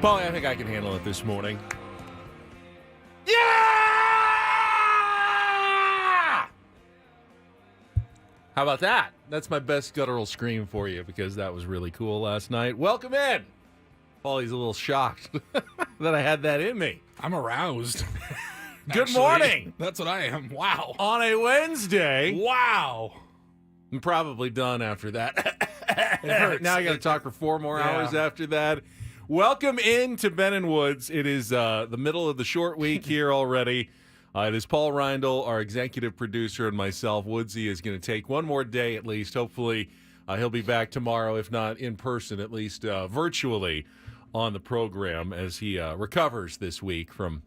Paulie, I think I can handle it this morning. Yeah! How about that? That's my best guttural scream for you because that was really cool last night. Welcome in. Paulie's a little shocked that I had that in me. I'm aroused. Good morning. That's what I am. Wow. On a Wednesday. Wow. I'm probably done after that. It hurts. Now I got to talk for 4 more hours after that. Welcome into Ben and Woods. It is the middle of the short week here already. It is Paul Rindle, our executive producer, and myself. Woodsy is going to take one more day at least. Hopefully, he'll be back tomorrow, if not in person, at least virtually on the program as he recovers this week from,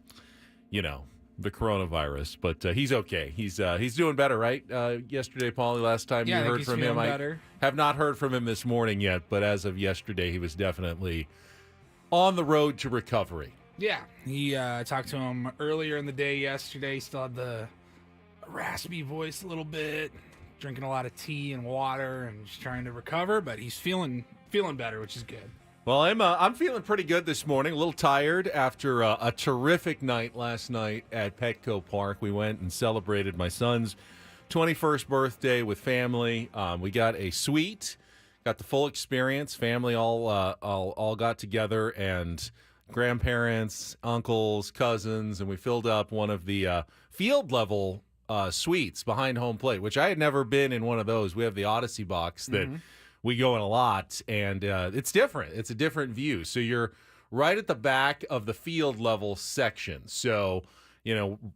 the coronavirus. But he's okay. He's doing better, right? Yesterday, Paulie, last time you heard from him. Better. I have not heard from him this morning yet, but as of yesterday, he was definitely on the road to recovery. Yeah. He talked to him earlier in the day yesterday. He still had the raspy voice a little bit, drinking a lot of tea and water and just trying to recover, but he's feeling better, which is good. Well, I'm feeling pretty good this morning. A little tired after a terrific night last night at Petco Park. We went and celebrated my son's 21st birthday with family. We got a suite, got the full experience. Family all got together, and grandparents, uncles, cousins, and we filled up one of the field level suites behind home plate, which I had never been in one of those. We have the Odyssey box that we go in a lot, and it's different. It's a different view. So you're right at the back of the field level section. So,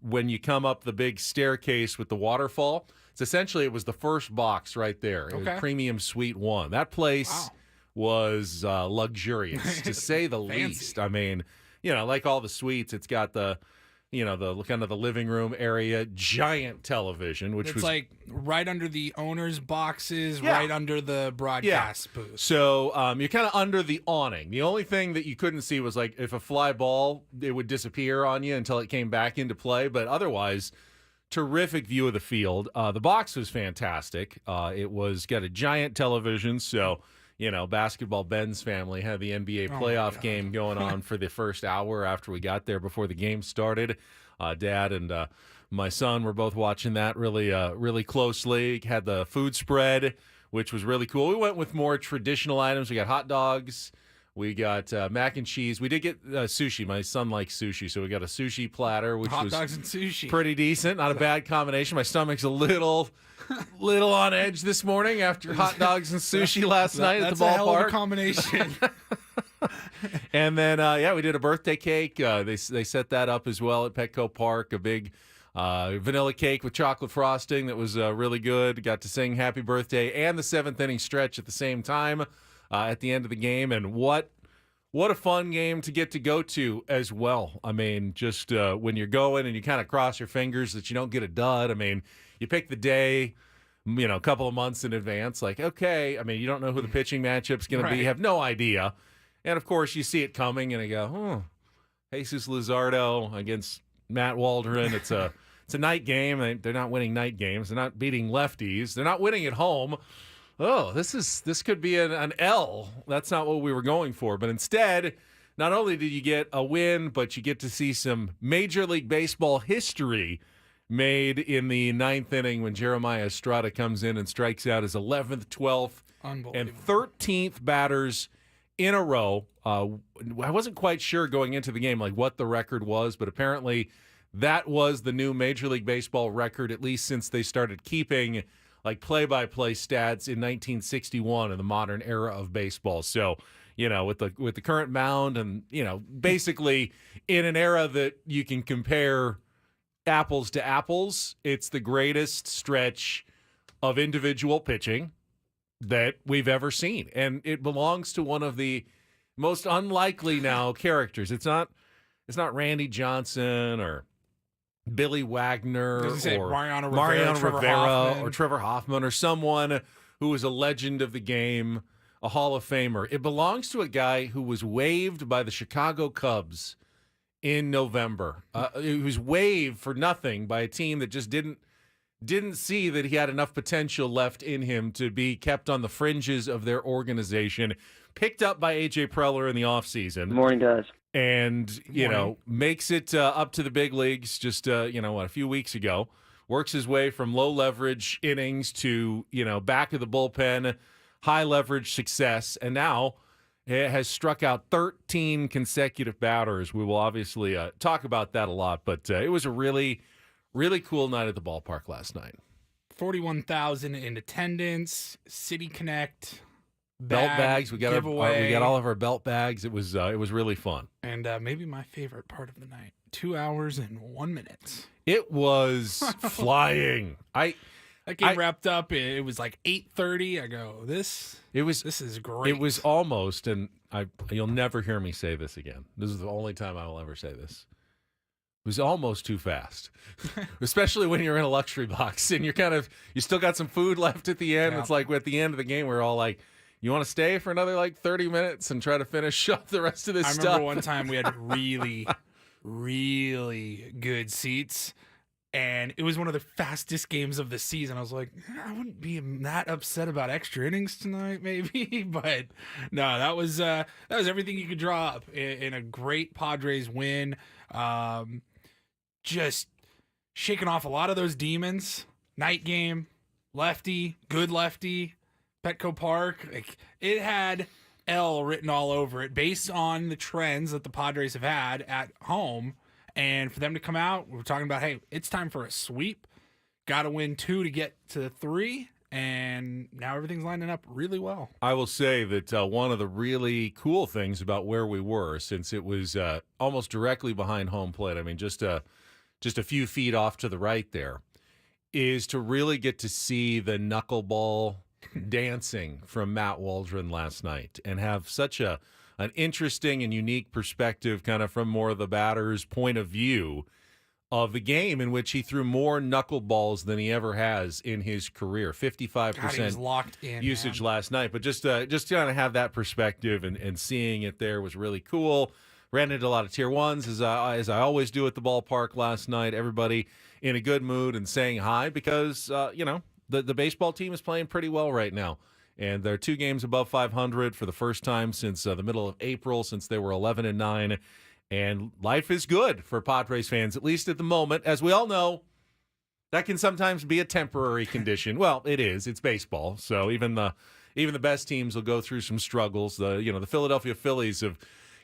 when you come up the big staircase with the waterfall, it was the first box right there. It was Premium Suite 1. That place was luxurious, to say the least. I mean, like all the suites, it's got the kind of the living room area, giant television, which was like right under the owner's boxes, right under the broadcast booth. So you're kind of under the awning. The only thing that you couldn't see was like if a fly ball, it would disappear on you until it came back into play. But otherwise, terrific view of the field. The box was fantastic. It was got a giant television, so. Basketball Ben's family had the NBA playoff game going on for the first hour after we got there before the game started. Dad and my son were both watching that really closely. Had the food spread, which was really cool. We went with more traditional items. We got hot dogs. We got mac and cheese. We did get sushi. My son likes sushi, so we got a sushi platter, which hot was dogs and sushi. Pretty decent. Not a bad combination. My stomach's a little on edge this morning after hot dogs and sushi last night at the ballpark. That's a hell of a combination. And then, we did a birthday cake. They set that up as well at Petco Park. A big vanilla cake with chocolate frosting that was really good. Got to sing Happy Birthday and the 7th inning stretch at the same time at the end of the game. And what a fun game to get to go to as well. I mean, just when you're going and you kind of cross your fingers that you don't get a dud. I mean, you pick the day, a couple of months in advance. Like, okay, I mean, you don't know who the pitching matchup's going to be. You have no idea. And, of course, you see it coming and you go, Jesus Luzardo against Matt Waldron. It's a night game. They're not winning night games. They're not beating lefties. They're not winning at home. Oh, this could be an L. That's not what we were going for. But instead, not only did you get a win, but you get to see some Major League Baseball history made in the 9th inning when Jeremiah Estrada comes in and strikes out his 11th, 12th, and 13th batters in a row. I wasn't quite sure going into the game like what the record was, but apparently that was the new Major League Baseball record, at least since they started keeping like play-by-play stats in 1961 in the modern era of baseball. So, with the current mound and, basically in an era that you can compare apples to apples, it's the greatest stretch of individual pitching that we've ever seen. And it belongs to one of the most unlikely now characters. It's not Randy Johnson or Billy Wagner or Mariano Rivera or Trevor Hoffman or someone who was a legend of the game, a Hall of Famer. It belongs to a guy who was waived by the Chicago Cubs in November. He was waived for nothing by a team that just didn't see that he had enough potential left in him to be kept on the fringes of their organization. Picked up by A.J. Preller in the offseason. Good morning, guys. and, you Morning. know, makes it up to the big leagues just, a few weeks ago. Works his way from low leverage innings to, back of the bullpen, high leverage success. And now it has struck out 13 consecutive batters. We will obviously talk about that a lot, but it was a really, really cool night at the ballpark last night. 41,000 in attendance, City Connect, Belt bags. We got giveaway. we got all of our belt bags. It was really fun. And maybe my favorite part of the night, 2 hours and 1 minute. It was flying. That game wrapped up. It was like 8:30. I go, this is great. It was almost, and you'll never hear me say this again. This is the only time I will ever say this. It was almost too fast, especially when you're in a luxury box and you still got some food left at the end. Yeah. It's like at the end of the game, we're all like, you want to stay for another 30 minutes and try to finish up the rest of this stuff? I remember one time we had really, really good seats, and it was one of the fastest games of the season. I was like, I wouldn't be that upset about extra innings tonight, maybe, but no, that was everything you could draw up in a great Padres win. Just shaking off a lot of those demons. Night game, lefty, good lefty. Petco Park, it had L written all over it based on the trends that the Padres have had at home. And for them to come out, we're talking about, hey, it's time for a sweep. Got to win 2 to get to 3. And now everything's lining up really well. I will say that one of the really cool things about where we were, since it was almost directly behind home plate, I mean, just a few feet off to the right there, is to really get to see the knuckleball dancing from Matt Waldron last night and have such an interesting and unique perspective kind of from more of the batter's point of view of the game, in which he threw more knuckleballs than he ever has in his career. 55% God, he was locked in, usage man. last night. But just kind of have that perspective and seeing it there was really cool. Ran into a lot of tier ones, as I always do at the ballpark last night. Everybody in a good mood and saying hi because, the baseball team is playing pretty well right now. And they're 2 games above 500 for the first time since the middle of April, since they were 11-9. And life is good for Padres fans, at least at the moment. As we all know, that can sometimes be a temporary condition. Well, it is. It's baseball. So even the best teams will go through some struggles. The Philadelphia Phillies have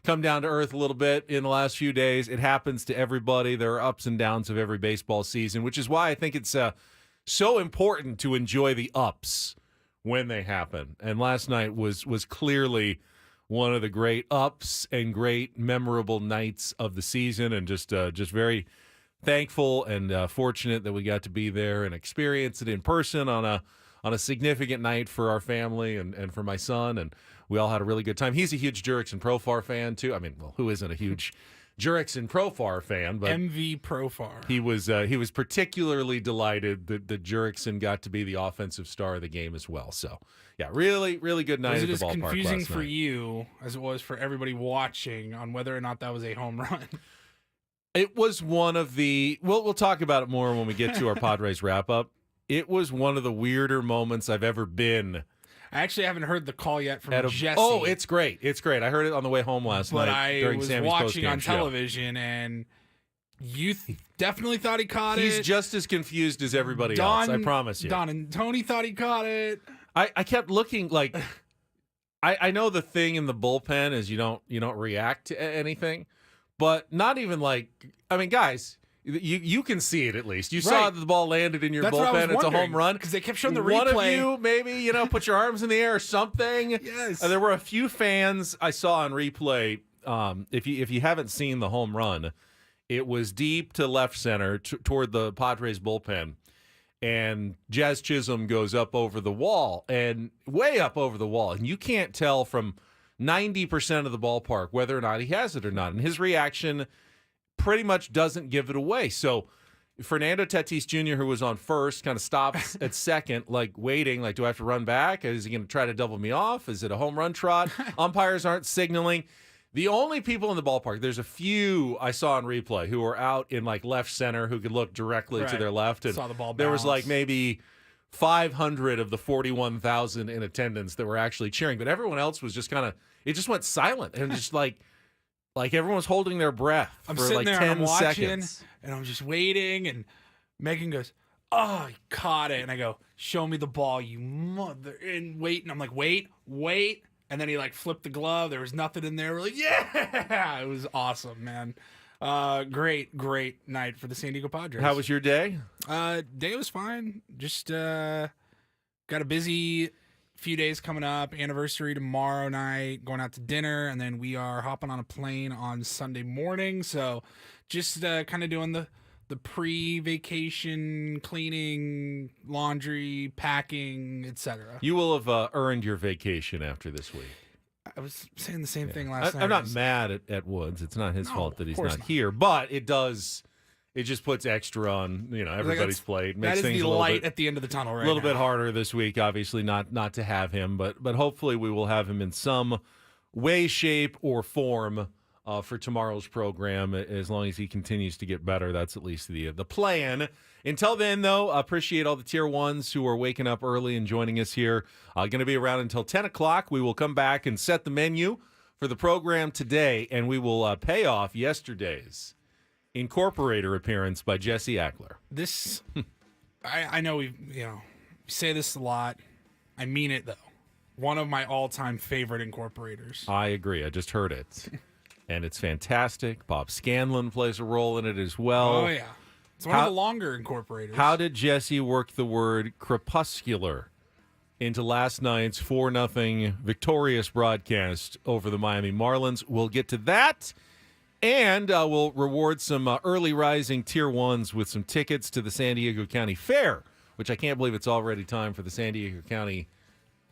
come down to earth a little bit in the last few days. It happens to everybody. There are ups and downs of every baseball season, which is why I think it's so important to enjoy the ups when they happen. And last night was clearly one of the great ups and great memorable nights of the season, and just very thankful and fortunate that we got to be there and experience it in person on a significant night for our family and for my son. And we all had a really good time. He's a huge Jurickson Profar fan too. I mean, well, who isn't a huge Jurickson Profar fan? But MV Profar. he was particularly delighted that Jurickson got to be the offensive star of the game as well. So yeah, really, really good night Was at it the as ballpark confusing last for night. you as it was for everybody watching on whether or not that was a home run? It was one of the. We'll talk about it more when we get to our Padres wrap up. It was one of the weirder moments I've ever been. I actually haven't heard the call yet from Jesse. Oh, it's great. It's great. I heard it on the way home last but night I during was Sammy's watching postgame on show. television, and you definitely thought he caught He's it. just as confused as everybody else. I promise you. Don and Tony thought he caught it. I kept looking like. I know the thing in the bullpen is you don't react to anything, but not even like. I mean, guys. You can see it at least. You saw that the ball landed in your That's what I was bullpen. It's a home run. Because they kept showing the replay. One of you maybe, put your arms in the air or something. Yes. There were a few fans I saw on replay. If you haven't seen the home run, it was deep to left center toward the Padres bullpen. And Jazz Chisholm goes up over the wall and way up over the wall. And you can't tell from 90% of the ballpark whether or not he has it or not. And his reaction pretty much doesn't give it away. So Fernando Tatis Jr., who was on first, kind of stops at second, like waiting, like, do I have to run back? Is he going to try to double me off? Is it a home run trot? Umpires aren't signaling. The only people in the ballpark, there's a few I saw on replay who were out in like left center who could look directly to their left. And saw the ball there was bounce. like maybe 500 of the 41,000 in attendance that were actually cheering. But everyone else was just kind of, it just went silent and just like Like everyone was holding their breath I'm for sitting like there 10 and I'm watching, seconds. and I'm just waiting, and Megan goes, "Oh, he caught it," and I go, "Show me the ball, you mother!" And wait, and I'm like, "Wait, wait," and then he like flipped the glove. There was nothing in there. We're like, "Yeah!" It was awesome, man. Great night for the San Diego Padres. How was your day? Day was fine. Just got a busy few days coming up. Anniversary tomorrow night. Going out to dinner, and then we are hopping on a plane on Sunday morning. So, just kind of doing the pre-vacation cleaning, laundry, packing, etc. You will have earned your vacation after this week. I was saying the same thing last night. I'm not mad at Woods. It's not his No, fault that of he's course not not. here, but it just puts extra on, everybody's plate. That Makes is things the a little light bit, at the end of the tunnel right a little now. bit harder this week, obviously not to have him, but hopefully we will have him in some way, shape, or form for tomorrow's program. As long as he continues to get better, that's at least the plan. Until then, though, appreciate all the Tier 1s who are waking up early and joining us here. Going to be around until 10 o'clock. We will come back and set the menu for the program today, and we will pay off yesterday's Incorporator appearance by Jesse Ackler. This, I know we say this a lot. I mean it though. One of my all-time favorite Incorporators. I agree. I just heard it, and it's fantastic. Bob Scanlon plays a role in it as well. Oh yeah, it's one of the longer Incorporators. How did Jesse work the word crepuscular into last night's 4-0 victorious broadcast over the Miami Marlins? We'll get to that. And we'll reward some early rising Tier 1s with some tickets to the San Diego County Fair, which I can't believe it's already time for the San Diego County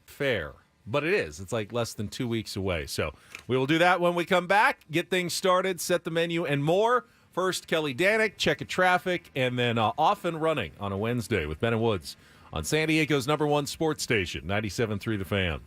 Fair. But it is. It's like less than 2 weeks away. So we will do that when we come back, get things started, set the menu, and more. First, Kelly Danick, check of traffic, and then off and running on a Wednesday with Ben and Woods on San Diego's #1 sports station, 97.3 The Fan.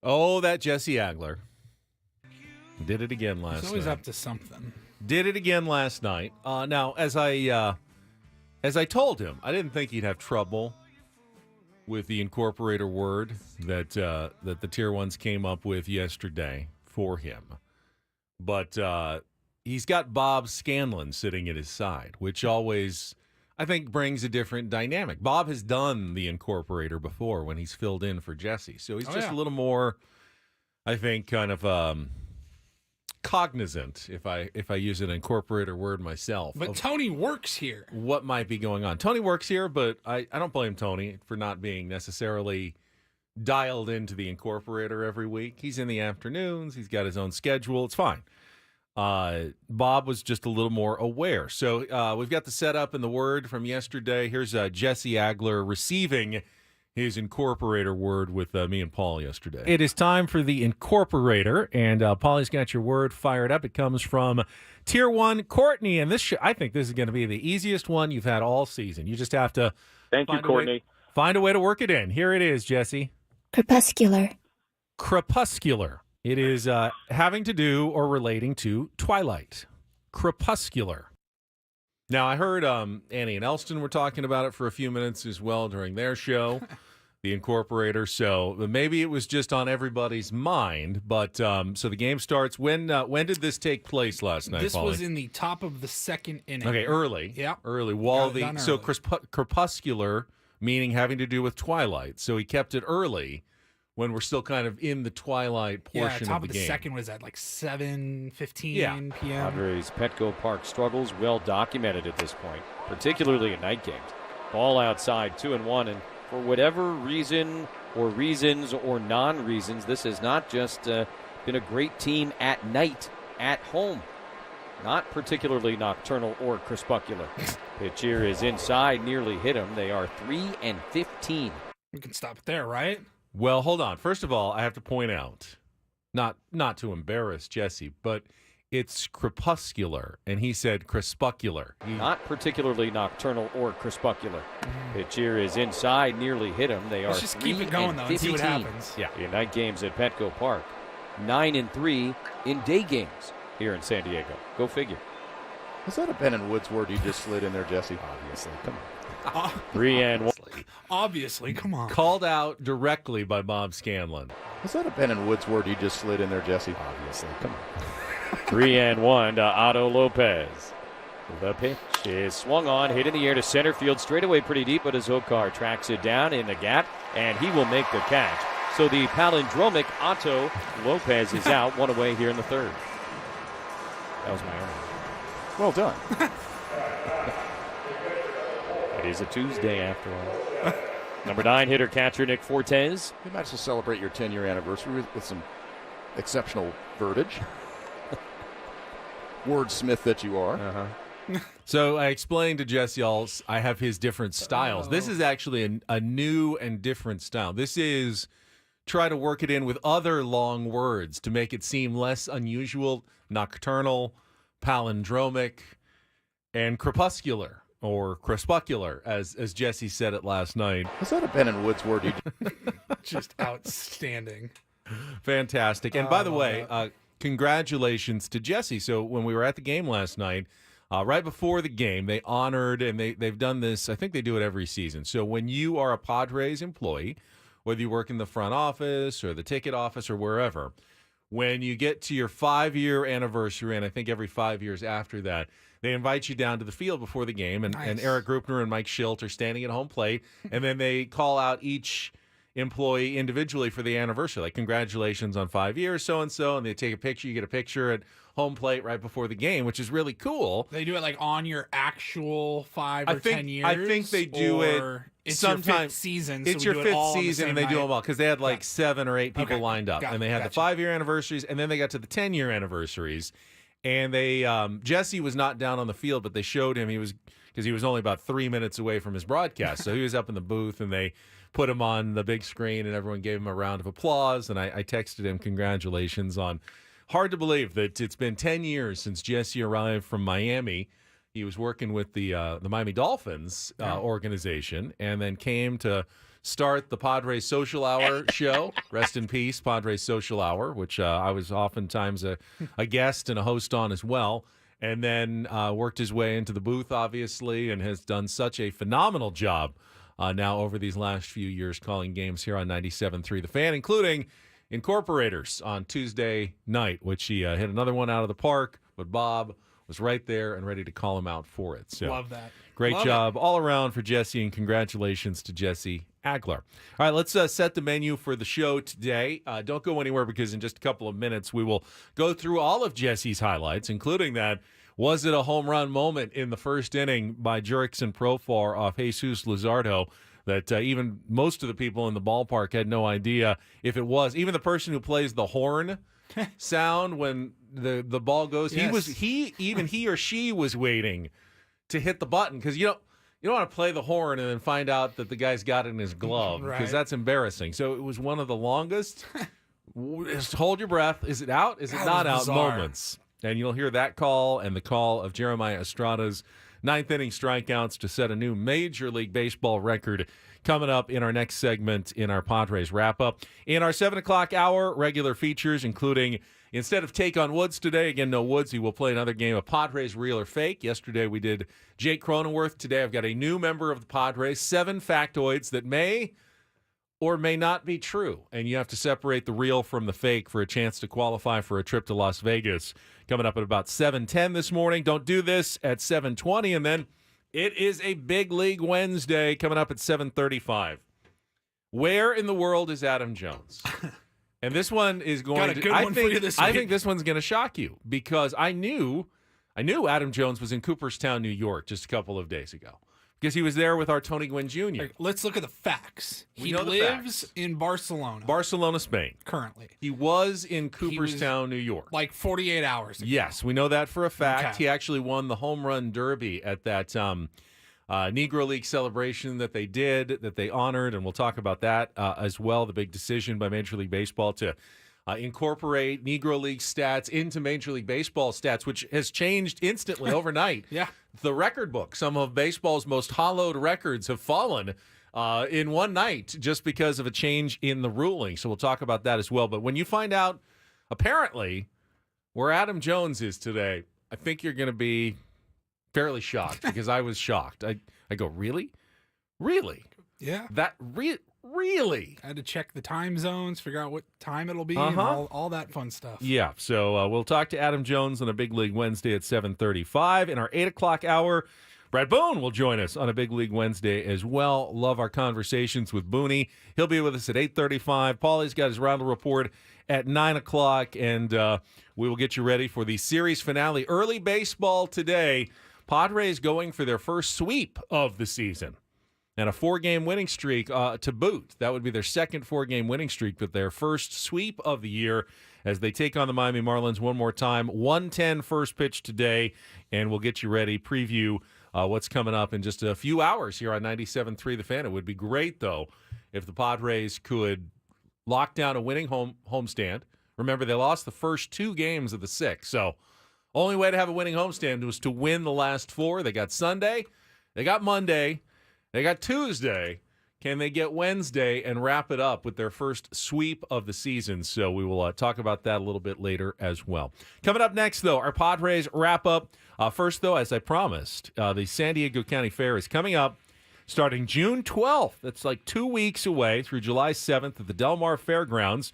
Oh, that Jesse Agler. Did it again last night. He's always up to something. Did it again last night. Now, as I told him, I didn't think he'd have trouble with the Incorporator word that the Tier 1s came up with yesterday for him. But he's got Bob Scanlon sitting at his side, which always, I think, brings a different dynamic. Bob has done the Incorporator before when he's filled in for Jesse. So he's a little more, I think, kind of cognizant, if I use an Incorporator word myself. But Tony works here. What might be going on. Tony works here, but I don't blame Tony for not being necessarily dialed into the Incorporator every week. He's in the afternoons. He's got his own schedule. It's fine. Bob was just a little more aware. So we've got the setup and the word from yesterday. Here's Jesse Agler receiving his Incorporator word with me and Paul yesterday. It is time for the Incorporator, and Paulie's got your word fired up. It comes from Tier 1 Courtney, and I think this is going to be the easiest one you've had all season. You just have to Thank you, Courtney. Find a way to work it in. Here it is, Jesse. Crepuscular. Crepuscular. It is having to do or relating to twilight. Crepuscular. Now, I heard Annie and Elston were talking about it for a few minutes as well during their show, the Incorporator. So maybe it was just on everybody's mind. But so the game starts. When did this take place last night, This Paulie? was in the top of the second inning. Okay, early. Yeah. Early. So early. crepuscular, meaning having to do with twilight. So he kept it early when we're still kind of in the twilight portion top of the of the game. second was at like 7:15 p.m. Padres Petco Park struggles well documented at this point, particularly in night games. Ball outside, 2-1, and for whatever reason or reasons or non-reasons, this has not just been a great team at night, at home. Not particularly nocturnal or crepuscular. Pitch here is inside, nearly hit him. They are 3-15. We can stop it there, right? Well, hold on. First of all, I have to point out, not to embarrass Jesse, but it's crepuscular, and he said crepuscular. Not particularly nocturnal or crepuscular. Pitch here is inside, nearly hit him. They are Let's just keep it going, though, and see what happens. Yeah. In night games at Petco Park. 9-3 in day games here in San Diego. Go figure. Was that a Ben and Woods word you just slid in there, Jesse? Obviously. Come on. 3-1. Obviously, come on. Called out directly by Bob Scanlon. Was that a Ben and Woods word you just slid in there, Jesse? Obviously. Come on. 3-1 to Otto Lopez. The pitch is swung on, hit in the air to center field, straight away pretty deep, but Azokar tracks it down in the gap, and he will make the catch. So the palindromic Otto Lopez is out, one away here in the third. That was my own. Well done. It is a Tuesday after all. Number 9 hitter catcher Nick Fortes. You might as well celebrate your 10-year anniversary with some exceptional verbiage. Wordsmith that you are. So I explained to Jesse I have his different styles. This is actually a new and different style. This is try to work it in with other long words to make it seem less unusual, nocturnal, palindromic, and crepuscular. Or crepuscular, as Jesse said it last night. Was that a Ben and Woods word you Just outstanding. Fantastic. And by the way, congratulations to Jesse. So when we were at the game last night, right before the game, they honored, and they've done this, I think they do it every season. So when you are a Padres employee, whether you work in the front office or the ticket office or wherever, when you get to your 5-year anniversary, and I think every 5 years after that, they invite you down to the field before the game, and Eric Grupner and Mike Schilt are standing at home plate, and then they call out each employee individually for the anniversary, like congratulations on 5 years, so-and-so, and they take a picture. You get a picture at home plate right before the game, which is really cool. They do it like on your actual 5 or 10 years? I think they do it it's sometimes. Your fifth season. It's so your fifth season, and they do them all because they had like 7 or 8 people lined up, and they had the 5-year anniversaries, and then they got to the 10-year anniversaries. And they Jesse was not down on the field, but they showed him because he was only about 3 minutes away from his broadcast. So he was up in the booth, and they put him on the big screen, and everyone gave him a round of applause. And I texted him congratulations on. Hard to believe that it's been 10 years since Jesse arrived from Miami. He was working with the Miami Dolphins organization, and then came to start the Padres Social Hour show. Rest in peace, Padres Social Hour, which I was oftentimes a guest and a host on as well. And then worked his way into the booth, obviously, and has done such a phenomenal job now over these last few years calling games here on 97.3 The Fan, including Incorporators on Tuesday night, which he hit another one out of the park, but Bob was right there and ready to call him out for it. So Love that. great Love job all around for Jesse, and congratulations to Jesse Agler. All right, let's set the menu for the show today. Don't go anywhere, because in just a couple of minutes we will go through all of Jesse's highlights, including that was it a home run moment in the first inning by Jurickson Profar off Jesus Luzardo that even most of the people in the ballpark had no idea if it was. Even the person who plays the horn sound when the ball goes, Yes. he or she was waiting to hit the button, because you don't want to play the horn and then find out that the guy's got it in his glove, because Right. that's embarrassing. So it was one of the longest just hold your breath. Is it out? Is it That not was out bizarre. moments? And you'll hear that call and the call of Jeremiah Estrada's ninth inning strikeouts to set a new Major League Baseball record coming up in our next segment in our Padres wrap-up. In our 7 o'clock hour, regular features, including, instead of Take on Woods today, again, no Woods, he will play another game of Padres Real or Fake. Yesterday we did Jake Cronenworth. Today I've got a new member of the Padres, 7 factoids that may or may not be true. And you have to separate the real from the fake for a chance to qualify for a trip to Las Vegas. Coming up at about 7:10 this morning. Don't do this at 7:20. And then it is a Big League Wednesday coming up at 7:35. Where in the world is Adam Jones? And this one is going Got a to good one for you this I week. think this one's going to shock you, because I knew Adam Jones was in Cooperstown, New York just a couple of days ago, because he was there with our Tony Gwynn Jr. Like, let's look at the facts. We He know the lives facts. in Barcelona Barcelona, Spain. currently, He was in Cooperstown, New York. like 48 hours ago. Yes, we know that for a fact. Okay. He actually won the home run derby at that Negro League celebration that they did, that they honored, and we'll talk about that as well. The big decision by Major League Baseball to incorporate Negro League stats into Major League Baseball stats, which has changed instantly overnight. Yeah. The record book, some of baseball's most hollowed records have fallen in one night just because of a change in the ruling. So we'll talk about that as well. But when you find out, apparently, where Adam Jones is today, I think you're going to be fairly shocked, because I was shocked. I go, really? Really? Yeah. That really? I had to check the time zones, figure out what time it'll be, and Uh-huh. all that fun stuff. Yeah, so we'll talk to Adam Jones on a Big League Wednesday at 7:35. In our 8 o'clock hour, Brett Boone will join us on a Big League Wednesday as well. Love our conversations with Booney. He'll be with us at 8:35. Paulie's got his round report at 9 o'clock, and we will get you ready for the series finale. Early baseball today. Padres going for their first sweep of the season, and a 4-game winning streak to boot. That would be their second 4-game winning streak, but their first sweep of the year as they take on the Miami Marlins one more time. 1:10 first pitch today, and we'll get you ready, preview what's coming up in just a few hours here on 97.3 The Fan. It would be great, though, if the Padres could lock down a winning homestand. Remember, they lost the first 2 games of the 6, so only way to have a winning homestand was to win the last 4. They got Sunday, they got Monday, they got Tuesday. Can they get Wednesday and wrap it up with their first sweep of the season? So we will talk about that a little bit later as well. Coming up next, though, our Padres wrap-up. First, though, as I promised, the San Diego County Fair is coming up starting June 12th. That's like 2 weeks away through July 7th at the Del Mar Fairgrounds.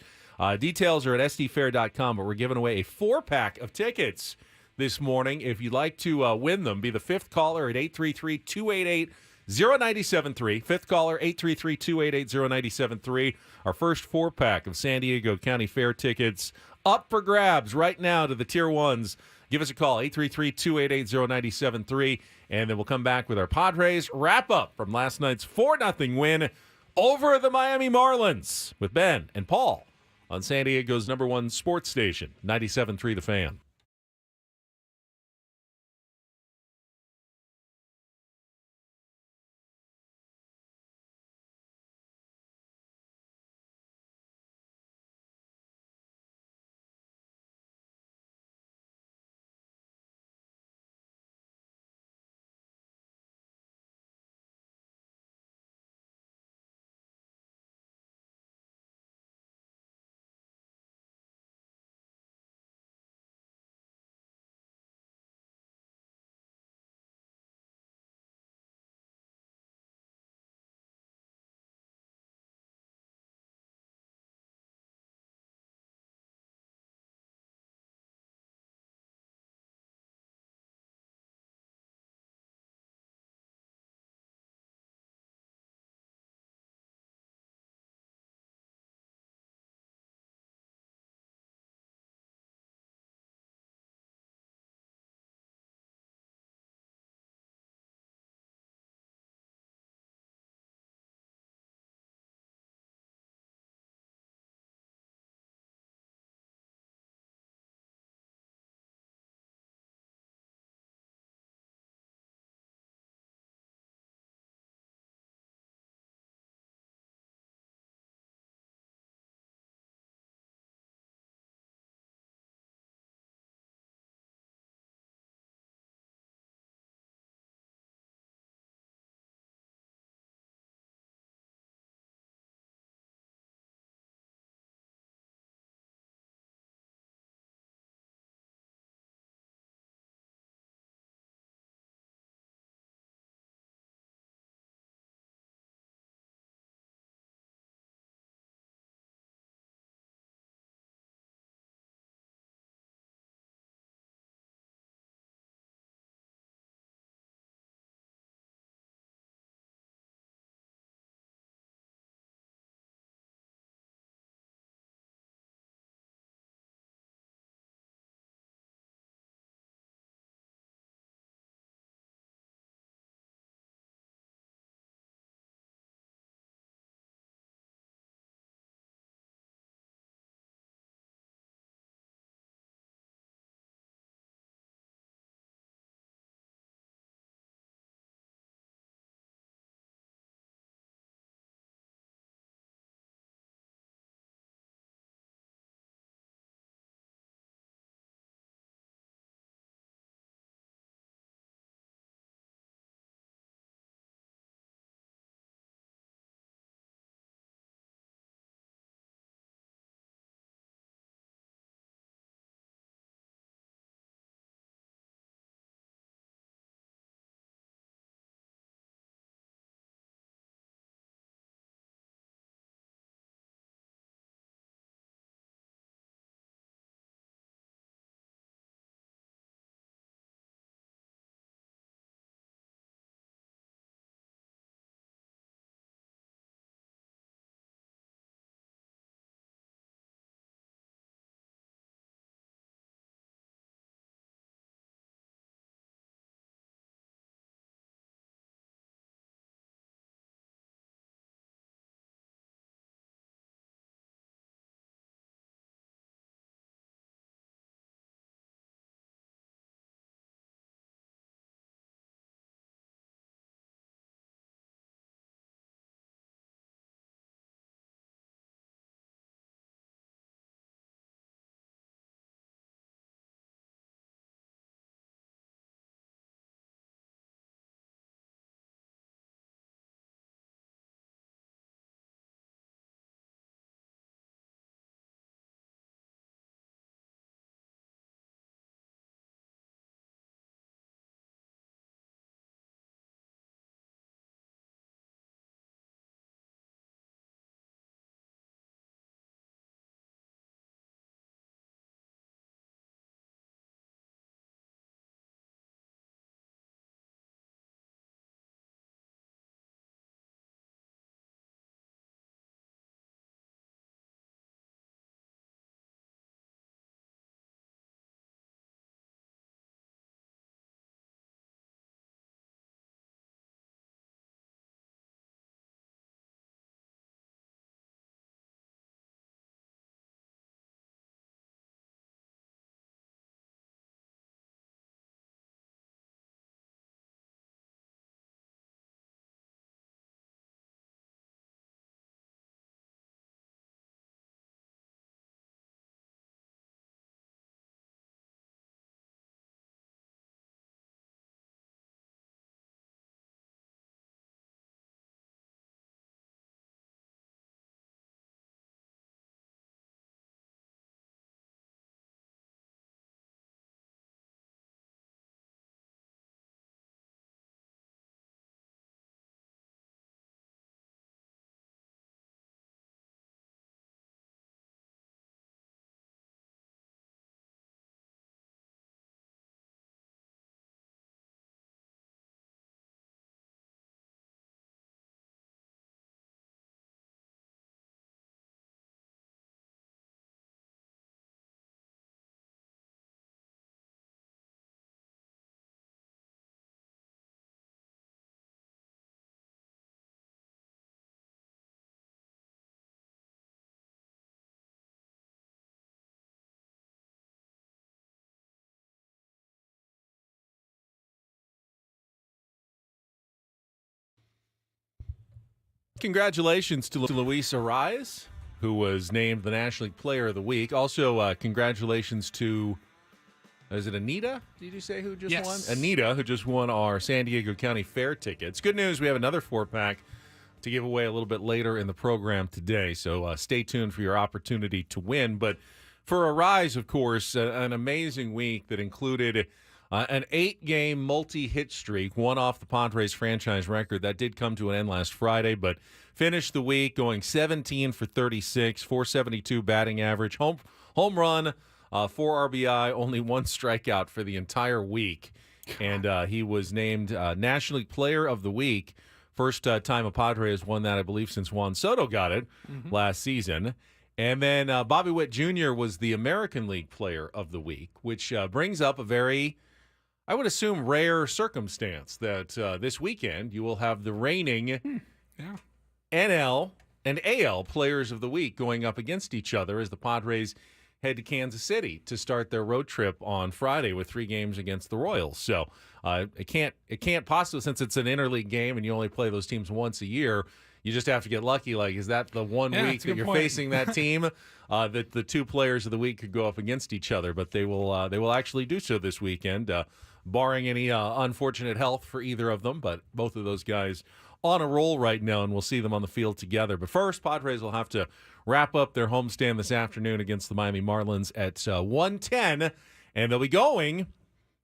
Details are at sdfair.com, but we're giving away a 4-pack of tickets this morning. If you'd like to win them, be the 5th caller at 833-288-0973. 5th caller, 833-288-0973. Our first 4-pack of San Diego County Fair tickets up for grabs right now to the Tier 1s. Give us a call, 833-288-0973, and then we'll come back with our Padres wrap-up from last night's 4-0 win over the Miami Marlins with Ben and Paul on San Diego's #1 sports station, 97.3 The Fan. Congratulations to Luis Arias, who was named the National League Player of the Week. Also, congratulations to, is it Anita? Did you say who just won? Anita, who just won our San Diego County Fair tickets. Good news, we have another 4-pack to give away a little bit later in the program today, so stay tuned for your opportunity to win. But for Arias, of course, an amazing week that included an 8-game multi-hit streak, one off the Padres franchise record. That did come to an end last Friday, but finished the week going 17 for 36, 472 batting average, home run, 4 RBI, only 1 strikeout for the entire week. And he was named National League Player of the Week. First time a Padre has won that, I believe, since Juan Soto got it last season. And then Bobby Witt Jr. was the American League Player of the Week, which brings up a very, I would assume, rare circumstance that this weekend you will have the reigning NL and AL Players of the Week going up against each other as the Padres head to Kansas City to start their road trip on Friday with 3 games against the Royals. So it can't possibly, since it's an interleague game and you only play those teams once a year, you just have to get lucky. Like, is that the one week that you're facing that team that the 2 Players of the Week could go up against each other? But they will actually do so this weekend, barring any unfortunate health for either of them. But both of those guys on a roll right now, and we'll see them on the field together. But first, Padres will have to wrap up their homestand this afternoon against the Miami Marlins at 1:10, and they'll be going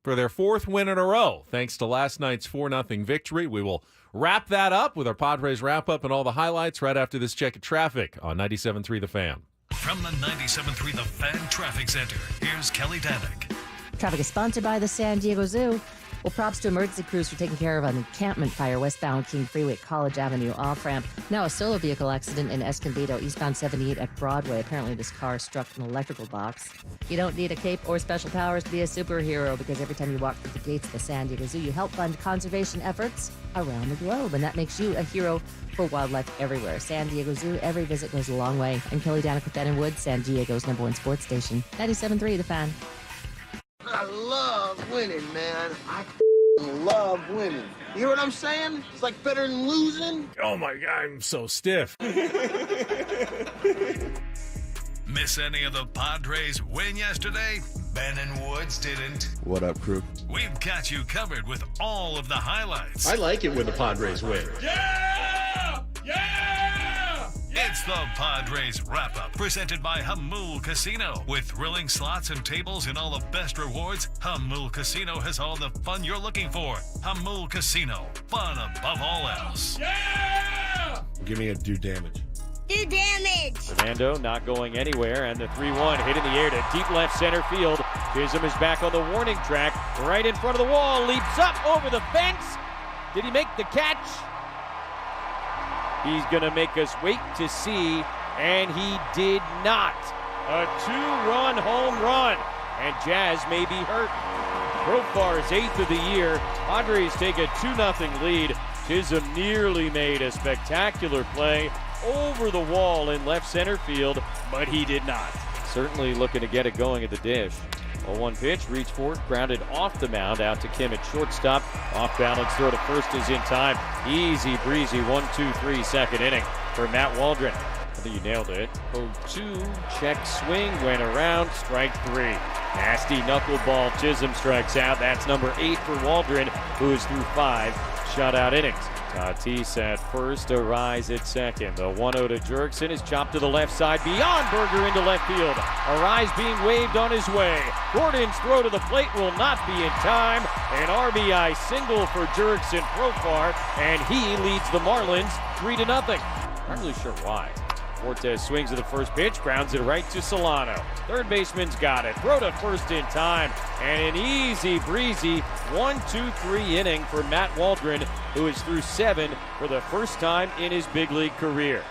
for their 4th win in a row, thanks to last night's 4-0 victory. We will wrap that up with our Padres wrap-up and all the highlights right after this check of traffic on 97.3 The Fan. From the 97.3 The Fan Traffic Center, here's Kelly Danick. Traffic is sponsored by the San Diego Zoo. Well, props to emergency crews for taking care of an encampment fire westbound King Freeway, College Avenue off-ramp. Now a solo vehicle accident in Escondido, eastbound 78 at Broadway. Apparently this car struck an electrical box. You don't need a cape or special powers to be a superhero, because every time you walk through the gates of the San Diego Zoo, you help fund conservation efforts around the globe, and that makes you a hero for wildlife everywhere. San Diego Zoo, every visit goes a long way. I'm Kelly Danick with Ben and Wood, San Diego's #1 sports station, 97.3 The Fan. I love winning, man. I love winning. You hear what I'm saying? It's like better than losing. Oh, my God, I'm so stiff. Miss any of the Padres win yesterday? Ben and Woods didn't. What up, crew? We've got you covered with all of the highlights. I like it when the Padres win. Yeah! Yeah! It's the Padres Wrap-Up, presented by Hamul Casino. With thrilling slots and tables and all the best rewards, Hamul Casino has all the fun you're looking for. Hamul Casino, fun above all else. Yeah! Give me a do damage. Do damage! Fernando not going anywhere, and the 3-1 hit in the air to deep left center field. Chisholm is back on the warning track, right in front of the wall, leaps up over the fence. Did he make the catch? He's going to make us wait to see, and he did not. A 2-run home run, and Jazz may be hurt. Profar's 8th of the year. Padres take a 2-0 lead. Chisholm nearly made a spectacular play over the wall in left center field, but he did not. Certainly looking to get it going at the dish. 0-1 pitch, reach for it, grounded off the mound, out to Kim at shortstop. Off balance throw to first is in time. Easy breezy 1-2-3 second inning for Matt Waldron. I think you nailed it. 0-2, check swing, went around, strike 3. Nasty knuckleball, Chisholm strikes out. That's number 8 for Waldron, who is through 5 shutout innings. Tatis at first, Arise at second. The 1-0 to Jurickson is chopped to the left side, beyond Berger into left field. Arise being waved on his way. Gordon's throw to the plate will not be in time. An RBI single for Jurickson Profar, and he leads the Marlins 3-0. Not really sure why. Fortes swings at the first pitch, grounds it right to Solano. Third baseman's got it. Throw to first in time. And an easy breezy 1-2-3 inning for Matt Waldron, who is through 7 for the first time in his big league career.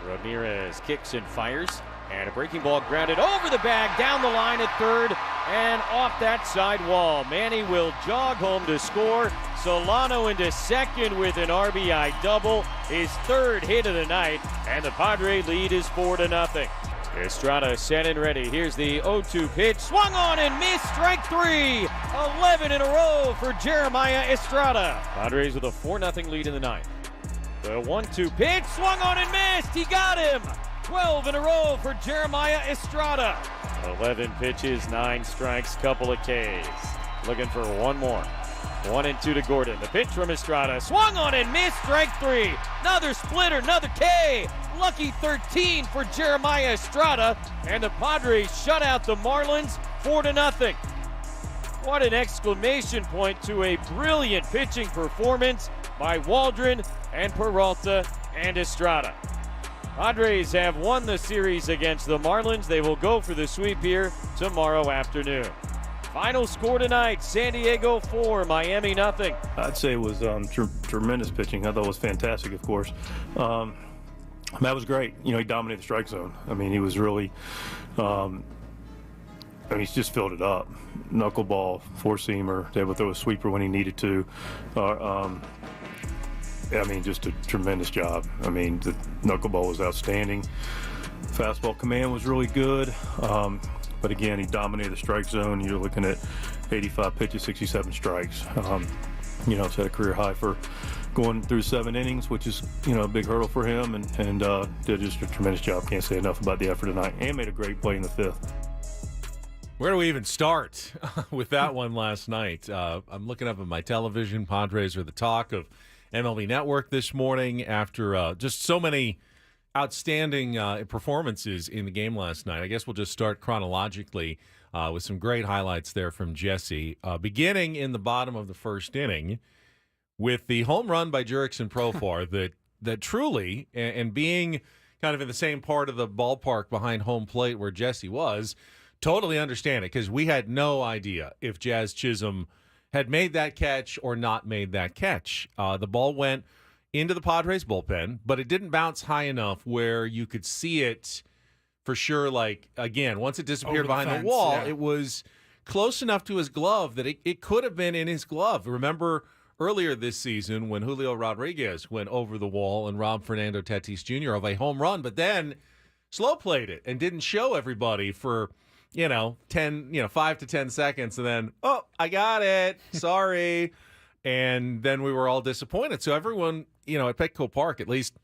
Ramirez kicks and fires. And a breaking ball grounded over the bag, down the line at third, and off that side wall. Manny will jog home to score. Solano into second with an RBI double, his 3rd hit of the night, and the Padre lead is 4-0. Estrada set and ready. Here's the 0-2 pitch, swung on and missed, strike 3. 11 in a row for Jeremiah Estrada. Padres with a 4-0 lead in the 9th. The 1-2 pitch, swung on and missed. He got him. 12 in a row for Jeremiah Estrada. 11 pitches, 9 strikes, couple of Ks. Looking for one more. 1-2 to Gordon. The pitch from Estrada, swung on and missed. Strike 3. Another splitter, another K. Lucky 13 for Jeremiah Estrada, and the Padres shut out the Marlins 4-0. What an exclamation point to a brilliant pitching performance by Waldron and Peralta and Estrada. Padres have won the series against the Marlins. They will go for the sweep here tomorrow afternoon. Final score tonight, San Diego 4, Miami 0. I'd say it was tremendous pitching. I thought it was fantastic, of course. That was great. You know, he dominated the strike zone. I mean, he was really, he's just filled it up. Knuckleball, four-seamer, able to throw a sweeper when he needed to. Just a tremendous job. I mean, the knuckleball was outstanding. Fastball command was really good. But again, he dominated the strike zone. You're looking at 85 pitches, 67 strikes. Set a career high for going through 7 innings, which is, a big hurdle for him, and did just a tremendous job. Can't say enough about the effort tonight, and made a great play in the 5th. Where do we even start with that one last night? I'm looking up at my television. Padres are the talk of MLB Network this morning after just so many outstanding performances in the game last night. I guess we'll just start chronologically with some great highlights there from Jesse. Beginning in the bottom of the first inning with the home run by Jurickson Profar that truly, and being kind of in the same part of the ballpark behind home plate where Jesse was, totally understand it, because we had no idea if Jazz Chisholm had made that catch or not made that catch. The ball went into the Padres bullpen, but it didn't bounce high enough where you could see it for sure. Like, again, once it disappeared behind the wall, it was close enough to his glove that it could have been in his glove. Remember earlier this season when Julio Rodriguez went over the wall and robbed Fernando Tatis Jr. of a home run, but then slow played it and didn't show everybody for 5 to 10 seconds, and then, oh, I got it, sorry. And then we were all disappointed. So everyone, at Petco Park, at least,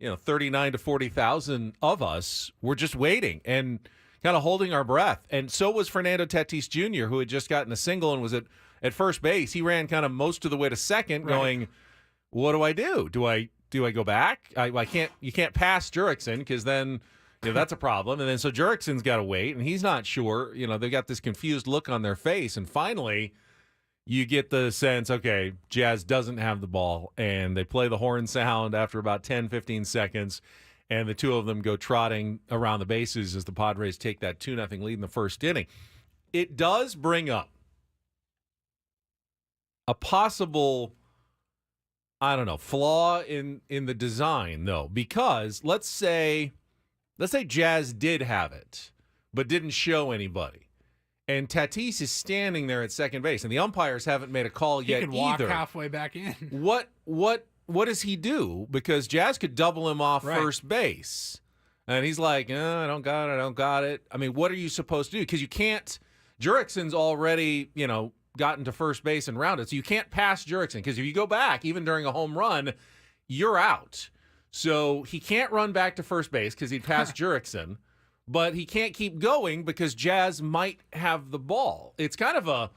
39 to 40,000 of us were just waiting and kind of holding our breath. And so was Fernando Tatis Jr., who had just gotten a single and was at first base. He ran kind of most of the way to second, going, what do I do? Do I go back? You can't pass Jurickson, because then that's a problem. And then so Jurickson's got to wait, and he's not sure. They've got this confused look on their face. And finally, you get the sense, okay, Jazz doesn't have the ball, and they play the horn sound after about 10, 15 seconds, and the two of them go trotting around the bases as the Padres take that 2-0 lead in the first inning. It does bring up a possible, flaw in the design, though, because let's say Jazz did have it, but didn't show anybody. And Tatis is standing there at second base, and the umpires haven't made a call yet either. He could walk halfway back in. What does he do? Because Jazz could double him off first base. And he's like, I don't got it. I mean, what are you supposed to do? Because you can't – Jurickson's already, gotten to first base and rounded. So you can't pass Jurickson, because if you go back, even during a home run, you're out. So he can't run back to first base because he'd pass Jurickson. But he can't keep going because Jazz might have the ball. It's kind of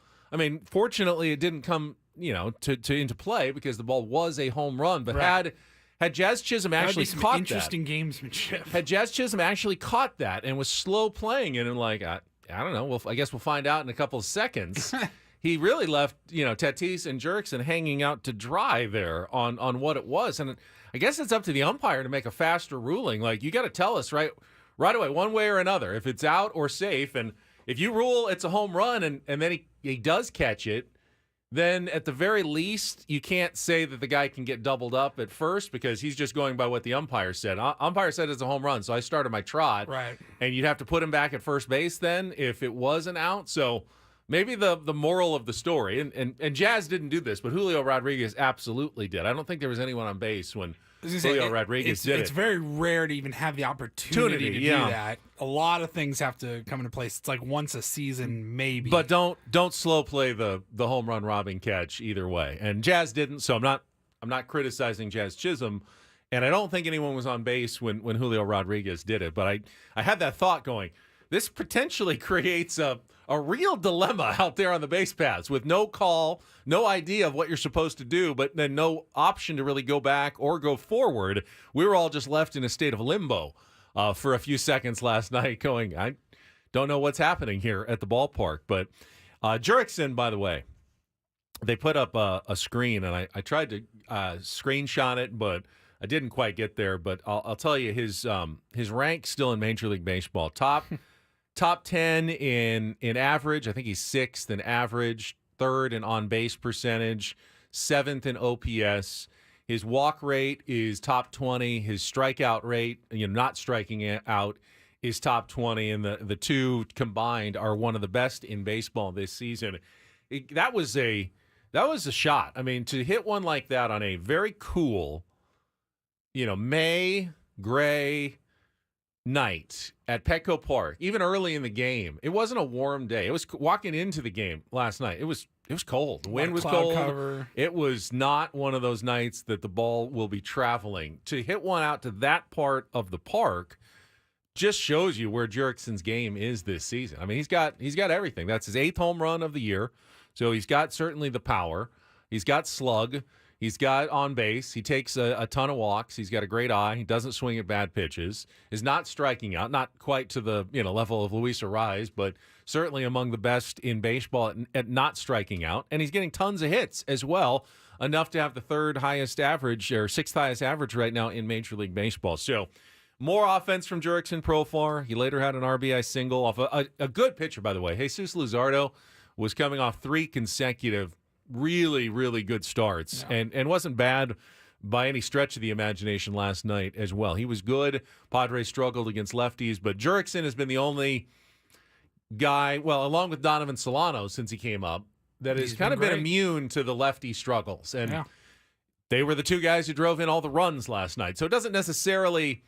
fortunately it didn't come, into play, because the ball was a home run. But had Jazz Chisholm actually caught interesting gamesmanship. Had Jazz Chisholm actually caught that and was slow playing it, and like, I don't know, I guess we'll find out in a couple of seconds. He really left, Tatis and Jurickson hanging out to dry there on what it was. And I guess it's up to the umpire to make a faster ruling. Like, you got to tell us right away, one way or another, if it's out or safe. And if you rule it's a home run and then he does catch it, then at the very least, you can't say that the guy can get doubled up at first, because he's just going by what the umpire said. Umpire said it's a home run, so I started my trot. Right. And you'd have to put him back at first base then if it was an out. So maybe the moral of the story, and Jazz didn't do this, but Julio Rodriguez absolutely did. I don't think there was anyone on base when Julio Rodriguez did it. It's very rare to even have the opportunity to do that. A lot of things have to come into place. It's like once a season, maybe. But don't slow play the home run robbing catch either way. And Jazz didn't, so I'm not criticizing Jazz Chisholm And I don't think anyone was on base when Julio Rodriguez did it. But I had that thought going, this potentially creates a real dilemma out there on the base paths with no call, no idea of what you're supposed to do, but then no option to really go back or go forward. We were all just left in a state of limbo for a few seconds last night going, I don't know what's happening here at the ballpark. But Jurickson, by the way, they put up a screen, and I tried to screenshot it, but I didn't quite get there. But I'll tell you, his rank still in Major League Baseball. Top 10 in average. I think he's 6th in average, 3rd in on-base percentage, 7th in OPS. His walk rate is top 20. His strikeout rate, not striking out, is top 20. And the two combined are one of the best in baseball this season. That was a shot. I mean, to hit one like that on a very cool, May, gray night at Petco Park, even early in the game. It wasn't a warm day. It was walking into the game last night. It was cold. The wind was cold. Cover. It was not one of those nights that the ball will be traveling. To hit one out to that part of the park just shows you where Jurickson's game is this season. I mean, he's got everything. That's his 8th home run of the year. So he's got certainly the power. He's got slug. He's got on base. He takes a ton of walks. He's got a great eye. He doesn't swing at bad pitches. Is not striking out, not quite to the level of Luis Ariz, but certainly among the best in baseball at not striking out. And he's getting tons of hits as well, enough to have the 3rd highest average or 6th highest average right now in Major League Baseball. So more offense from Jurickson Profar. He later had an RBI single off a good pitcher, by the way. Jesus Luzardo was coming off 3 consecutive really, really good starts and wasn't bad by any stretch of the imagination last night as well. He was good. Padres struggled against lefties, but Jurickson has been the only guy, well, along with Donovan Solano since he came up, that has kind of been immune to the lefty struggles. And they were the 2 guys who drove in all the runs last night. So it doesn't necessarily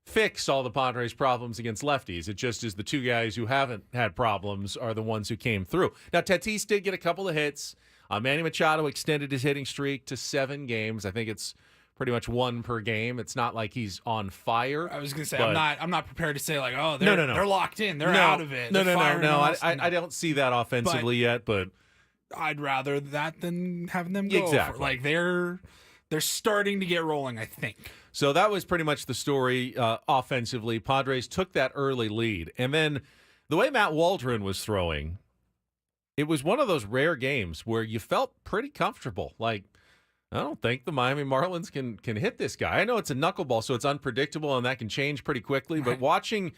fix all the Padres' problems against lefties. It just is the 2 guys who haven't had problems are the ones who came through. Now, Tatis did get a couple of hits. Manny Machado extended his hitting streak to 7 games. I think it's pretty much 1 per game. It's not like he's on fire. I was going to say, I'm not prepared to say like, oh, they're locked in. They're out of it. No. I don't see that offensively yet, but I'd rather that than having them go. Exactly. Like they're starting to get rolling, I think. So that was pretty much the story offensively. Padres took that early lead. And then the way Matt Waldron was throwing, it was one of those rare games where you felt pretty comfortable. Like, I don't think the Miami Marlins can hit this guy. I know it's a knuckleball, so it's unpredictable, and that can change pretty quickly. But watching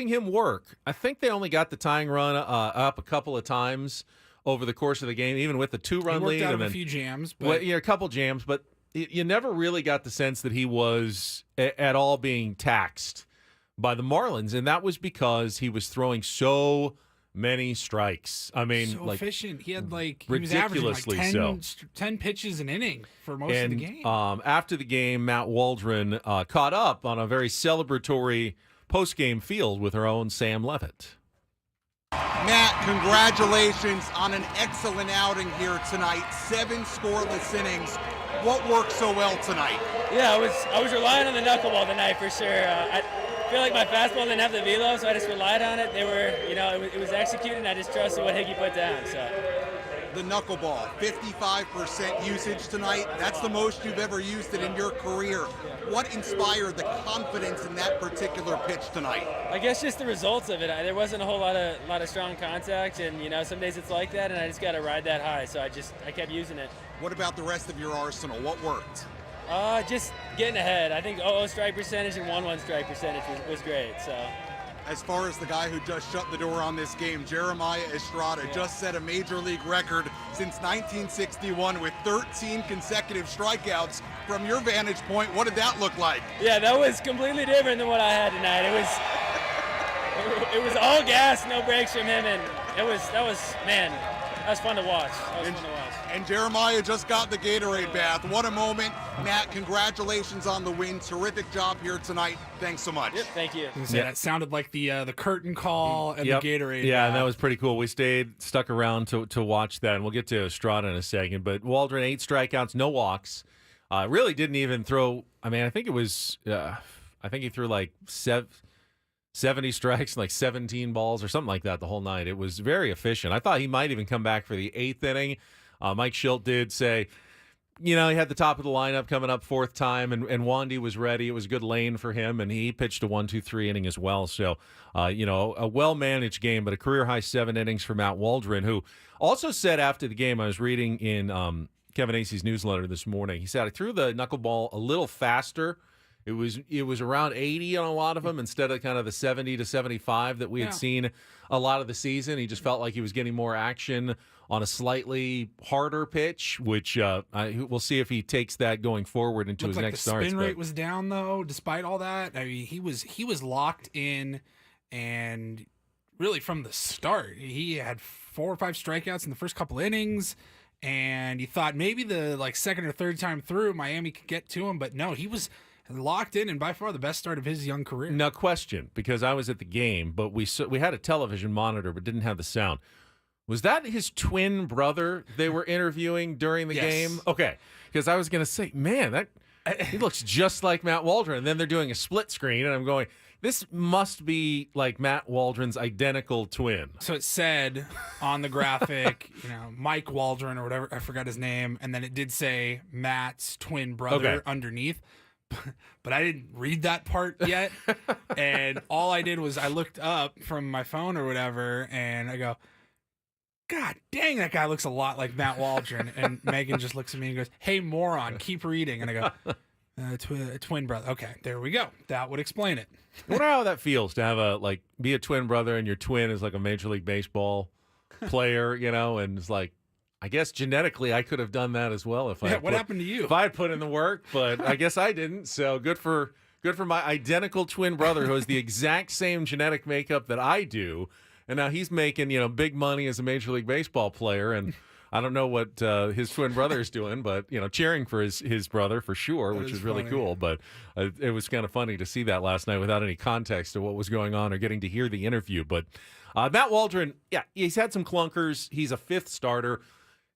him work, I think they only got the tying run up a couple of times over the course of the game, even with the 2-run lead. Out of a few jams. But... a couple jams, but you never really got the sense that he was at all being taxed by the Marlins, and that was because he was throwing so many strikes. I mean, so efficient. He had he was ridiculously averaging 10 pitches an inning for most of the game. After the game, Matt Waldron caught up on a very celebratory post-game field with our own Sam Levitt. Matt, congratulations on an excellent outing here tonight. 7 scoreless innings. What worked so well tonight? Yeah, I was relying on the knuckleball tonight for sure. I feel like my fastball didn't have the velo, so I just relied on it. They were, it was executed, and I just trusted what Higgy put down. So. The knuckleball, 55% usage tonight. That's the most you've ever used it in your career. What inspired the confidence in that particular pitch tonight? I guess just the results of it. There wasn't a whole lot of strong contact, and some days it's like that, and I just got to ride that high. So I kept using it. What about the rest of your arsenal? What worked? Just getting ahead. I think 0 strike percentage and 1-1 strike percentage was great. So. As far as the guy who just shut the door on this game, Jeremiah Estrada just set a major league record since 1961 with 13 consecutive strikeouts. From your vantage point, what did that look like? Yeah, that was completely different than what I had tonight. It was all gas, no brakes from him, and that was fun to watch. And Jeremiah just got the Gatorade bath. What a moment. Matt, congratulations on the win. Terrific job here tonight. Thanks so much. Yep, thank you. That sounded like the curtain call and the Gatorade Yeah, bath. and that was pretty cool. We stuck around to watch that, and we'll get to Estrada in a second. But Waldron, 8 strikeouts, no walks. Really didn't even throw. I mean, I think it was. I think he threw like 70 strikes, like 17 balls or something like that the whole night. It was very efficient. I thought he might even come back for the 8th inning. Mike Schilt did say, he had the top of the lineup coming up 4th time, and Wandy was ready. It was a good lane for him, and he pitched a 1-2-3 inning as well. So, a well-managed game, but a career-high 7 innings for Matt Waldron, who also said after the game, I was reading in Kevin Acey's newsletter this morning, he said, I threw the knuckleball a little faster. It was around 80 on a lot of them instead of kind of the 70 to 75 that we had seen a lot of the season. He just felt like he was getting more action on a slightly harder pitch, which we'll see if he takes that going forward into his next start. The spin rate was down though, despite all that. I mean, he was locked in, and really from the start, he had 4 or 5 strikeouts in the first couple innings. And you thought maybe the second or third time through Miami could get to him, but no, he was locked in, and by far the best start of his young career. Now, question, because I was at the game, but we had a television monitor but didn't have the sound. Was that his twin brother they were interviewing during the game? Okay, because I was going to say, man, he looks just like Matt Waldron. And then they're doing a split screen, and I'm going, this must be like Matt Waldron's identical twin. So it said on the graphic, Mike Waldron or whatever, I forgot his name, and then it did say Matt's twin brother underneath. But I didn't read that part yet. And all I did was I looked up from my phone or whatever, and I go, God dang, that guy looks a lot like Matt Waldron. And Megan just looks at me and goes, hey, moron, keep reading. And I go, twin brother. Okay, there we go. That would explain it. I wonder how that feels to have be a twin brother and your twin is like a Major League Baseball player, and it's like, I guess genetically I could have done that as well if what happened to you? If I had put in the work, but I guess I didn't. So good for my identical twin brother who has the exact same genetic makeup that I do, and now he's making big money as a Major League Baseball player, and I don't know what his twin brother is doing, but cheering for his brother for sure, which is really cool. But it was kind of funny to see that last night without any context to what was going on or getting to hear the interview. But Matt Waldron, he's had some clunkers. He's a 5th starter.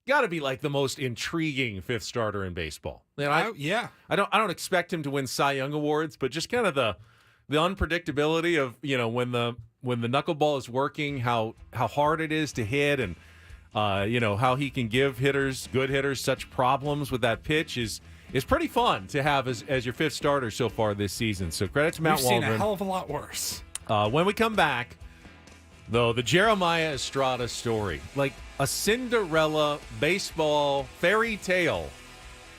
Got to be like the most intriguing 5th starter in baseball. I don't expect him to win Cy Young awards, but just kind of the unpredictability of when the knuckleball is working, how hard it is to hit, and how he can give good hitters such problems with that pitch is pretty fun to have as your 5th starter so far this season. So credit to Matt Waldron. We've seen a hell of a lot worse. When we come back, though, the Jeremiah Estrada story, like a Cinderella baseball fairy tale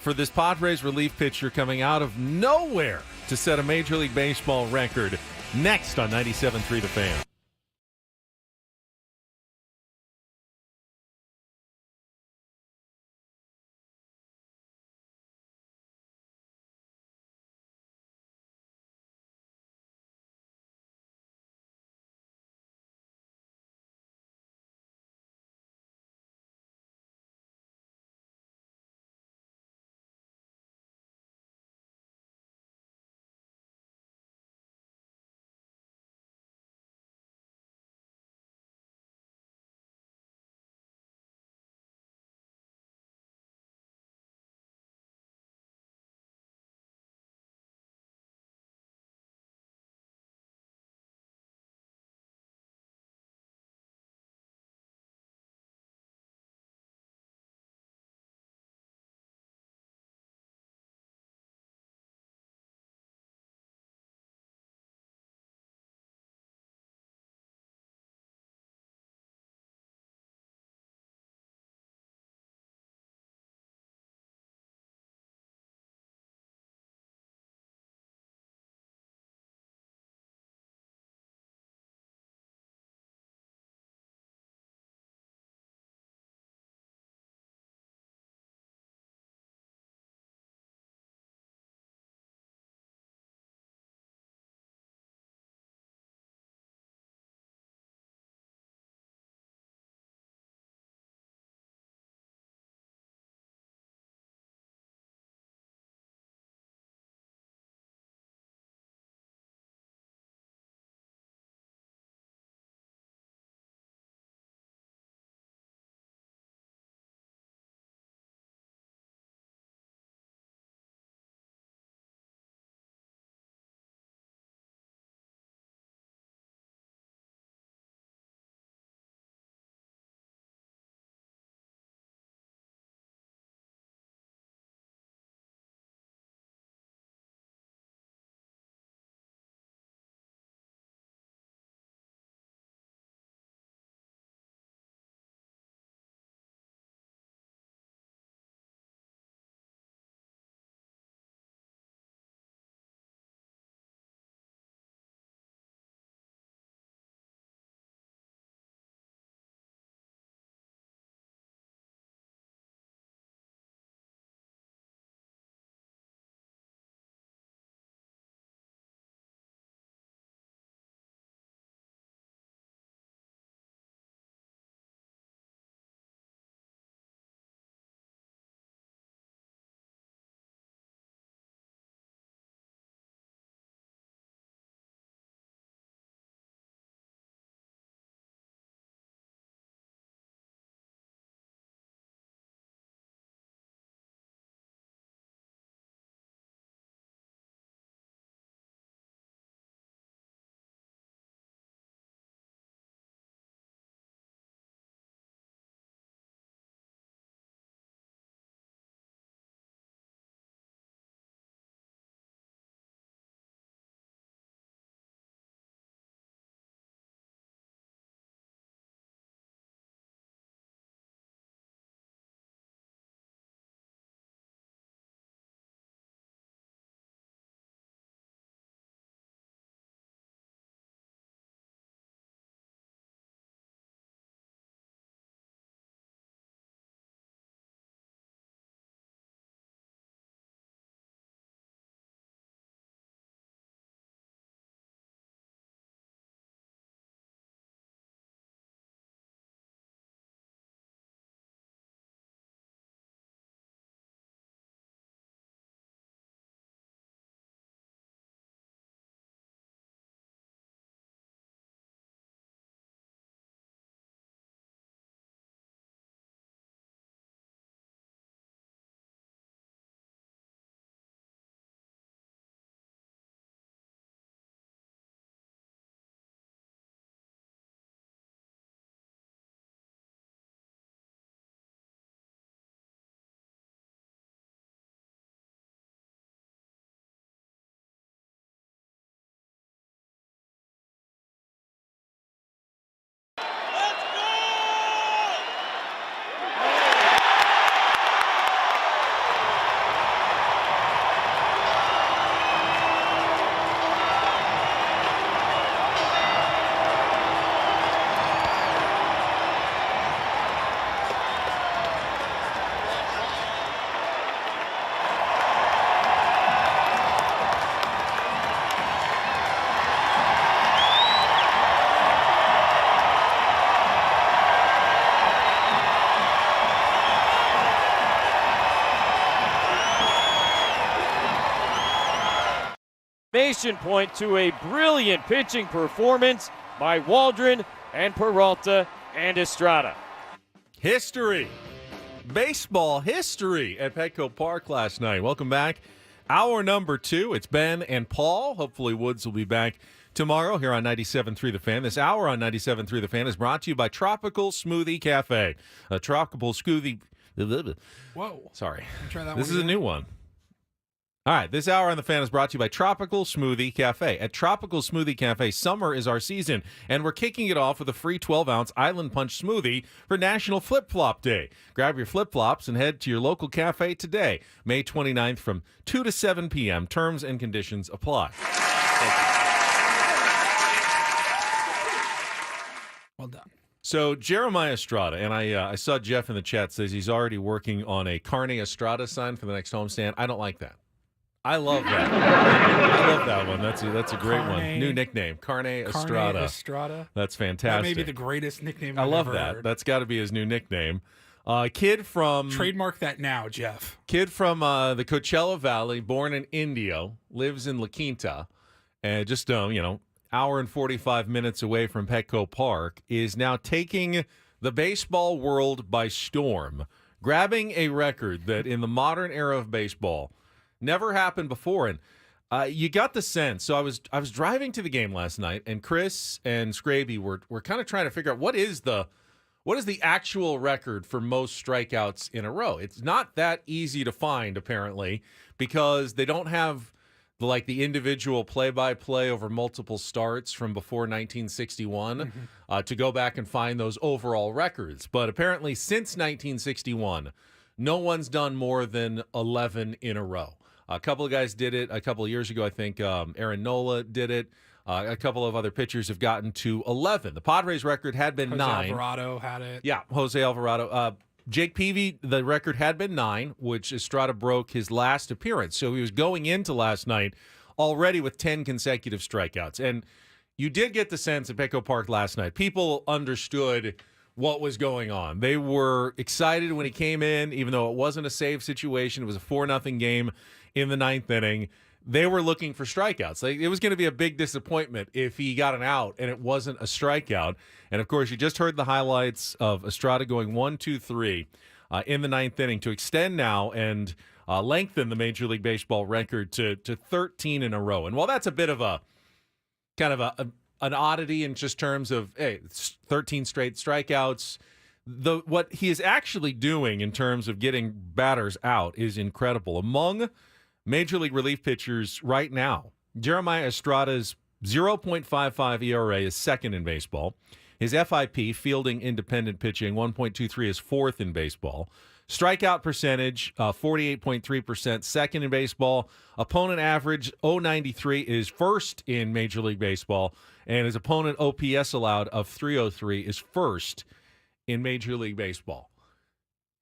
for this Padres relief pitcher coming out of nowhere to set a Major League Baseball record, next on 97.3 The Fan. exclamation point to a brilliant pitching performance by Waldron and Peralta and Estrada. History. Baseball history at Petco Park last night. Welcome back. Hour number 2. It's Ben and Paul. Hopefully Woods will be back tomorrow here on 97.3 The Fan. This hour on 97.3 The Fan is brought to you by Tropical Smoothie Cafe. A tropical smoothie. Whoa. Sorry. Try that This one is a again. new one. All right, this hour on The Fan is brought to you by Tropical Smoothie Cafe. At Tropical Smoothie Cafe, summer is our season, and we're kicking it off with a free 12-ounce Island Punch smoothie for National Flip-Flop Day. Grab your flip-flops and head to your local cafe today, May 29th from 2 to 7 p.m. Terms and conditions apply. Well done. So Jeremiah Estrada, and I saw Jeff in the chat says he's already working on a Carne Estrada sign for the next homestand. I don't like that. I love that. I love that one. That's a great one. New nickname, Carne Estrada. Carne Estrada. That's fantastic. That may be the greatest nickname I I've love ever that. heard. That's got to be his new nickname. Kid from Trademark that now, Jeff. Kid from the Coachella Valley, born in Indio, lives in La Quinta, and just hour and 45 minutes away from Petco Park, is now taking the baseball world by storm, grabbing a record that in the modern era of baseball never happened before. And you got the sense. So I was driving to the game last night, and Chris and Scraby were kind of trying to figure out what is the actual record for most strikeouts in a row. It's not that easy to find, apparently, because they don't have the individual play-by-play over multiple starts from before 1961 to go back and find those overall records. But apparently since 1961, no one's done more than 11 in a row. A couple of guys did it a couple of years ago. I think Aaron Nola did it. A couple of other pitchers have gotten to 11. The Padres record had been 9. Alvarado had it. Yeah, Jose Alvarado. Jake Peavy, the record had been 9, which Estrada broke his last appearance. So he was going into last night already with 10 consecutive strikeouts. And you did get the sense at Petco Park last night, people understood what was going on. They were excited when he came in, even though it wasn't a save situation. It was a 4-0 game in the 9th inning. They were looking for strikeouts. It was going to be a big disappointment if he got an out and it wasn't a strikeout. And, of course, you just heard the highlights of Estrada going 1-2-3 in the 9th inning to extend now and lengthen the Major League Baseball record to 13 in a row. And while that's a bit of a kind of an oddity in just terms of, hey, it's 13 straight strikeouts, what he is actually doing in terms of getting batters out is incredible. Among Major League relief pitchers right now, Jeremiah Estrada's 0.55 ERA is second in baseball. His FIP, fielding independent pitching, 1.23 is fourth in baseball. Strikeout percentage, 48.3%, second in baseball. Opponent average, 0.93 is first in Major League Baseball. And his opponent OPS allowed of 303 is first in Major League Baseball.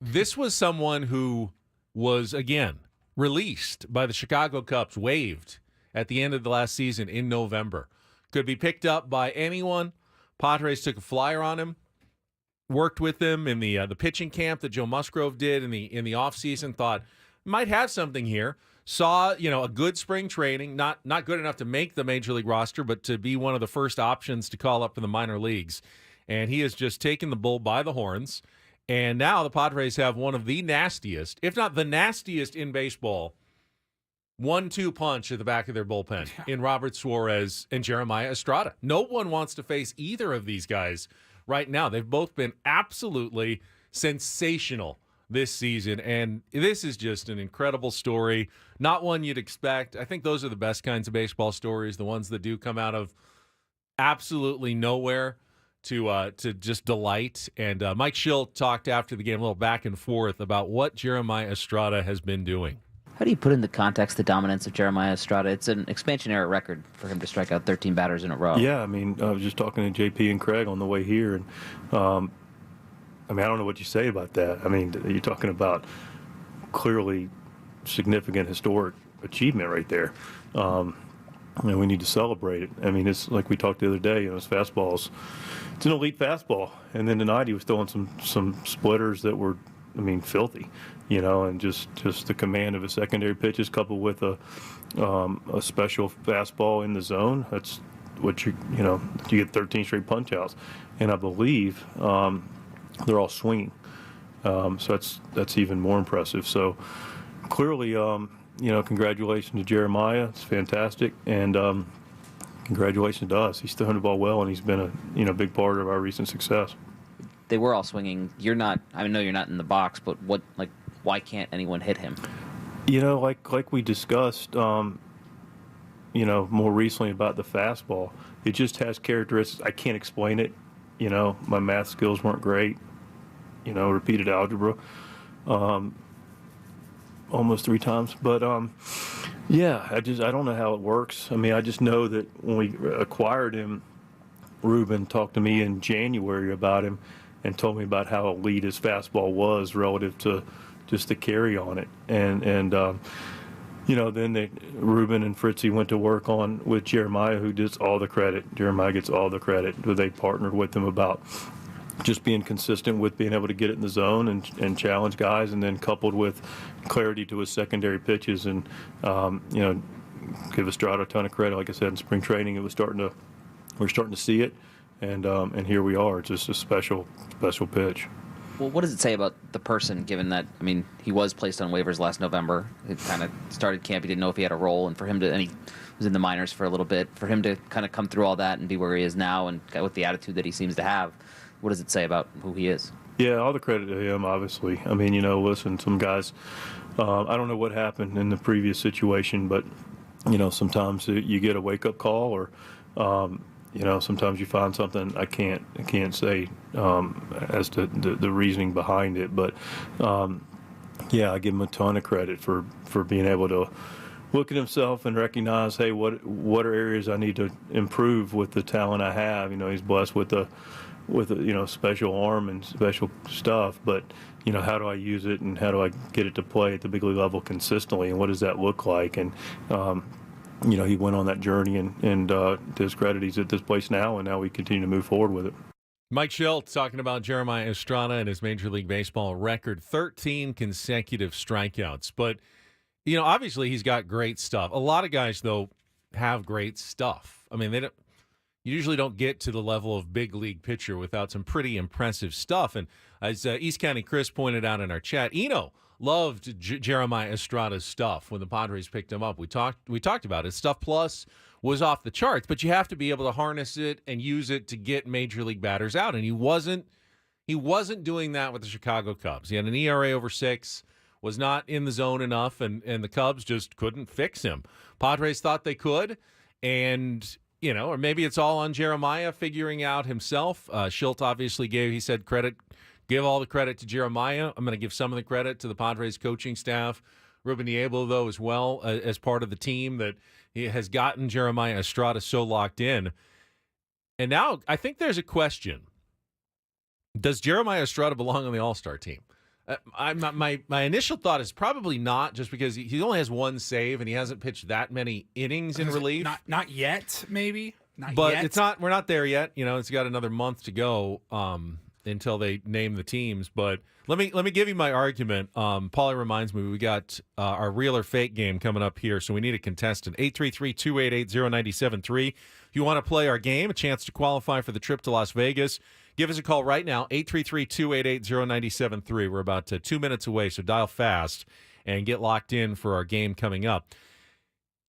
This was someone who was, again, released by the Chicago Cubs, waived at the end of the last season in November. Could be picked up by anyone. Padres took a flyer on him, worked with him in the pitching camp that Joe Musgrove did in the offseason, thought might have something here. Saw, a good spring training, not good enough to make the Major League roster, but to be one of the first options to call up for the minor leagues. And he has just taken the bull by the horns. And now the Padres have one of the nastiest, if not the nastiest in baseball, 1-2 punch at the back of their bullpen in Robert Suarez and Jeremiah Estrada. No one wants to face either of these guys right now. They've both been absolutely sensational this season, and this is just an incredible story. Not one you'd expect. I think those are the best kinds of baseball stories, the ones that do come out of absolutely nowhere to just delight. And Mike Schill talked after the game a little back and forth about what Jeremiah Estrada has been doing. How do you put into context the dominance of Jeremiah Estrada? It's an expansion era record for him to strike out 13 batters in a row. Yeah, I was just talking to JP and Craig on the way here, and I don't know what you say about that. You're talking about clearly significant historic achievement right there. And we need to celebrate it. It's like we talked the other day, his fastballs, it's an elite fastball. And then tonight he was throwing some splitters that were filthy, and just the command of his secondary pitches coupled with a special fastball in the zone. That's what you get 13 straight punch outs, and I believe they're all swinging. So that's even more impressive. So clearly, congratulations to Jeremiah. It's fantastic, and congratulations to us. He's throwing the ball well, and he's been a big part of our recent success. They were all swinging. You're not. I know you're not in the box, but why can't anyone hit him? Like we discussed, more recently about the fastball. It just has characteristics. I can't explain it. My math skills weren't great. Repeated algebra almost 3 times. But, I don't know how it works. I just know that when we acquired him, Ruben talked to me in January about him and told me about how elite his fastball was relative to just the carry on it. And then Ruben and Fritzy went to work with Jeremiah, who gets all the credit. Jeremiah gets all the credit. They partnered with him about just being consistent with being able to get it in the zone and challenge guys, and then coupled with clarity to his secondary pitches, and give Estrada a ton of credit. Like I said, in spring training, we're starting to see it, and here we are. It's just a special pitch. Well, what does it say about the person, given that, he was placed on waivers last November. He kind of started camp. He didn't know if he had a role, and he was in the minors for a little bit. For him to kind of come through all that and be where he is now, and with the attitude that he seems to have, what does it say about who he is? Yeah, all the credit to him, obviously. Listen, some guys, I don't know what happened in the previous situation, but, sometimes you get a wake-up call, or, sometimes you find something. I can't say as to the reasoning behind it, but, I give him a ton of credit for being able to look at himself and recognize, hey, what are areas I need to improve with the talent I have? He's blessed with a special arm and special stuff, but how do I use it, and how do I get it to play at the big league level consistently, and what does that look like? And he went on that journey, and to his credit, he's at this place now, and now we continue to move forward with it. Mike Schultz talking about Jeremiah Estrada and his Major League Baseball record, 13 consecutive strikeouts. But obviously he's got great stuff. A lot of guys though have great stuff. You usually don't get to the level of big league pitcher without some pretty impressive stuff. And as East County Chris pointed out in our chat, Eno loved Jeremiah Estrada's stuff when the Padres picked him up. We talked about it. Stuff plus was off the charts, but you have to be able to harness it and use it to get major league batters out. And he wasn't doing that with the Chicago Cubs. He had an ERA over 6, was not in the zone enough, and the Cubs just couldn't fix him. Padres thought they could, and or maybe it's all on Jeremiah figuring out himself. Schilt obviously give all the credit to Jeremiah. I'm going to give some of the credit to the Padres coaching staff. Ruben Niebla, though, as well, as part of the team that has gotten Jeremiah Estrada so locked in. And now I think there's a question. Does Jeremiah Estrada belong on the All-Star team? My initial thought is probably not, just because he only has 1 save and he hasn't pitched that many innings in relief. Not yet, maybe. But it's not. We're not there yet. It's got another month to go until they name the teams. But let me give you my argument. Paulie reminds me we got our real or fake game coming up here, so we need a contestant. 833-288-0973. If you want to play our game, a chance to qualify for the trip to Las Vegas, give us a call right now, 833-288-0973. We're about 2 minutes away, so dial fast and get locked in for our game coming up.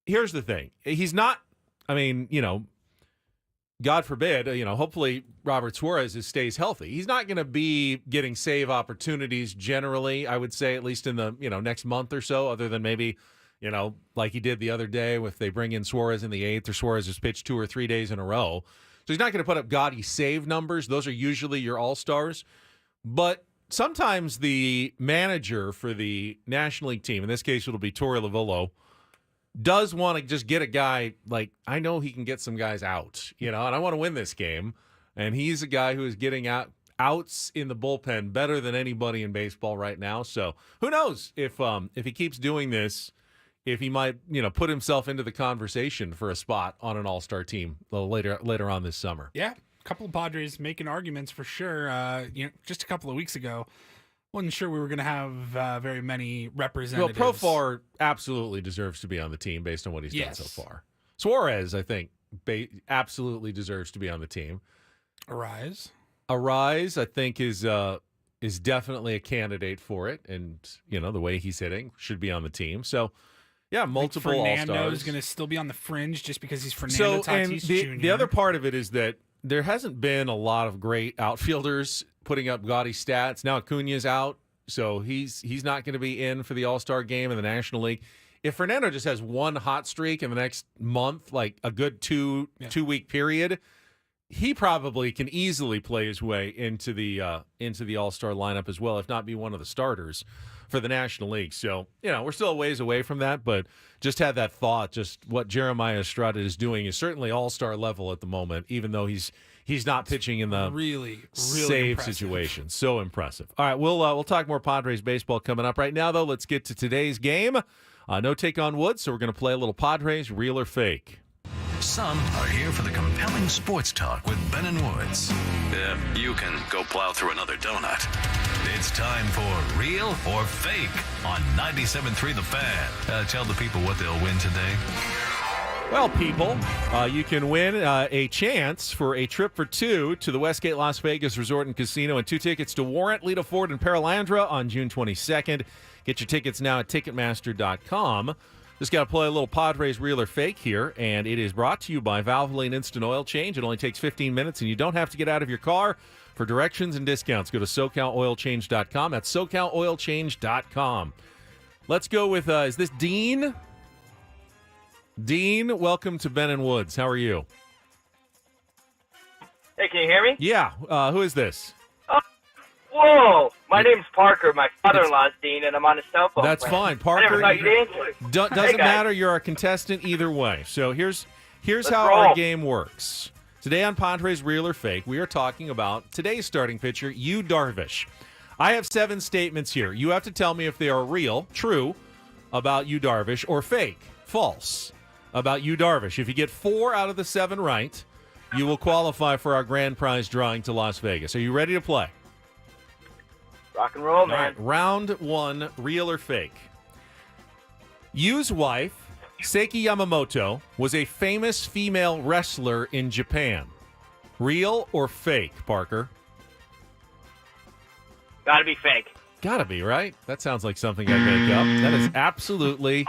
Here's the thing. He's not, God forbid, hopefully Robert Suarez stays healthy. He's not going to be getting save opportunities generally, I would say, at least in the, next month or so, other than maybe, like he did the other day if they bring in Suarez in the 8th, or Suarez has pitched 2 or 3 days in a row. So he's not going to put up gaudy save numbers. Those are usually your all-stars. But sometimes the manager for the National League team, in this case it'll be Torey Lovullo, does want to just get a guy, like, I know he can get some guys out, and I want to win this game. And he's a guy who is getting outs in the bullpen better than anybody in baseball right now. So who knows if he keeps doing this, if he might, put himself into the conversation for a spot on an all-star team later on this summer. Yeah, a couple of Padres making arguments for sure. Just a couple of weeks ago, Wasn't sure we were going to have very many representatives. Well, Profar absolutely deserves to be on the team based on what he's done so far. Suarez, I think, absolutely deserves to be on the team. Arise, I think, is definitely a candidate for it, and the way he's hitting should be on the team. So, yeah, multiple All-Stars. Fernando's going to still be on the fringe just because he's Fernando Tatis Jr. The other part of it is that there hasn't been a lot of great outfielders putting up gaudy stats. Now Acuna's out, so he's not going to be in for the All-Star game in the National League. If Fernando just has one hot streak in the next month, like a good two-week period, he probably can easily play his way into the All-Star lineup as well, if not be one of the starters for the National League. So, we're still a ways away from that, but just had that thought. Just what Jeremiah Estrada is doing is certainly All-Star level at the moment, even though he's not pitching in the really save impressive situation. So impressive. All right, we'll talk more Padres baseball coming up. Right now, though, let's get to today's game. No take on Woods, so we're going to play a little Padres Real or Fake. Some are here for the compelling sports talk with Ben and Woods. You can go plow through another donut. It's time for Real or Fake on 97.3 The Fan. Tell the people what they'll win today. Well, people, you can win a chance for a trip for two to the Westgate Las Vegas Resort and Casino and 2 tickets to Warrant, Lita Ford, and Paralandra on June 22nd. Get your tickets now at Ticketmaster.com. Just got to play a little Padres Real or Fake here, and it is brought to you by Valvoline Instant Oil Change. It only takes 15 minutes, and you don't have to get out of your car. For directions and discounts, go to SoCalOilChange.com. That's SoCalOilChange.com. Let's go with, is this Dean? Dean, welcome to Ben and Woods. How are you? Hey, can you hear me? Yeah. Who is this? Whoa! My name's Parker. My father-in-law's Dean, and I'm on his cell phone. That's plan. fine. Parker, I never thought you'd answer. Doesn't matter. You're a contestant either way. So here's how roll. our game works. Today on Padres Real or Fake, we are talking about today's starting pitcher, Yu Darvish. I have 7 statements here. You have to tell me if they are real, true, about Yu Darvish, or fake, false, about Yu Darvish. If you get 4 out of the 7 right, you will qualify for our grand prize drawing to Las Vegas. Are you ready to play? Rock and roll, man. All right, round 1, real or fake. Yu's wife, Seiki Yamamoto, was a famous female wrestler in Japan. Real or fake, Parker? Gotta be fake. Gotta be, right? That sounds like something I'd make up. That is absolutely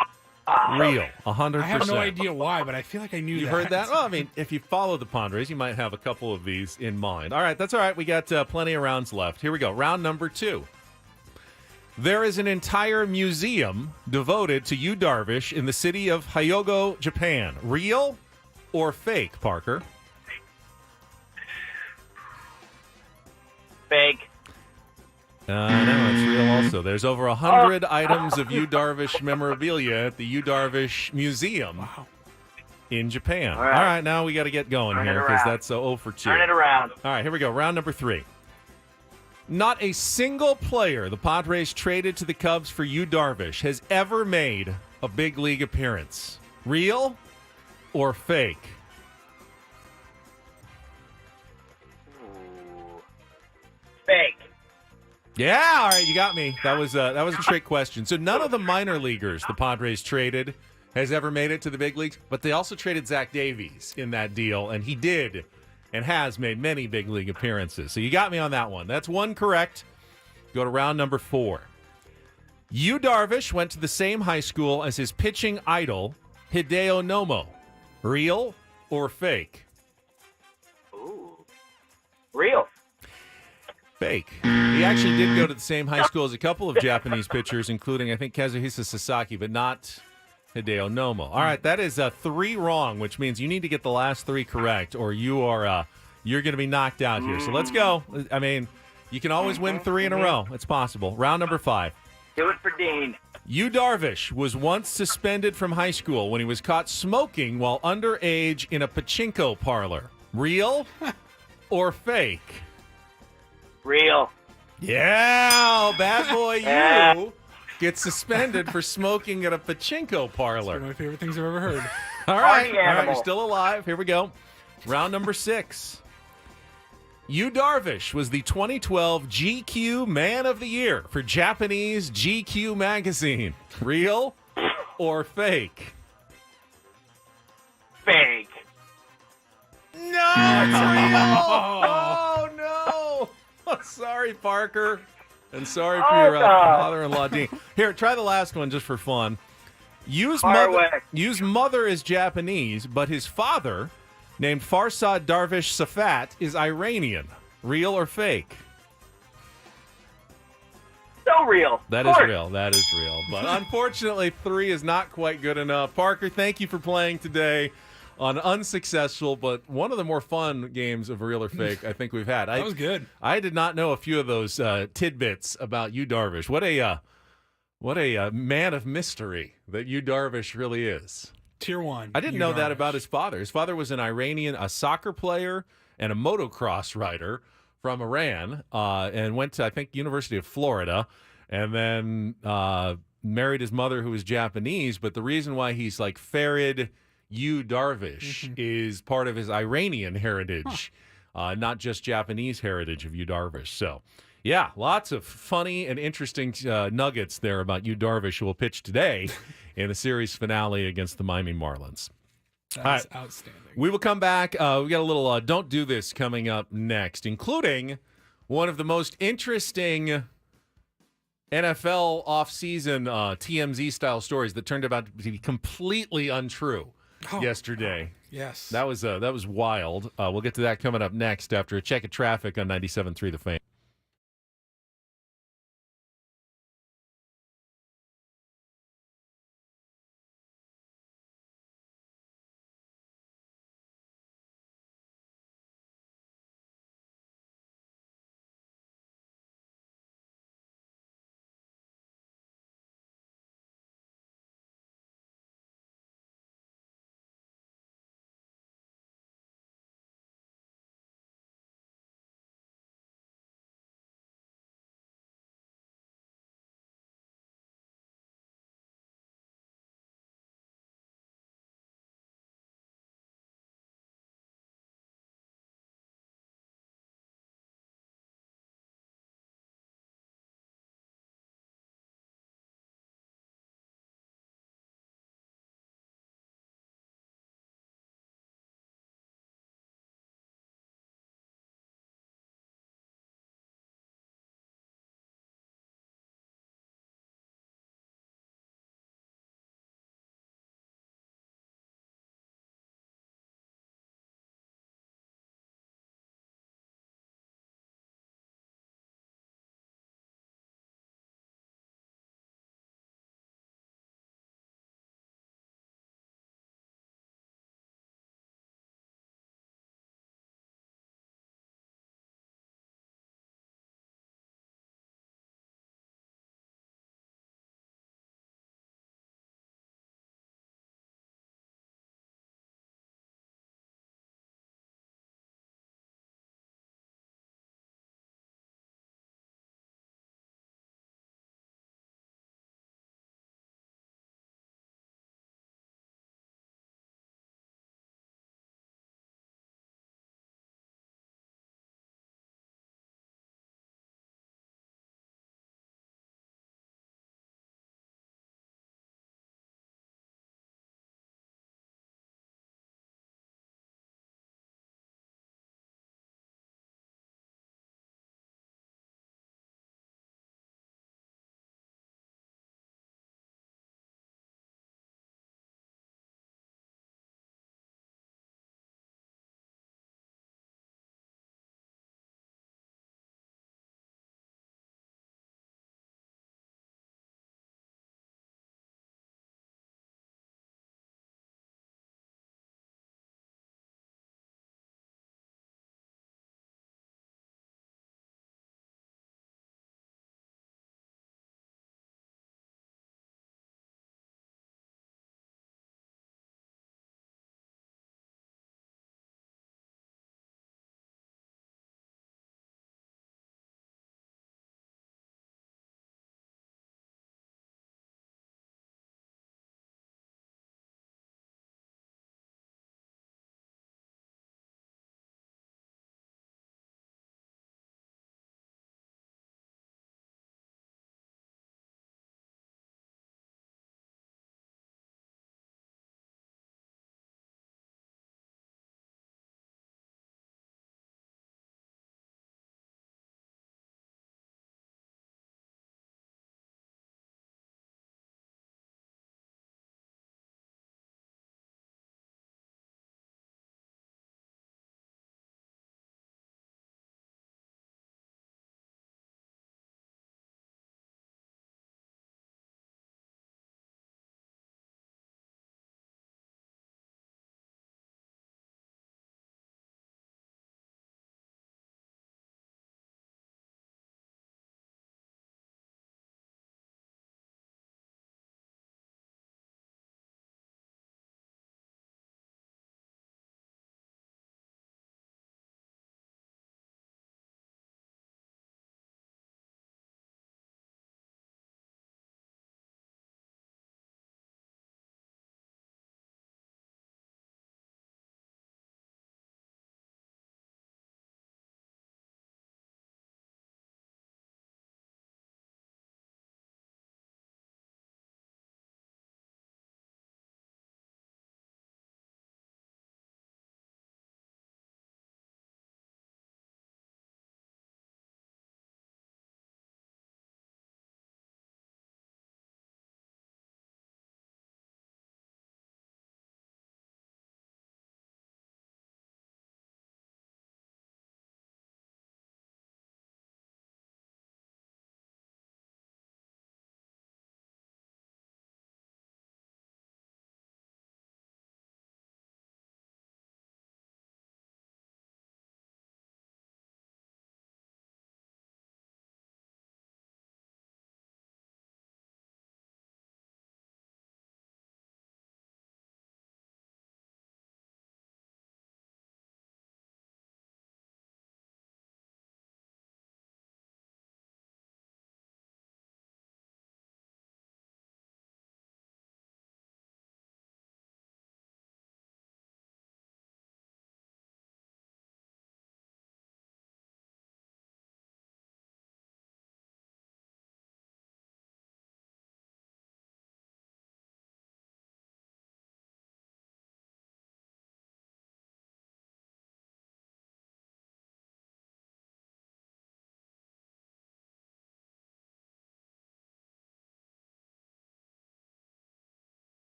real, 100%. I have no idea why, but I feel like I knew You that. heard that? Well, I mean, if you follow the Padres, you might have a couple of these in mind. All right, that's all right. We got plenty of rounds left. Here we go. Round number 2. There is an entire museum devoted to Yu Darvish in the city of Hyogo, Japan. Real or fake, Parker? Fake. No, it's real also. There's over 100 items of Yu Darvish memorabilia at the Yu Darvish Museum in Japan. All right, now we got to get going Turn it here because around. that's 0 for 2. Turn it around. All right, here we go. Round number 3. Not a single player the Padres traded to the Cubs for Yu Darvish has ever made a big league appearance. Real or fake? Fake. Yeah, all right, you got me. That was a trick question. So none of the minor leaguers the Padres traded has ever made it to the big leagues, but they also traded Zach Davies in that deal, and he did and has made many big league appearances. So you got me on that one. That's 1 correct. Go to round number 4. Yu Darvish went to the same high school as his pitching idol, Hideo Nomo. Real or fake? Ooh. Real. Fake. He actually did go to the same high school as a couple of Japanese pitchers, including, I think, Kazuhisa Sasaki, but not Hideo Nomo. All right, that is 3 wrong, which means you need to get the last 3 correct, or you're going to be knocked out here. So let's go. I mean, you can always win 3 in a row. It's possible. Round number 5. Do it for Dean. Yu Darvish was once suspended from high school when he was caught smoking while underage in a pachinko parlor. Real or fake? Real. Yeah, bad boy you gets suspended for smoking at a pachinko parlor. One of my favorite things I've ever heard. All right, you're still alive. Here we go. Round number 6. Yu Darvish was the 2012 GQ Man of the Year for Japanese GQ magazine. Real or fake? Fake. No, it's real. Oh, no. Sorry, Parker. And sorry for your father-in-law, Dean. Here, try the last one just for fun. Yu's mother is Japanese, but his father, named Farsad Darvish Safat, is Iranian. Real or fake? So real. That is real. That is real. But unfortunately, 3 is not quite good enough. Parker, thank you for playing today on unsuccessful, but one of the more fun games of real or fake I think we've had. That was good. I did not know a few of those tidbits about Yu Darvish. What a man of mystery that Yu Darvish really is. Tier 1. I didn't know that about his father. His father was an Iranian, a soccer player and a motocross rider from Iran, and went to, I think, University of Florida, and then married his mother, who was Japanese. But the reason why he's like Farid Yu Darvish is part of his Iranian heritage, not just Japanese heritage of Yu Darvish. So, yeah, lots of funny and interesting nuggets there about Yu Darvish, who will pitch today in the series finale against the Miami Marlins. That's outstanding. We will come back. We got a little Don't Do This coming up next, including one of the most interesting NFL offseason TMZ-style stories that turned out to be completely untrue yesterday. Yes. That was wild. We'll get to that coming up next after a check of traffic on 97.3 The Fan.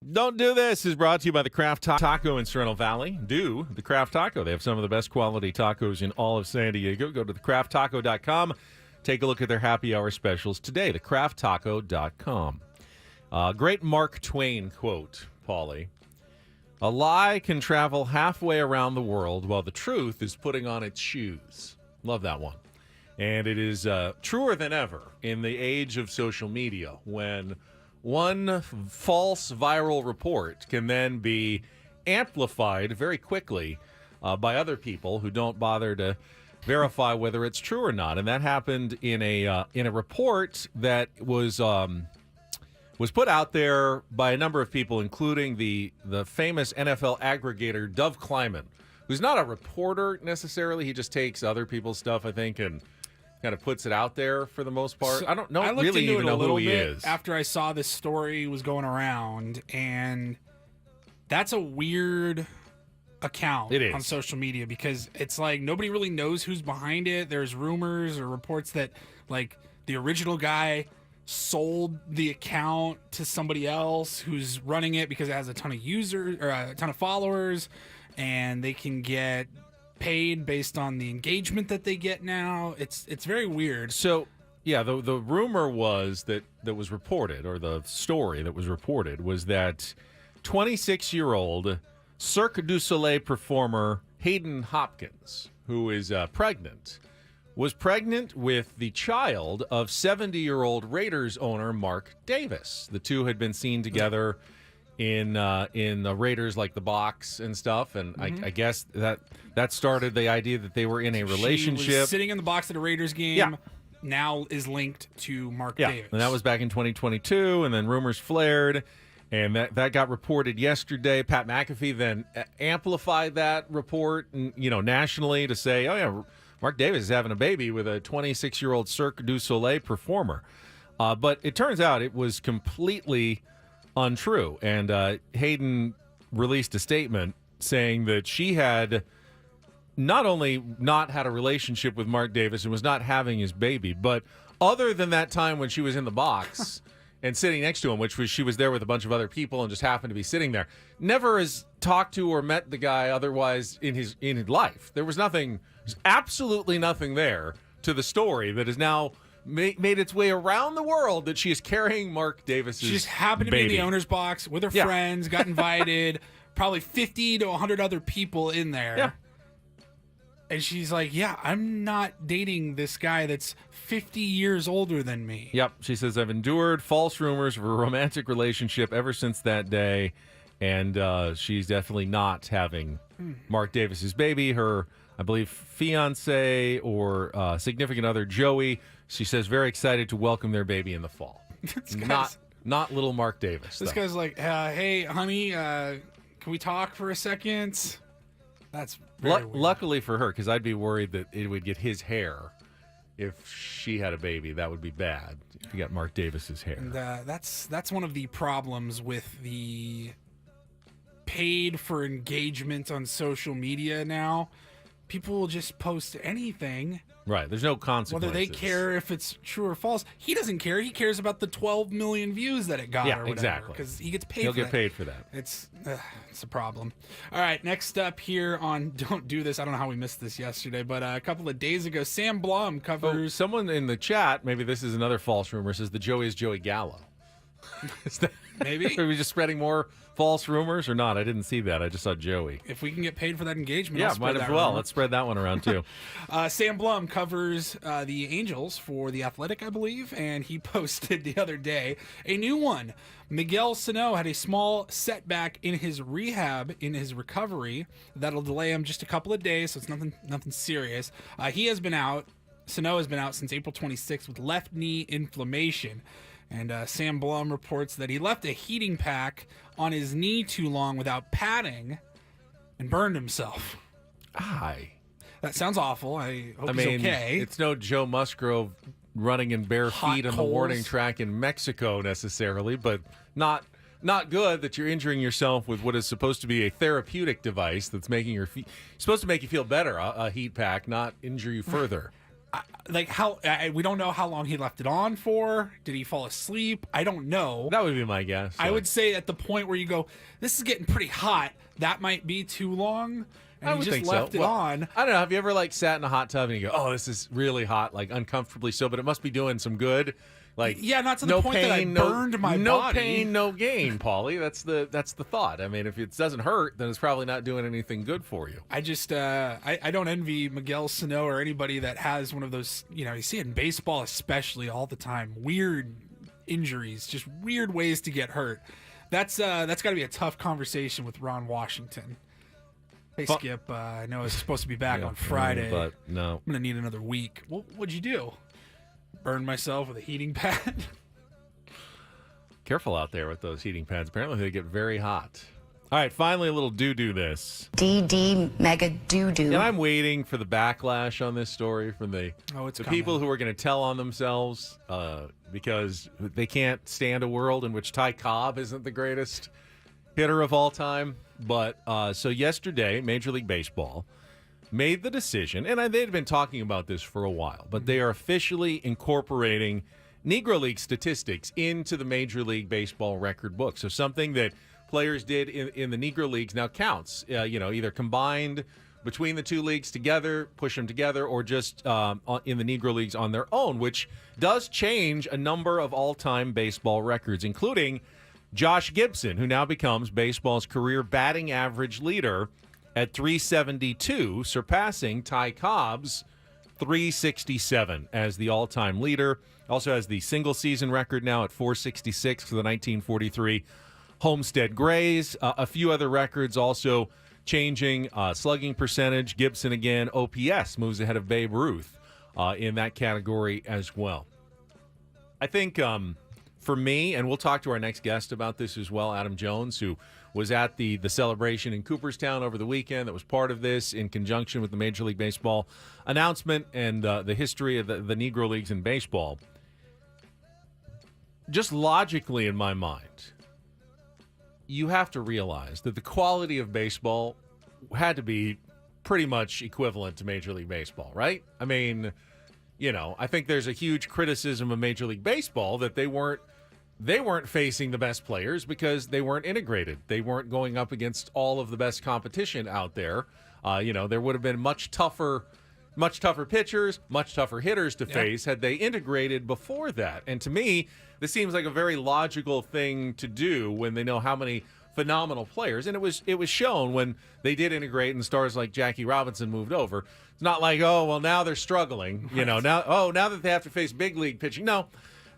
Don't Do This is brought to you by the Craft Taco in Sorrento Valley. Do the Craft Taco. They have some of the best quality tacos in all of San Diego. Go to thecrafttaco.com. Take a look at their happy hour specials today, thecrafttaco.com. Great Mark Twain quote, Paulie. A lie can travel halfway around the world while the truth is putting on its shoes. Love that one. And it is truer than ever in the age of social media when one false viral report can then be amplified very quickly by other people who don't bother to verify whether it's true or not. And that happened in a report that was put out there by a number of people, including the famous NFL aggregator Dov Kleiman, who's not a reporter necessarily. He just takes other people's stuff, I think, and kind of puts it out there for the most part. So I don't know I looked really into even it a know little who he bit is. after I saw this story was going around, and that's a weird account It is. on social media because it's like nobody really knows who's behind it. There's rumors or reports that like the original guy sold the account to somebody else who's running it because it has a ton of users or a ton of followers, and they can get paid based on the engagement that they get now. It's very weird. So, yeah, the rumor was that was reported, or the story that was reported, was that 26-year-old Cirque du Soleil performer Hayden Hopkins, who is pregnant, was pregnant with the child of 70-year-old Raiders owner Mark Davis. The two had been seen together in the Raiders, like the box and stuff, and I guess that started the idea that they were in a relationship. She was sitting in the box at a Raiders game. Yeah. Now is linked to Mark Yeah, Davis. and that was back in 2022, and then rumors flared, and that got reported yesterday. Pat McAfee then amplified that report, nationally to say, oh yeah, Mark Davis is having a baby with a 26-year-old Cirque du Soleil performer. But it turns out it was completely untrue, and Hayden released a statement saying that she had not only not had a relationship with Mark Davis and was not having his baby, but other than that time when she was in the box and sitting next to him, which was she was there with a bunch of other people and just happened to be sitting there, never has talked to or met the guy otherwise in his life. There was nothing, absolutely nothing there to the story that is now made its way around the world that she is carrying Mark Davis's She just happened to be in the owner's box with her friends, got invited, probably 50 to 100 other people in there. Yeah. And she's like, yeah, I'm not dating this guy that's 50 years older than me. Yep. She says, I've endured false rumors of a romantic relationship ever since that day. And she's definitely not having Mark Davis's baby. Her, I believe, fiance or significant other, Joey, she says, very excited to welcome their baby in the fall. Not little Mark Davis. This guy's like, hey, honey, can we talk for a second? That's very weird. Luckily for her, because I'd be worried that it would get his hair if she had a baby. That would be bad if you got Mark Davis's hair. And that's one of the problems with the paid for engagement on social media now. People will just post anything. Right. There's no consequences. Whether they care if it's true or false. He doesn't care. He cares about the 12 million views that it got or whatever. Exactly. Because he gets paid He'll for get that. paid for that. It's a problem. All right, next up here on Don't Do This. I don't know how we missed this yesterday, but a couple of days ago, Sam Blum covers... someone in the chat, maybe this is another false rumor, says the Joey is Joey Gallo. Maybe? Are we just spreading more false rumors or not? I didn't see that. I just saw Joey. If we can get paid for that engagement, Yeah, I'll spread might as that well. rumor. Let's spread that one around, too. Sam Blum covers the Angels for The Athletic, I believe, and he posted the other day a new one. Miguel Sano had a small setback in his rehab, in his recovery. That'll delay him just a couple of days, so it's nothing serious. He has been out. Sano has been out since April 26th with left knee inflammation. And Sam Blum reports that he left a heating pack on his knee too long without padding and burned himself. Hi. That sounds awful. I hope he's okay. It's no Joe Musgrove running in bare Hot feet on the coals. warning track in Mexico necessarily, but not good that you're injuring yourself with what is supposed to be a therapeutic device that's making your feet supposed to make you feel better. A heat pack, not injure you further. we don't know how long he left it on for. Did he fall asleep? I don't know. That would be my guess. I would say at the point where you go, this is getting pretty hot, that might be too long. And I he would just think left so. it on. I don't know. Have you ever sat in a hot tub and you go, "Oh, this is really hot," like uncomfortably so, but it must be doing some good. Like, yeah, not to the no point pain, that I burned my no body. pain, no gain, Paulie. That's the thought. I mean, if it doesn't hurt, then it's probably not doing anything good for you. I just I don't envy Miguel Sano or anybody that has one of those. You see it in baseball especially all the time. Weird injuries, just weird ways to get hurt. That's got to be a tough conversation with Ron Washington. Hey, Skip, I know it's supposed to be back on Friday, but no. I'm going to need another week. What'd you do? Burn myself with a heating pad? Careful out there with those heating pads. Apparently they get very hot. All right, finally a little do this. DD mega doo-doo. And I'm waiting for the backlash on this story from the people who are going to tell on themselves because they can't stand a world in which Ty Cobb isn't the greatest hitter of all time. But so yesterday, Major League Baseball made the decision, and they had been talking about this for a while, but they are officially incorporating Negro League statistics into the Major League Baseball record book. So something that players did in the Negro Leagues now counts, either combined between the two leagues together, push them together, or just in the Negro Leagues on their own, which does change a number of all-time baseball records, including Josh Gibson, who now becomes baseball's career batting average leader at 372, surpassing Ty Cobb's 367 as the all-time leader. Also has the single-season record now at 466 for the 1943 Homestead Grays. A few other records also changing. Slugging percentage, Gibson again. OPS moves ahead of Babe Ruth in that category as well. I think for me, and we'll talk to our next guest about this as well, Adam Jones, who was at the celebration in Cooperstown over the weekend that was part of this in conjunction with the Major League Baseball announcement and the history of the Negro Leagues in baseball. Just logically in my mind, you have to realize that the quality of baseball had to be pretty much equivalent to Major League Baseball, right? I mean, I think there's a huge criticism of Major League Baseball that they weren't facing the best players because they weren't integrated. They weren't going up against all of the best competition out there. There would have been much tougher pitchers, much tougher hitters to face had they integrated before that. And to me, this seems like a very logical thing to do when they know how many phenomenal players. And it was shown when they did integrate and stars like Jackie Robinson moved over. It's not like, oh, well, now they're struggling. Now that they have to face big league pitching. No,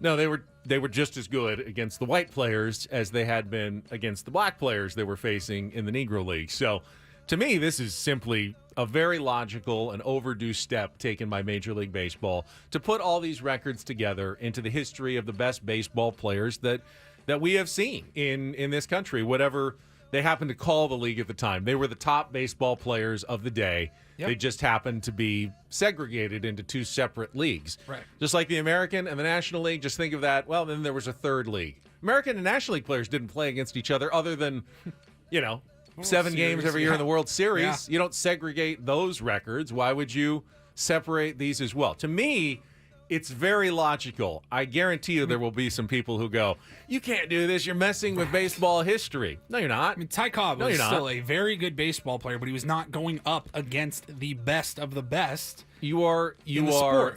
they were just as good against the white players as they had been against the black players they were facing in the Negro League. So to me, this is simply a very logical and overdue step taken by Major League Baseball to put all these records together into the history of the best baseball players that we have seen in this country, whatever they happened to call the league at the time. They were the top baseball players of the day. Yep. They just happened to be segregated into two separate leagues. Right. Just like the American and the National League, just think of that. Well, then there was a third league. American and National League players didn't play against each other other than, 7 games every year in the World Series. Yeah. You don't segregate those records. Why would you separate these as well? To me, it's very logical. I guarantee you there will be some people who go, you can't do this. You're messing with baseball history. No, you're not. I mean, Ty Cobb was still a very good baseball player, but he was not going up against the best of the best. You are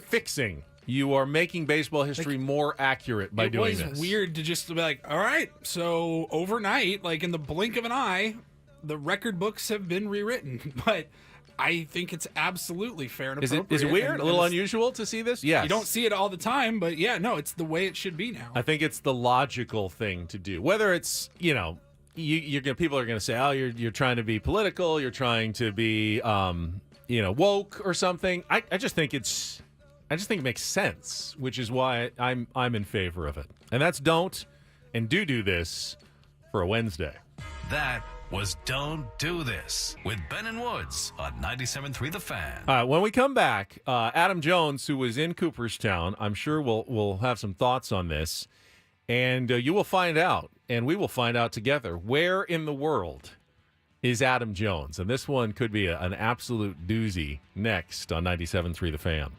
fixing. You are making baseball history more accurate by doing this. It was weird to just be like, all right, so overnight, like in the blink of an eye, the record books have been rewritten. But I think it's absolutely fair and appropriate. Is it weird? A little unusual to see this? Yes. You don't see it all the time, but it's the way it should be now. I think it's the logical thing to do. Whether it's, people are going to say, oh, you're trying to be political, you're trying to be, woke or something. I just think it makes sense, which is why I'm in favor of it. And that's don't and do this for a Wednesday. That was Don't Do This with Ben and Woods on 97.3 The Fan. All right, when we come back, Adam Jones, who was in Cooperstown, I'm sure will have some thoughts on this, and you will find out, and we will find out together, where in the world is Adam Jones? And this one could be an absolute doozy next on 97.3 The Fan.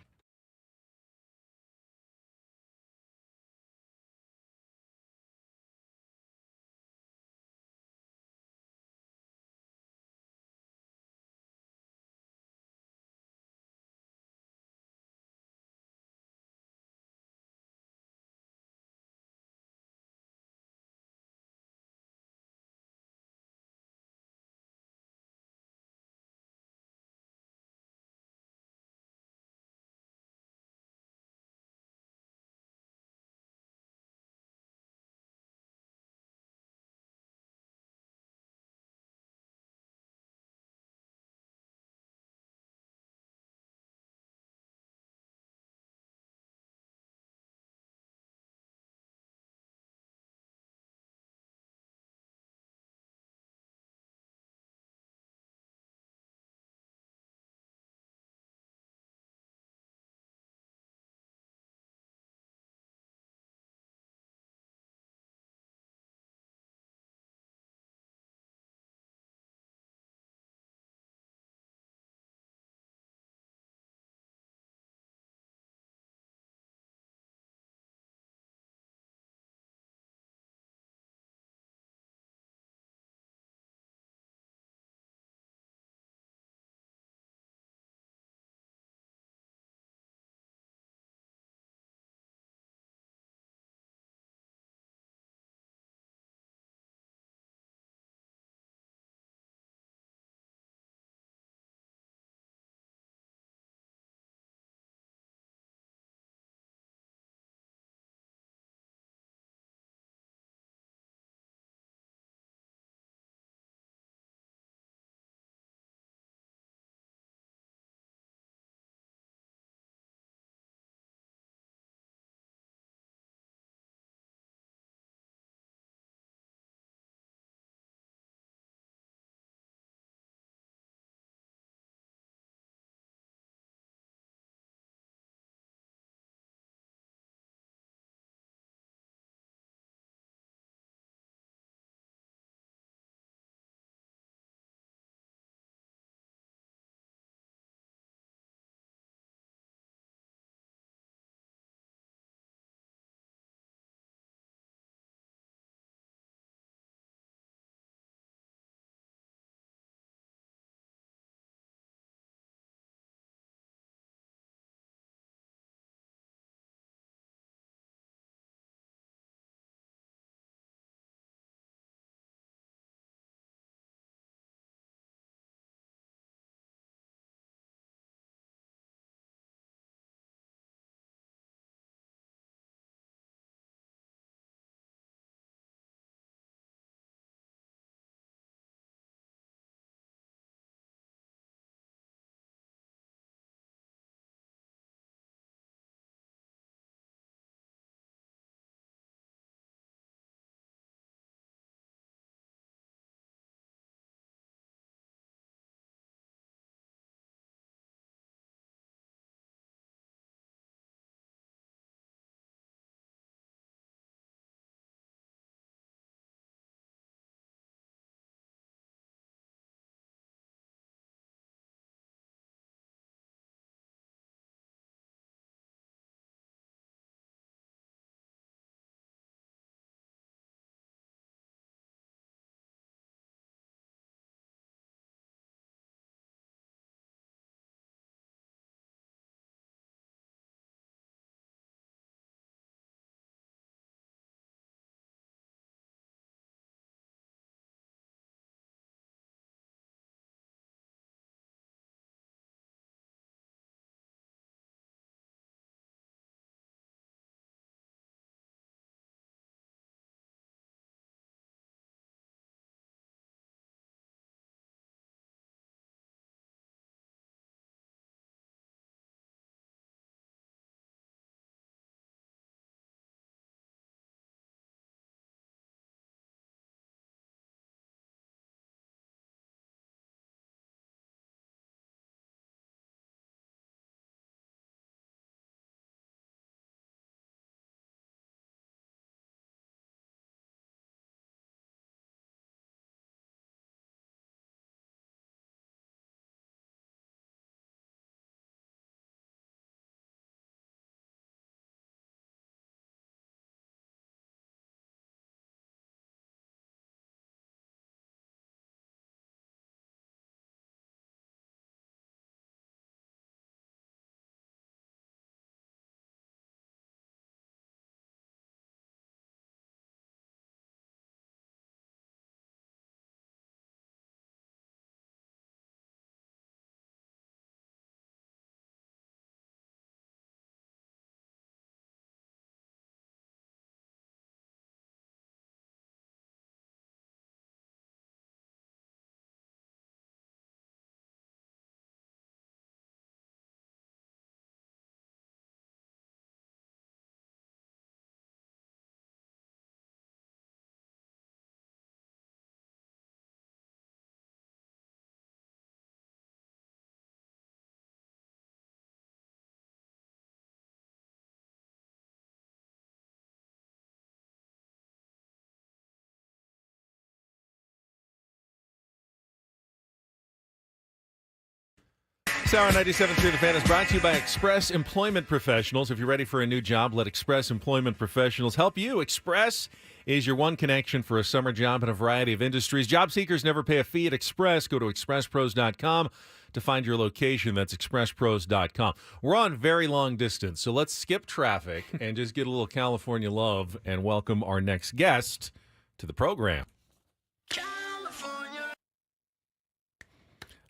Hour 97.3 The Fan is brought to you by Express Employment Professionals. If you're ready for a new job, let Express Employment Professionals help you. Express is your one connection for a summer job in a variety of industries. Job seekers never pay a fee at Express. Go to expresspros.com to find your location. That's expresspros.com. We're on very long distance, so let's skip traffic and just get a little California love and welcome our next guest to the program.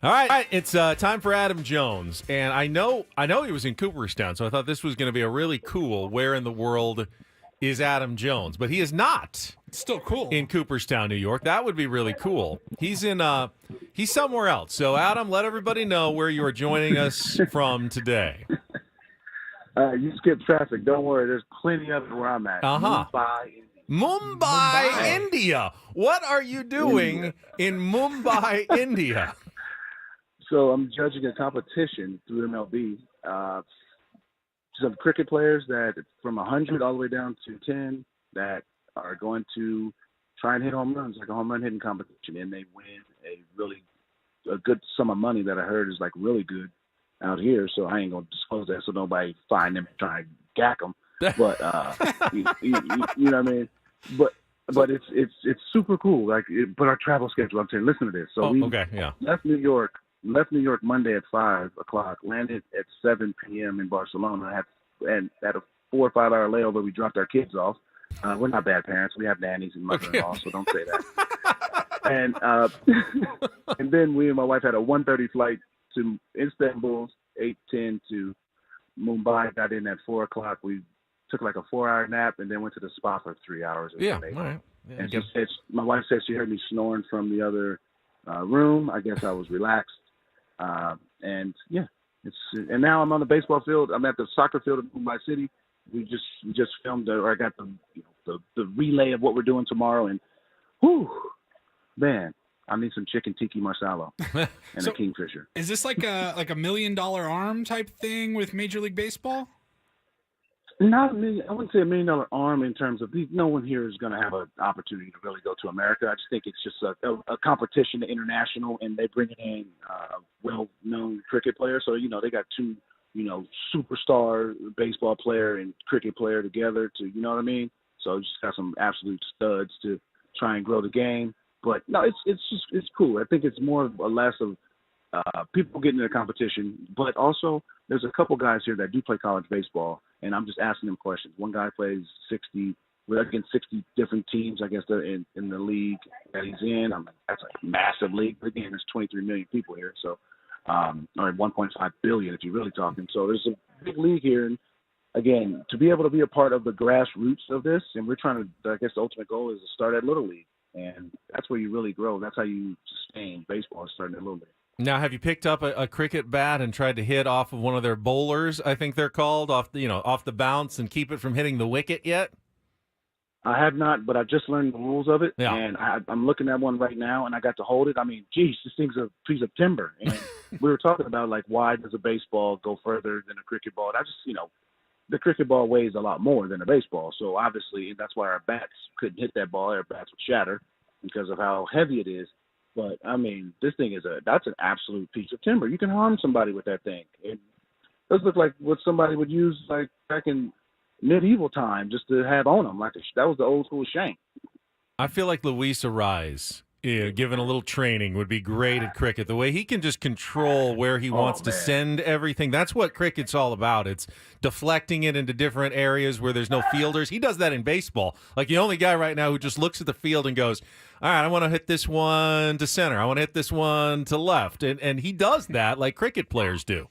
All right, it's time for Adam Jones, and I know he was in Cooperstown, so I thought this was going to be a really cool where in the world is Adam Jones, but he is not. It's still cool. In Cooperstown, New York. That would be really cool. He's somewhere else. So Adam, let everybody know where you are joining us from today. You skip traffic. Don't worry. There's plenty of it where I'm at. Mumbai, India. What are you doing in Mumbai, India? So I'm judging a competition through MLB. Some cricket players that from 100 all the way down to 10 that are going to try and hit home runs, like a home run hitting competition, and they win a good sum of money that I heard is like really good out here. So I ain't gonna disclose that so nobody find them and try and gack them. But you know what I mean. But it's super cool. But our travel schedule. I'm saying, listen to this. So we left New York Monday at 5 o'clock, landed at 7 p.m. in Barcelona, and at a 4 or 5 hour layover, we dropped our kids off. We're not bad parents. We have nannies and mother-in-law, so don't say that. And then we and my wife had a 1:30 flight to Istanbul, 8:10 to Mumbai, got in at 4 o'clock. We took like a 4-hour nap and then went to the spa for 3 hours. Yeah, all right. Yeah, and my wife said she heard me snoring from the other room. I guess I was relaxed. And now I'm on the baseball field. I'm at the soccer field in Mumbai City. We just filmed, or I got the relay of what we're doing tomorrow. And whew, man, I need some chicken tikka marsala and a kingfisher. Is this like a $1 million arm type thing with Major League Baseball? Not $1 million. I wouldn't say $1 million arm in terms of no one here is going to have an opportunity to really go to America. I just think it's just a competition to international, and they bring in well-known cricket players. So they got two superstar baseball player and cricket player together to you know what I mean. So just got some absolute studs to try and grow the game. But no, it's cool. I think it's more or less of people getting in the competition, but also there's a couple guys here that do play college baseball, and I'm just asking them questions. One guy plays 60 different teams, I guess, in the league that he's in. That's a massive league. But again, there's 23 million people here, so or 1.5 billion if you're really talking. So there's a big league here, and again, to be able to be a part of the grassroots of this, and we're trying to, I guess the ultimate goal is to start at Little League, and that's where you really grow. That's how you sustain baseball, is starting at Little League. Now, have you picked up a cricket bat and tried to hit off of one of their bowlers, I think they're called, off the bounce and keep it from hitting the wicket yet? I have not, but I just learned the rules of it, and I'm looking at one right now, and I got to hold it. I mean, geez, this thing's a piece of timber. And we were talking about, why does a baseball go further than a cricket ball? And I just, the cricket ball weighs a lot more than a baseball, so obviously that's why our bats couldn't hit that ball. Our bats would shatter because of how heavy it is. But, I mean, this thing that's an absolute piece of timber. You can harm somebody with that thing. It does look like what somebody would use, back in medieval time just to have on them. That was the old school shank. I feel like Luis Arise, given a little training, would be great at cricket. The way he can just control where he wants to send everything. That's what cricket's all about. It's deflecting it into different areas where there's no fielders. He does that in baseball. Like the only guy right now who just looks at the field and goes, all right, I want to hit this one to center. I want to hit this one to left. And he does that like cricket players do.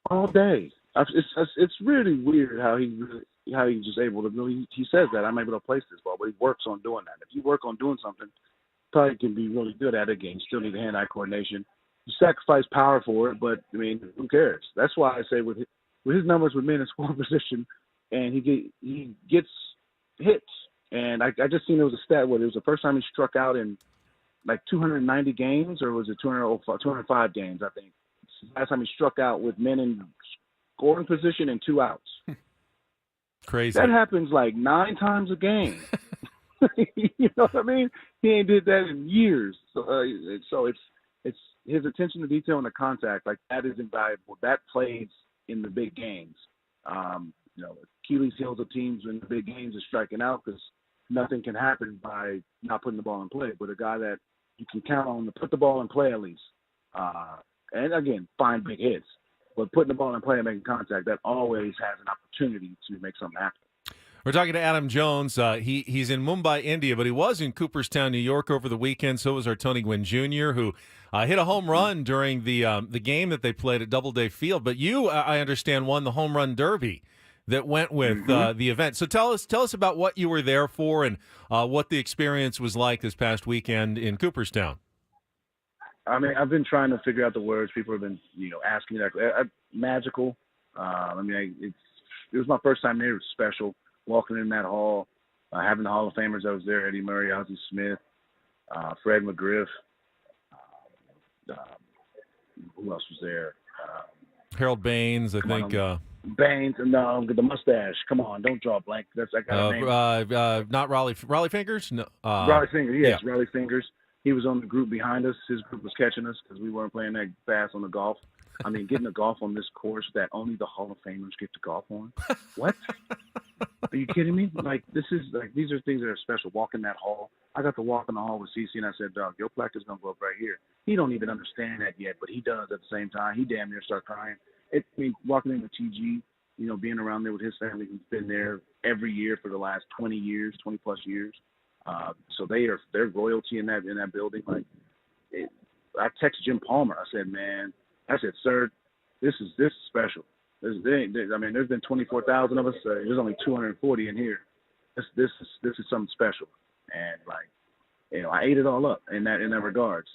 All day. It's really weird how he's just able to really, he says that I'm able to place this ball, but he works on doing that. If you work on doing something, probably can be really good at it again. You still need the hand-eye coordination. You sacrifice power for it, but, I mean, who cares? That's why I say with his numbers with men in scoring position, and he gets hits. And I just seen there was a stat where it was the first time he struck out in 290 games, or was it 205 games, I think. Last time he struck out with men in scoring position and 2 outs. Crazy. That happens 9 times a game. You know what I mean? He ain't did that in years. So it's his attention to detail and the contact. Like, that is invaluable. That plays in the big games. Achilles heels of teams in the big games is striking out because nothing can happen by not putting the ball in play. But a guy that you can count on to put the ball in play at least. And again, find big hits. But putting the ball in play and making contact, that always has an opportunity to make something happen. We're talking to Adam Jones. He's in Mumbai, India, but he was in Cooperstown, New York over the weekend. So was our Tony Gwynn Jr., who hit a home run during the game that they played at Doubleday Field. But you, I understand, won the home run derby that went with the event. So tell us about what you were there for and what the experience was like this past weekend in Cooperstown. I mean, I've been trying to figure out the words. People have been, asking me that. Magical. It was my first time there. It was special. Walking in that hall, having the Hall of Famers that was there, Eddie Murray, Ozzie Smith, Fred McGriff. Who else was there? Harold Baines, I think. Baines, no, the mustache. Come on, don't draw a blank. I got a name. Not Raleigh Fingers? No. Raleigh Fingers, yes, yeah. Raleigh Fingers. He was on the group behind us. His group was catching us because we weren't playing that fast on the golf. I mean, getting a golf on this course that only the Hall of Famers get to golf on. What? Are you kidding me? These are things that are special. Walking that hall. I got to walk in the hall with CC, and I said, "Dog, your plaque is gonna go up right here." He don't even understand that yet, but he does at the same time. He damn near start crying. Walking in with TG, being around there with his family, who's been there every year for the last 20 plus years. So they're royalty in that building. I texted Jim Palmer. I said, "Sir, this is special. There's been 24,000 of us. There's only 240 in here. This is something special." And I ate it all up in that regards.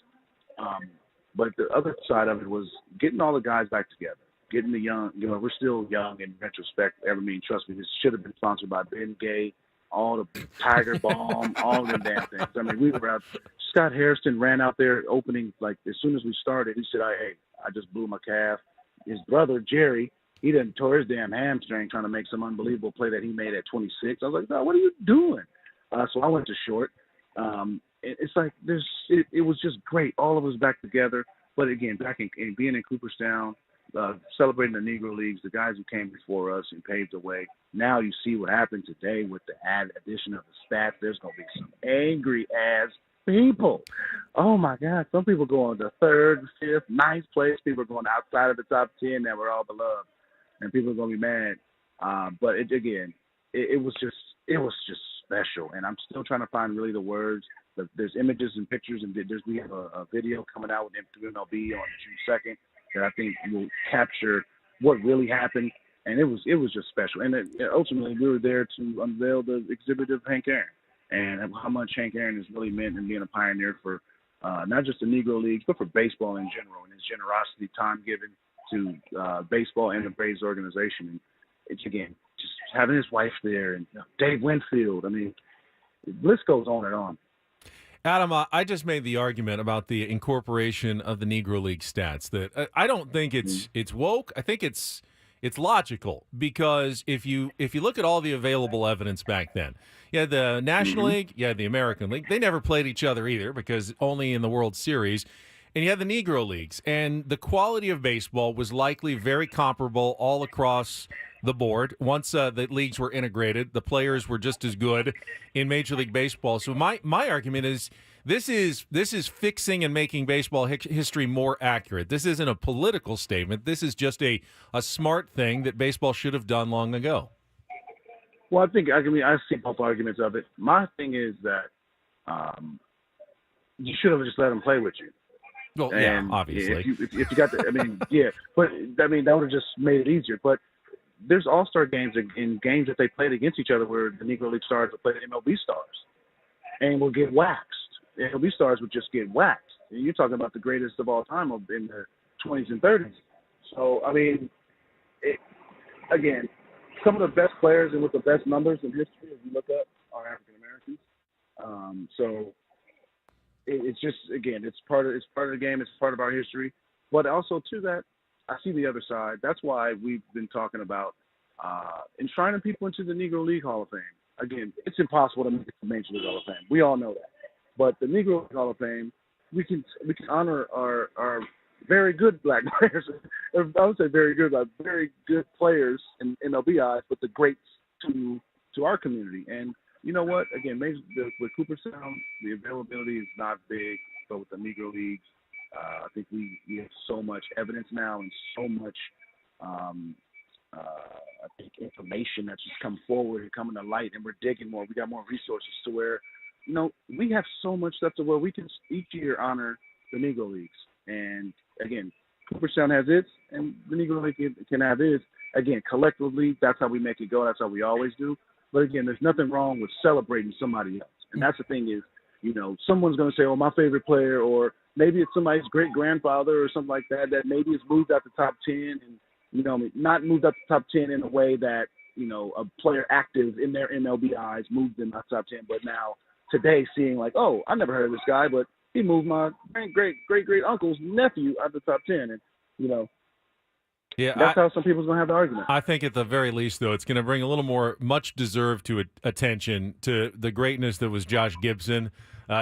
But the other side of it was getting all the guys back together, getting the young. We're still young in retrospect. Trust me, this should have been sponsored by Ben Gay, all the Tiger Balm, all the damn things. I mean, we were out. Scott Hairston ran out there opening, as soon as we started, he said, "Hey, I just blew my calf." His brother, Jerry, he done tore his damn hamstring trying to make some unbelievable play that he made at 26. I was like, "No, what are you doing?" So I went to short. It was just great. All of us back together. But again, back in being in Cooperstown, celebrating the Negro Leagues, the guys who came before us and paved the way. Now you see what happened today with the addition of the stats. There's going to be some angry ass people. Oh my God. Some people going to third, fifth, ninth place. People are going outside of the top 10 that were all beloved. And people are going to be mad. But it was just special. And I'm still trying to find really the words. There's images and pictures, and we have a video coming out with MLB on June 2nd that I think will capture what really happened. And it was just special. And ultimately, we were there to unveil the exhibit of Hank Aaron and how much Hank Aaron has really meant in being a pioneer for not just the Negro Leagues, but for baseball in general, and his generosity, time given to baseball and the Braves organization. And it's, again, just having his wife there and Dave Winfield. I mean, the list goes on and on. Adam, I just made the argument about the incorporation of the Negro League stats that I don't think it's woke. I think it's logical, because if you look at all the available evidence back then, you had the National League, you had the American League. They never played each other either, because only in the World Series. And you had the Negro Leagues, and the quality of baseball was likely very comparable all across the board. Once the leagues were integrated, the players were just as good in Major League Baseball. So my argument is this is fixing and making baseball history more accurate. This isn't a political statement. This is just a smart thing that baseball should have done long ago. Well, I see both arguments of it. My thing is that you should have just let them play with you. Well, yeah, obviously. If you got the, but that would have just made it easier. But there's all-star games in games that they played against each other where the Negro League stars would play the MLB stars and will get waxed. The MLB stars would just get waxed. And you're talking about the greatest of all time in the 20s and 30s. So, again, some of the best players and with the best numbers in history, as you look up, are African Americans. So it's just, again, it's part of the game. It's part of our history. But also to that, I see the other side. That's why we've been talking about enshrining people into the Negro League Hall of Fame. Again, it's impossible to make it to Major League Hall of Fame. We all know that. But the Negro League Hall of Fame, we can honor our very good black players. I would say very good players in MLB eyes, but the greats to our community. And you know what? Again, maybe with Cooperstown, the availability is not big, but with the Negro Leagues, I think we have so much evidence now and so much, I think, information that's just come forward and coming to light, and we're digging more. We got more resources to where, we have so much stuff to where we can each year honor the Negro Leagues. And again, Cooperstown has its, and the Negro League can have its. Again, collectively, that's how we make it go. That's how we always do. But again, there's nothing wrong with celebrating somebody else. And that's the thing is, someone's going to say, oh, my favorite player, or maybe it's somebody's great-grandfather or something like that maybe has moved out the top 10 and, not moved out the top 10 in a way that, a player active in their MLB eyes moved them out the top 10. But now today seeing like, oh, I never heard of this guy, but he moved my great-great-uncle's nephew out the top 10. And, yeah, that's how some people's going to have the argument. I think at the very least, though, it's going to bring a little more much-deserved attention to the greatness that was Josh Gibson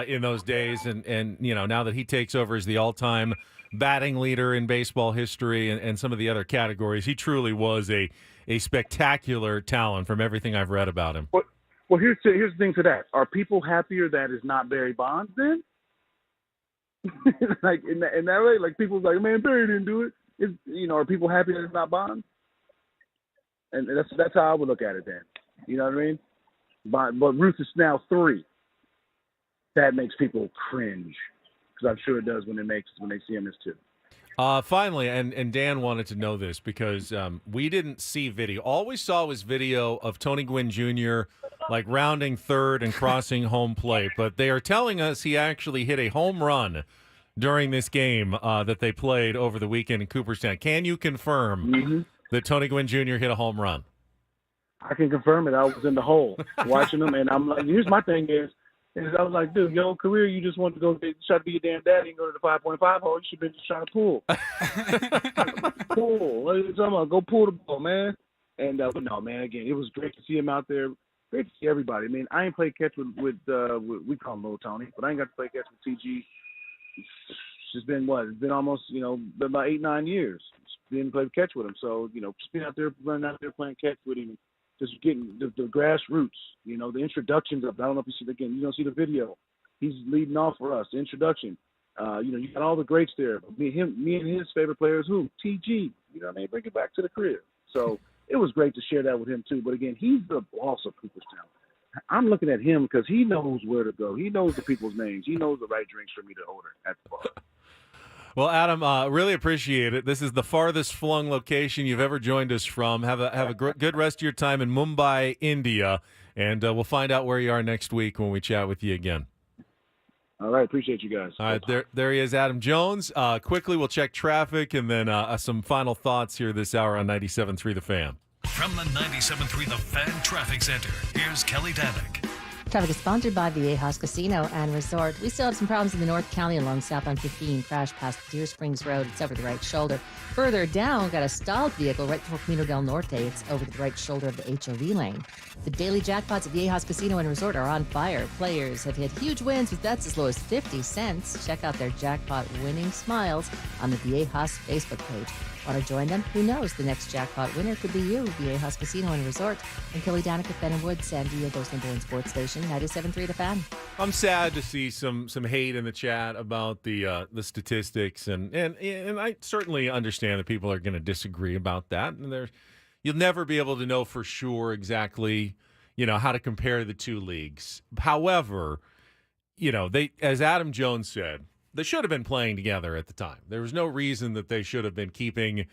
in those days. And now that he takes over as the all-time batting leader in baseball history and some of the other categories, he truly was a spectacular talent from everything I've read about him. Well, here's the thing to that. Are people happier that it's not Barry Bonds then? Like in that way, like people's like, man, Barry didn't do it. Are people happy that it's not Bonds? And that's how I would look at it then. You know what I mean? But Ruth is now 3. That makes people cringe, because I'm sure it does when they see him as 2. Finally, and Dan wanted to know this because we didn't see video. All we saw was video of Tony Gwynn Jr. like rounding third and crossing home plate. But they are telling us he actually hit a home run during this game that they played over the weekend in Cooperstown. Can you confirm that Tony Gwynn Jr. hit a home run? I can confirm it. I was in the hole watching them, and I'm like, here's my thing is I was like, dude, your whole career, you just want to go try to be your damn daddy and go to the 5.5 hole. You should have been just trying to pull. Pull. What are you talking about? Go pull the ball, man. And, but no, man, again, it was great to see him out there. Great to see everybody. I mean, I ain't played catch with we call him Little Tony, but I ain't got to play catch with TG. It's been what? It's been almost, been about 8-9 years. Didn't play catch with him. So, just being out there, running out there playing catch with him, just getting the grassroots, the introductions of, I don't know if you see it again, you don't see the video. He's leading off for us, the introduction. You got all the greats there. Me and his favorite players, who? TG. You know what I mean? Bring it back to the crib. So it was great to share that with him too. But again, he's the boss of Cooperstown. I'm looking at him because he knows where to go. He knows the people's names. He knows the right drinks for me to order at the bar. Well, Adam, really appreciate it. This is the farthest flung location you've ever joined us from. Have a good rest of your time in Mumbai, India, and we'll find out where you are next week when we chat with you again. All right, appreciate you guys. All right, there he is, Adam Jones. Quickly, we'll check traffic and then some final thoughts here this hour on 97.3 The Fan. From the 97.3 The Fan Traffic Center, here's Kelly Danick. Traffic is sponsored by Viejas Casino and Resort. We still have some problems in the North County along southbound 15. Crash past Deer Springs Road. It's over the right shoulder. Further down, got a stalled vehicle right before Camino del Norte. It's over the right shoulder of the HOV lane. The daily jackpots at Viejas Casino and Resort are on fire. Players have hit huge wins with bets as low as 50 cents. Check out their jackpot winning smiles on the Viejas Facebook page. Want to join them? Who knows? The next jackpot winner could be you. Viejas Casino and Resort. And Kelly Danick with Ben and Wood, San Diego's #1 sports station, 97.3 The Fan. I'm sad to see some hate in the chat about the statistics, and I certainly understand that people are going to disagree about that. And you'll never be able to know for sure exactly, how to compare the two leagues. However, they, as Adam Jones said, they should have been playing together at the time. There was no reason that they should have been keeping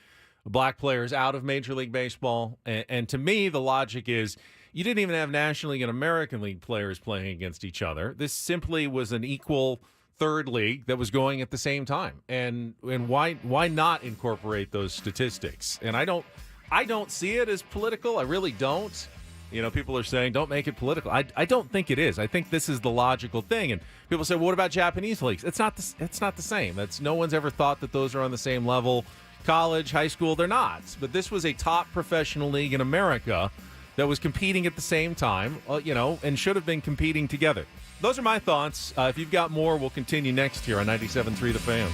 black players out of Major League Baseball. And to me, the logic is you didn't even have National League and American League players playing against each other. This simply was an equal third league that was going at the same time. And why not incorporate those statistics? And I don't see it as political. I really don't. People are saying, don't make it political. I don't think it is. I think this is the logical thing. And people say, well, what about Japanese leagues? It's not the same. No one's ever thought that those are on the same level. College, high school, they're not. But this was a top professional league in America that was competing at the same time, and should have been competing together. those are my thoughts. If you've got more, we'll continue next here on 97.3 The Fan.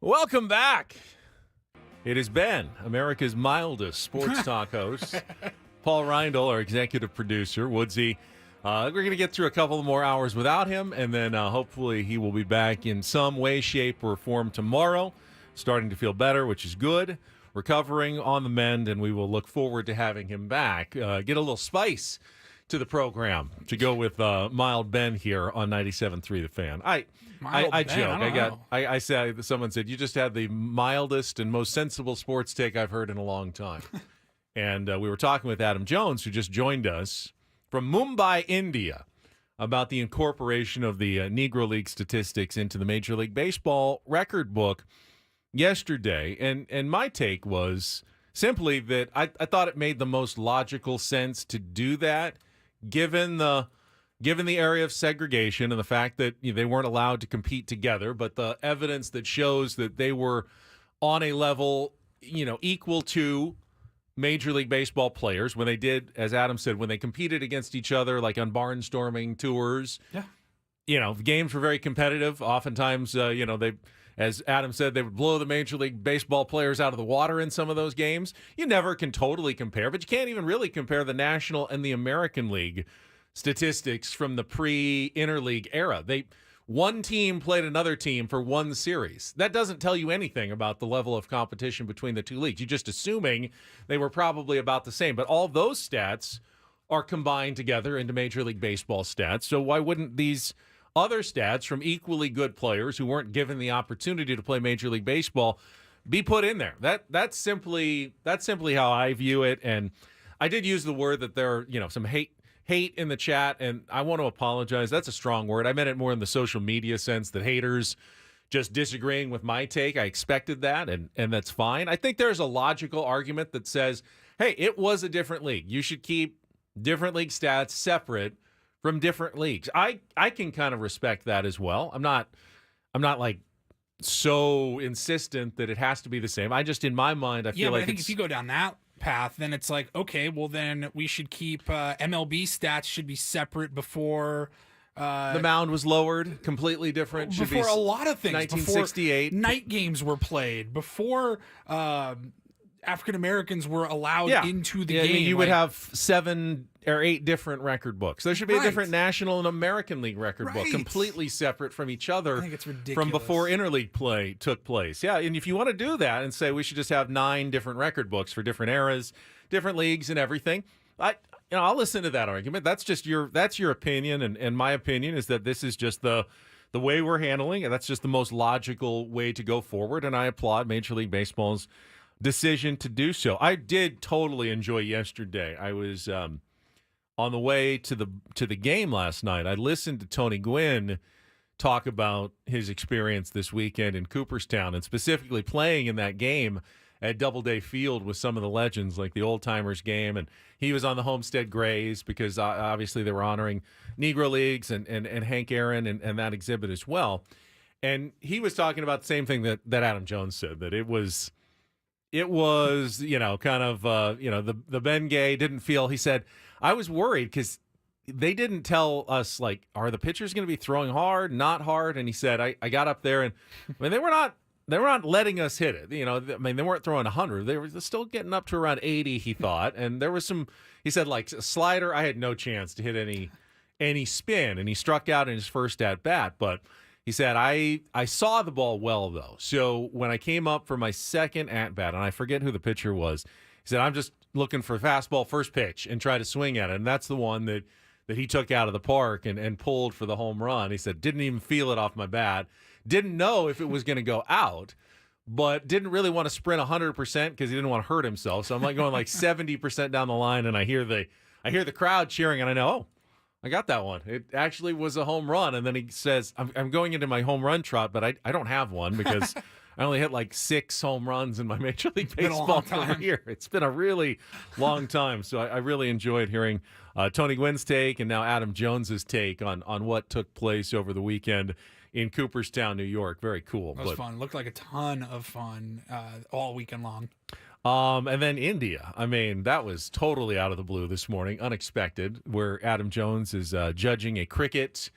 Welcome back. It has been America's mildest sports talk host, Paul Reindl, our executive producer. Woodsy, we're going to get through a couple more hours without him, and then hopefully he will be back in some way, shape, or form tomorrow, starting to feel better, which is good, recovering on the mend, and we will look forward to having him back. Get a little spice to the program to go with Mild Ben here on 97.3 The Fan. I joke. I said, someone said, you just had the mildest and most sensible sports take I've heard in a long time. And we were talking with Adam Jones, who just joined us from Mumbai, India, about the incorporation of the Negro League statistics into the Major League Baseball record book yesterday. And my take was simply that I thought it made the most logical sense to do that, given the area of segregation and the fact that they weren't allowed to compete together, but the evidence that shows that they were on a level, equal to Major League Baseball players when they did, as Adam said, when they competed against each other, like on barnstorming tours. Yeah. Games were very competitive. Oftentimes, they, as Adam said, they would blow the Major League Baseball players out of the water in some of those games. You never can totally compare, but you can't even really compare the National and the American League statistics from the pre-interleague era. One team played another team for one series. That doesn't tell you anything about the level of competition between the two leagues. You're just assuming they were probably about the same. But all those stats are combined together into Major League Baseball stats. So why wouldn't these other stats from equally good players who weren't given the opportunity to play Major League Baseball be put in there? That's simply how I view it. And I did use the word that there are, some hate in the chat, and I want to apologize. That's a strong word. I meant it more in the social media sense, that haters just disagreeing with my take. I expected that, and that's fine. I think there's a logical argument that says, hey, it was a different league. You should keep different league stats separate from different leagues. I can kind of respect that as well. I'm not like so insistent that it has to be the same. I just, in my mind, I feel like I think if you go down that path, then it's like, okay, well then we should keep MLB stats should be separate before the mound was lowered, completely different. Should before be a lot of things, 1968 before night games were played, before African Americans were allowed into the game. You would have 7 or 8 different record books. There should be a different National and American League record book, completely separate from each other. I think it's ridiculous. From before interleague play took place. Yeah, and if you want to do that and say we should just have 9 different record books for different eras, different leagues, and everything, I'll listen to that argument. That's your opinion, and my opinion is that this is just the way we're handling it. That's just the most logical way to go forward, and I applaud Major League Baseball's decision to do so. I did totally enjoy yesterday. I was on the way to the game last night. I listened to Tony Gwynn talk about his experience this weekend in Cooperstown, and specifically playing in that game at Doubleday Field with some of the legends, like the Old Timers game, and he was on the Homestead Grays because obviously they were honoring Negro Leagues and Hank Aaron and that exhibit as well. And he was talking about the same thing that Adam Jones said, that it was kind of the Ben Gay didn't feel. He said, I was worried because they didn't tell us, like, are the pitchers going to be throwing hard, not hard? And he said, I got up there, and they were not letting us hit it. They weren't throwing 100. They were still getting up to around 80, he thought. And there was some, he said, like a slider, I had no chance to hit any spin, and he struck out in his first at bat. But he said, I saw the ball well, though. So when I came up for my second at bat, and I forget who the pitcher was, he said, I'm just looking for fastball first pitch and try to swing at it. And that's the one that he took out of the park and pulled for the home run. He said, didn't even feel it off my bat. Didn't know if it was going to go out, but didn't really want to sprint 100% because he didn't want to hurt himself. So I'm like going like 70% down the line, and I hear the crowd cheering, and I know, oh, I got that one. It actually was a home run. And then he says, I'm going into my home run trot, but I don't have one because I only hit like 6 home runs in my Major League Baseball career. It's been a really long time. So I really enjoyed hearing Tony Gwynn's take and now Adam Jones's take on what took place over the weekend in Cooperstown, New York. Very cool. That was fun. Looked like a ton of fun all weekend long. And then India. I mean, that was totally out of the blue this morning, unexpected, where Adam Jones is judging a cricket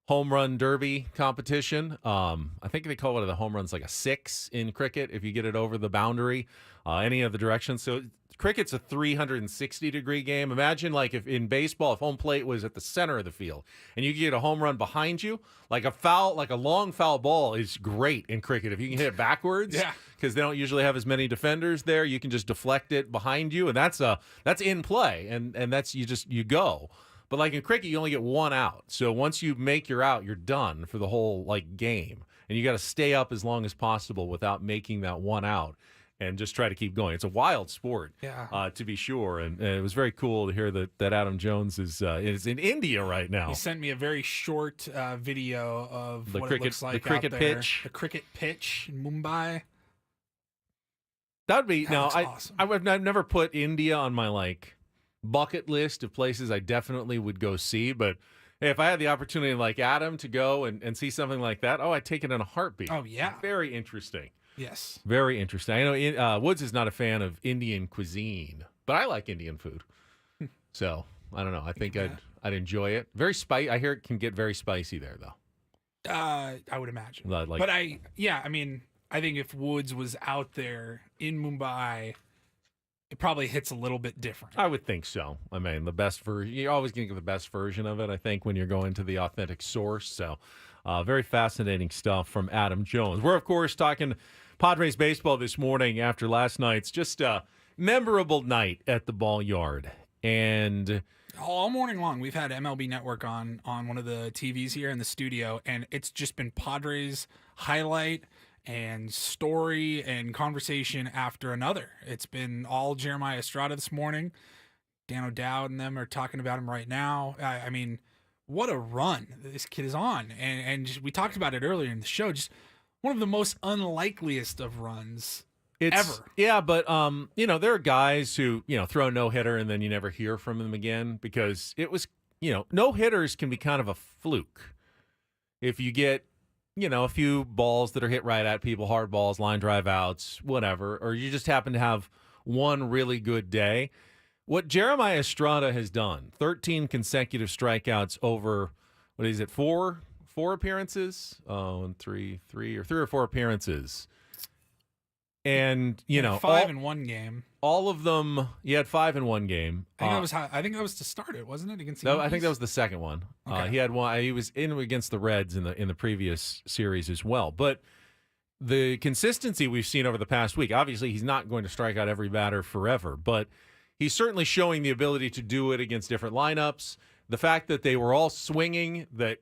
home run derby competition. I think they call it the home runs like a 6 in cricket if you get it over the boundary, any other direction. So cricket's a 360-degree game. Imagine like if in baseball, if home plate was at the center of the field and you get a home run behind you, like a long foul ball is great in cricket. If you can hit it backwards, because they don't usually have as many defenders there, you can just deflect it behind you, and that's in play, and that's you go. But like in cricket, you only get one out. So once you make your out, you're done for the whole like game, and you got to stay up as long as possible without making that one out. And just try to keep going. It's a wild sport, to be sure. And it was very cool to hear that Adam Jones is in India right now. He sent me a very short video of the what cricket, it looks like the cricket out there. pitch. The cricket pitch in Mumbai. That would be awesome. I've never put India on my like bucket list of places I definitely would go see, but hey, if I had the opportunity like Adam to go and see something like that, I'd take it in a heartbeat. Oh yeah, very interesting. Yes. Very interesting. I know Woods is not a fan of Indian cuisine, but I like Indian food. So, I don't know. I think I'd enjoy it. Very spicy. I hear it can get very spicy there, though. I would imagine. I think if Woods was out there in Mumbai, it probably hits a little bit different. I would think so. I mean, the best version. You're always going to get the best version of it, I think, when you're going to the authentic source. So, very fascinating stuff from Adam Jones. We're, of course, talking Padres baseball this morning after last night's just a memorable night at the ball yard. And all morning long, we've had MLB Network on one of the TVs here in the studio, and it's just been Padres highlight and story and conversation after another. It's been all Jeremiah Estrada this morning. Dan O'Dowd and them are talking about him right now. I mean, what a run this kid is on. And just, we talked about it earlier in the show, just one of the most unlikeliest of runs ever. Yeah, but there are guys who, throw a no-hitter and then you never hear from them again because it was, no-hitters can be kind of a fluke. If you get, a few balls that are hit right at people, hard balls, line drive outs, whatever, or you just happen to have one really good day. What Jeremiah Estrada has done, 13 consecutive strikeouts over, what is it, four appearances? Three or four appearances. And, 5 in one game. All of them, he had 5 in one game. I think that was to start it, wasn't it? Against the No, Yankees? I think that was the second one. Okay. He had one. He was in against the Reds in the previous series as well. But the consistency we've seen over the past week, obviously he's not going to strike out every batter forever, but he's certainly showing the ability to do it against different lineups. The fact that they were all swinging, that,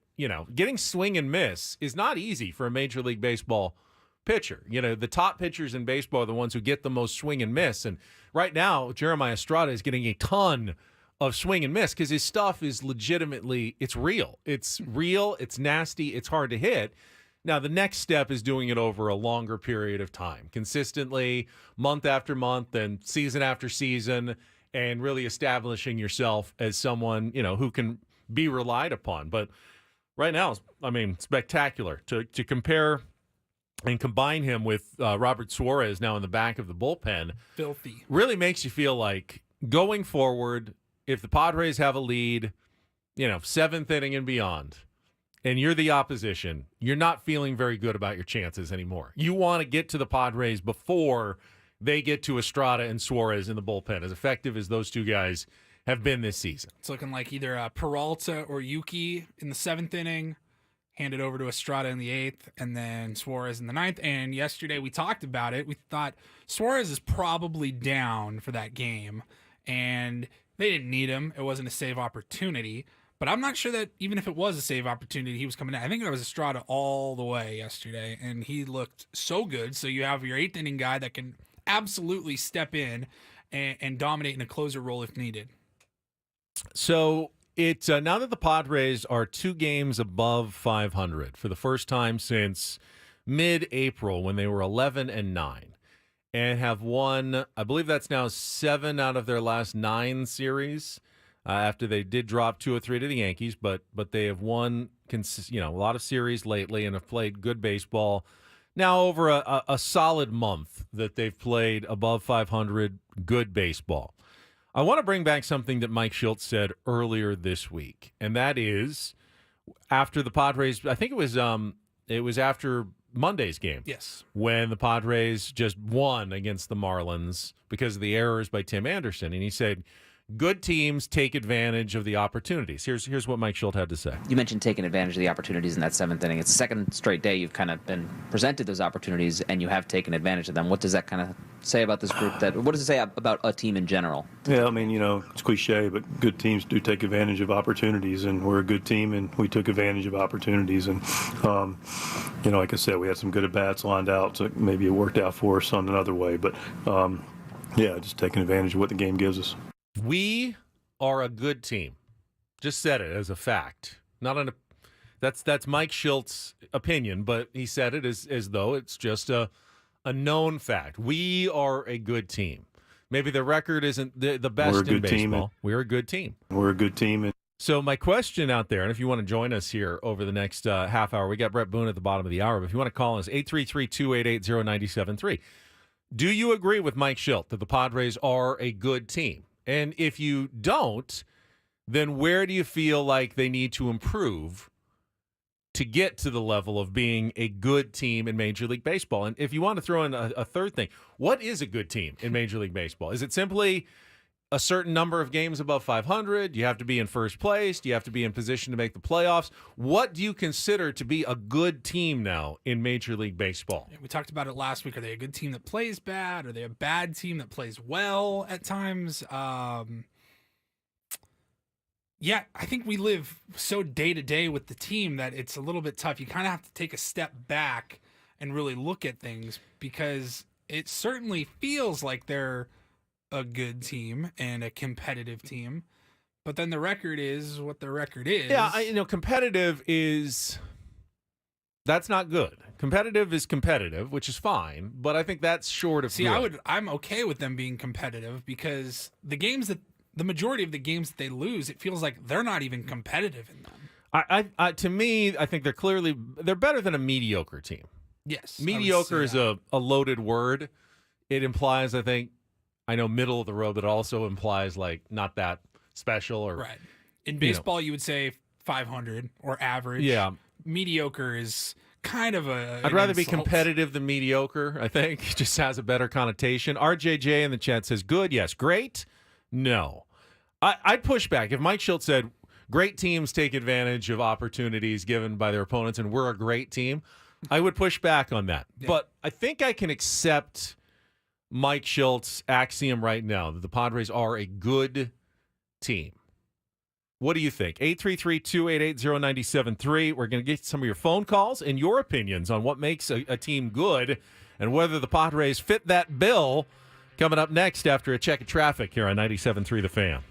getting swing and miss is not easy for a Major League Baseball pitcher. The top pitchers in baseball are the ones who get the most swing and miss. And right now, Jeremiah Estrada is getting a ton of swing and miss because his stuff is legitimately, it's real. It's real, it's nasty, it's hard to hit. Now, the next step is doing it over a longer period of time, consistently, month after month and season after season, and really establishing yourself as someone, who can be relied upon. But right now, spectacular. To compare and combine him with Robert Suarez now in the back of the bullpen, filthy, really makes you feel like going forward, if the Padres have a lead, 7th inning and beyond, and you're the opposition, you're not feeling very good about your chances anymore. You want to get to the Padres before they get to Estrada and Suarez in the bullpen, as effective as those two guys have been this season. It's looking like either Peralta or Yuki in the 7th inning, handed over to Estrada in the 8th, and then Suarez in the 9th. And yesterday we talked about it. We thought Suarez is probably down for that game, and they didn't need him. It wasn't a save opportunity. But I'm not sure that even if it was a save opportunity, he was coming in. I think it was Estrada all the way yesterday, and he looked so good. So you have your 8th inning guy that can absolutely step in and dominate in a closer role if needed. So it's now that the Padres are 2 games above 500 for the first time since mid-April when they were 11-9 and have won, I believe that's now 7 out of their last 9 series after they did drop 2 or 3 to the Yankees, but they have won a lot of series lately and have played good baseball. Now over a solid month that they've played above 500 good baseball. I want to bring back something that Mike Schultz said earlier this week, and that is after the Padres. I think it was after Monday's game. Yes. When the Padres just won against the Marlins because of the errors by Tim Anderson, and he said, good teams take advantage of the opportunities. Here's what Mike Schilt had to say. You mentioned taking advantage of the opportunities in that seventh inning. It's the second straight day you've kind of been presented those opportunities, and you have taken advantage of them. What does that kind of say about this group? What does it say about a team in general? Yeah, I mean, it's cliche, but good teams do take advantage of opportunities, and we're a good team, and we took advantage of opportunities. And, like I said, we had some good at-bats lined out, so maybe it worked out for us on another way. But, just taking advantage of what the game gives us. We are a good team. Just said it as a fact. That's Mike Schilt's opinion, but he said it as though it's just a known fact. We are a good team. Maybe the record isn't the best in baseball. We're a good team. We're a good team. So my question out there, and if you want to join us here over the next half hour, we got Brett Boone at the bottom of the hour, but if you want to call us, 833-288-0973. Do you agree with Mike Schilt that the Padres are a good team? And if you don't, then where do you feel like they need to improve to get to the level of being a good team in Major League Baseball? And if you want to throw in a third thing, what is a good team in Major League Baseball? Is it simply a certain number of games above 500? You have to be in first place? Do you have to be in position to make the playoffs? What do you consider to be a good team now in Major League Baseball? We talked about it last week. Are they a good team that plays bad? Are they a bad team that plays well at times? I think we live so day to day with the team that it's a little bit tough. You kind of have to take a step back and really look at things, because it certainly feels like they're a good team and a competitive team, but then the record is what the record is. Yeah, competitive that's not good. Competitive is competitive, which is fine, but I think that's short of good. I'm okay with them being competitive, because the majority of the games that they lose, it feels like they're not even competitive in them. To me, I think they're better than a mediocre team. Yes. Mediocre is a loaded word. It implies, I know middle of the road, but it also implies like not that special or right. In baseball, you would say 500 or average. Yeah. Mediocre is kind of I'd rather be competitive than mediocre, I think. It just has a better connotation. RJJ in the chat says, good, yes. Great? No. I'd push back. If Mike Schilt said, great teams take advantage of opportunities given by their opponents, and we're a great team, I would push back on that. Yeah. But I think I can accept Mike Schilt's axiom right now that the Padres are a good team. What do you think? 833-288-0973. We're going to get some of your phone calls and your opinions on what makes a team good and whether the Padres fit that bill, coming up next after a check of traffic here on 97.3 The Fan.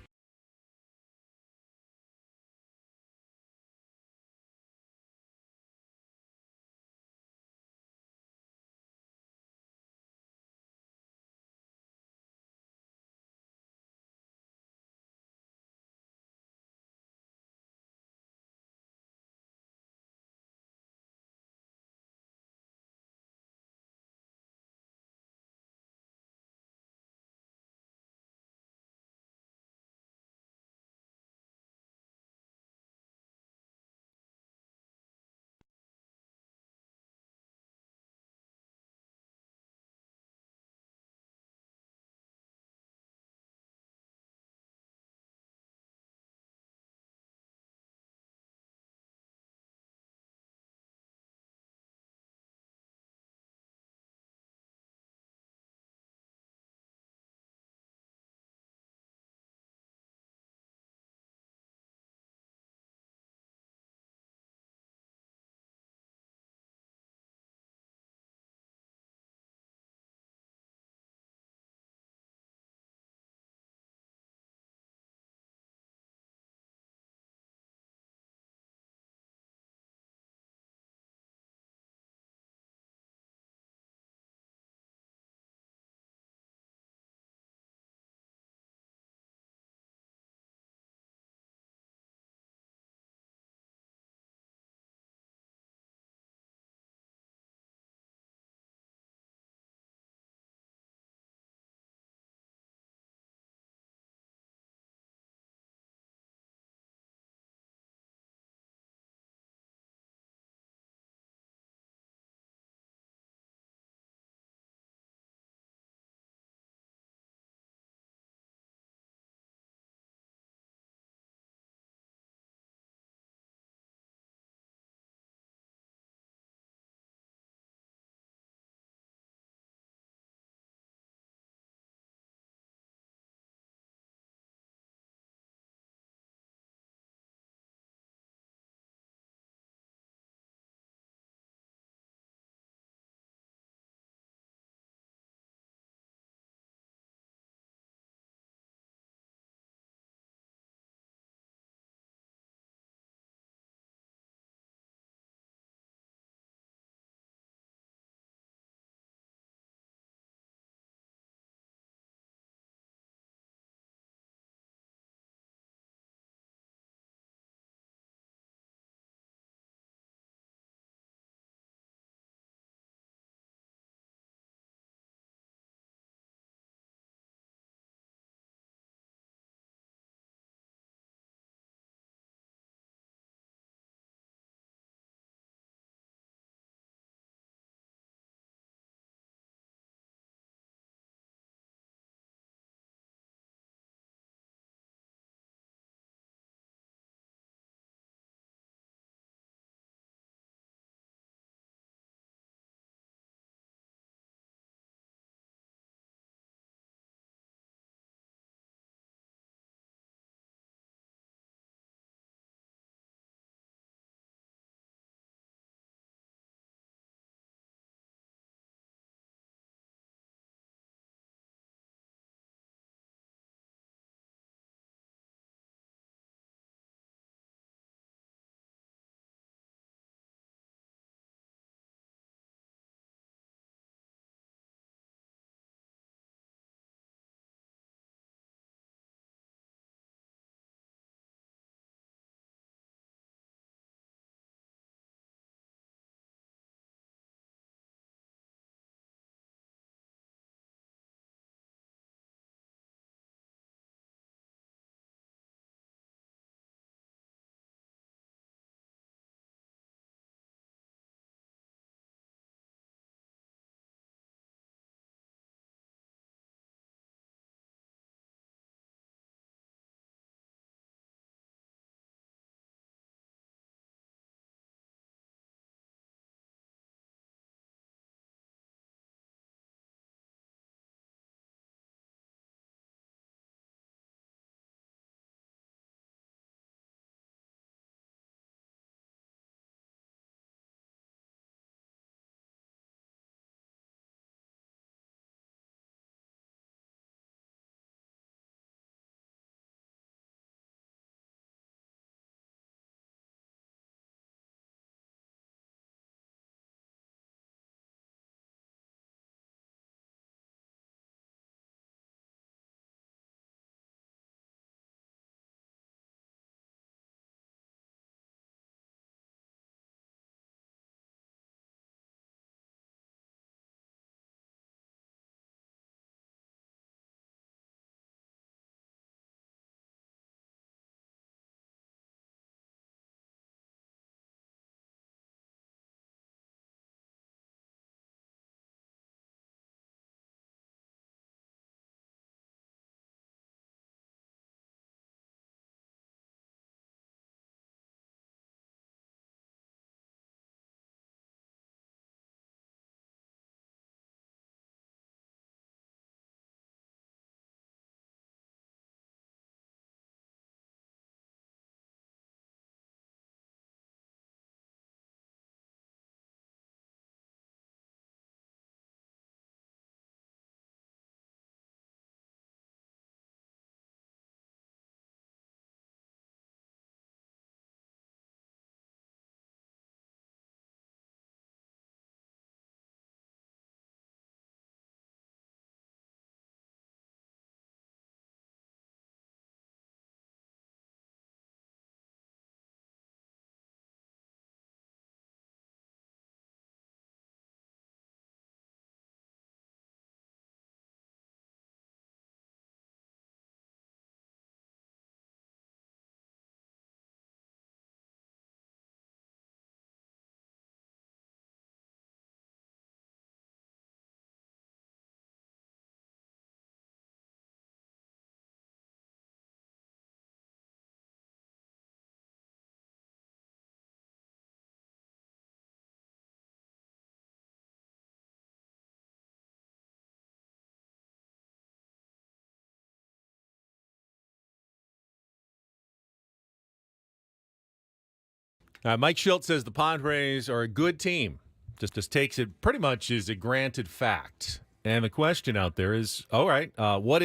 Mike Schilt says the Padres are a good team. Just takes it pretty much as a granted fact. And the question out there is, all right, what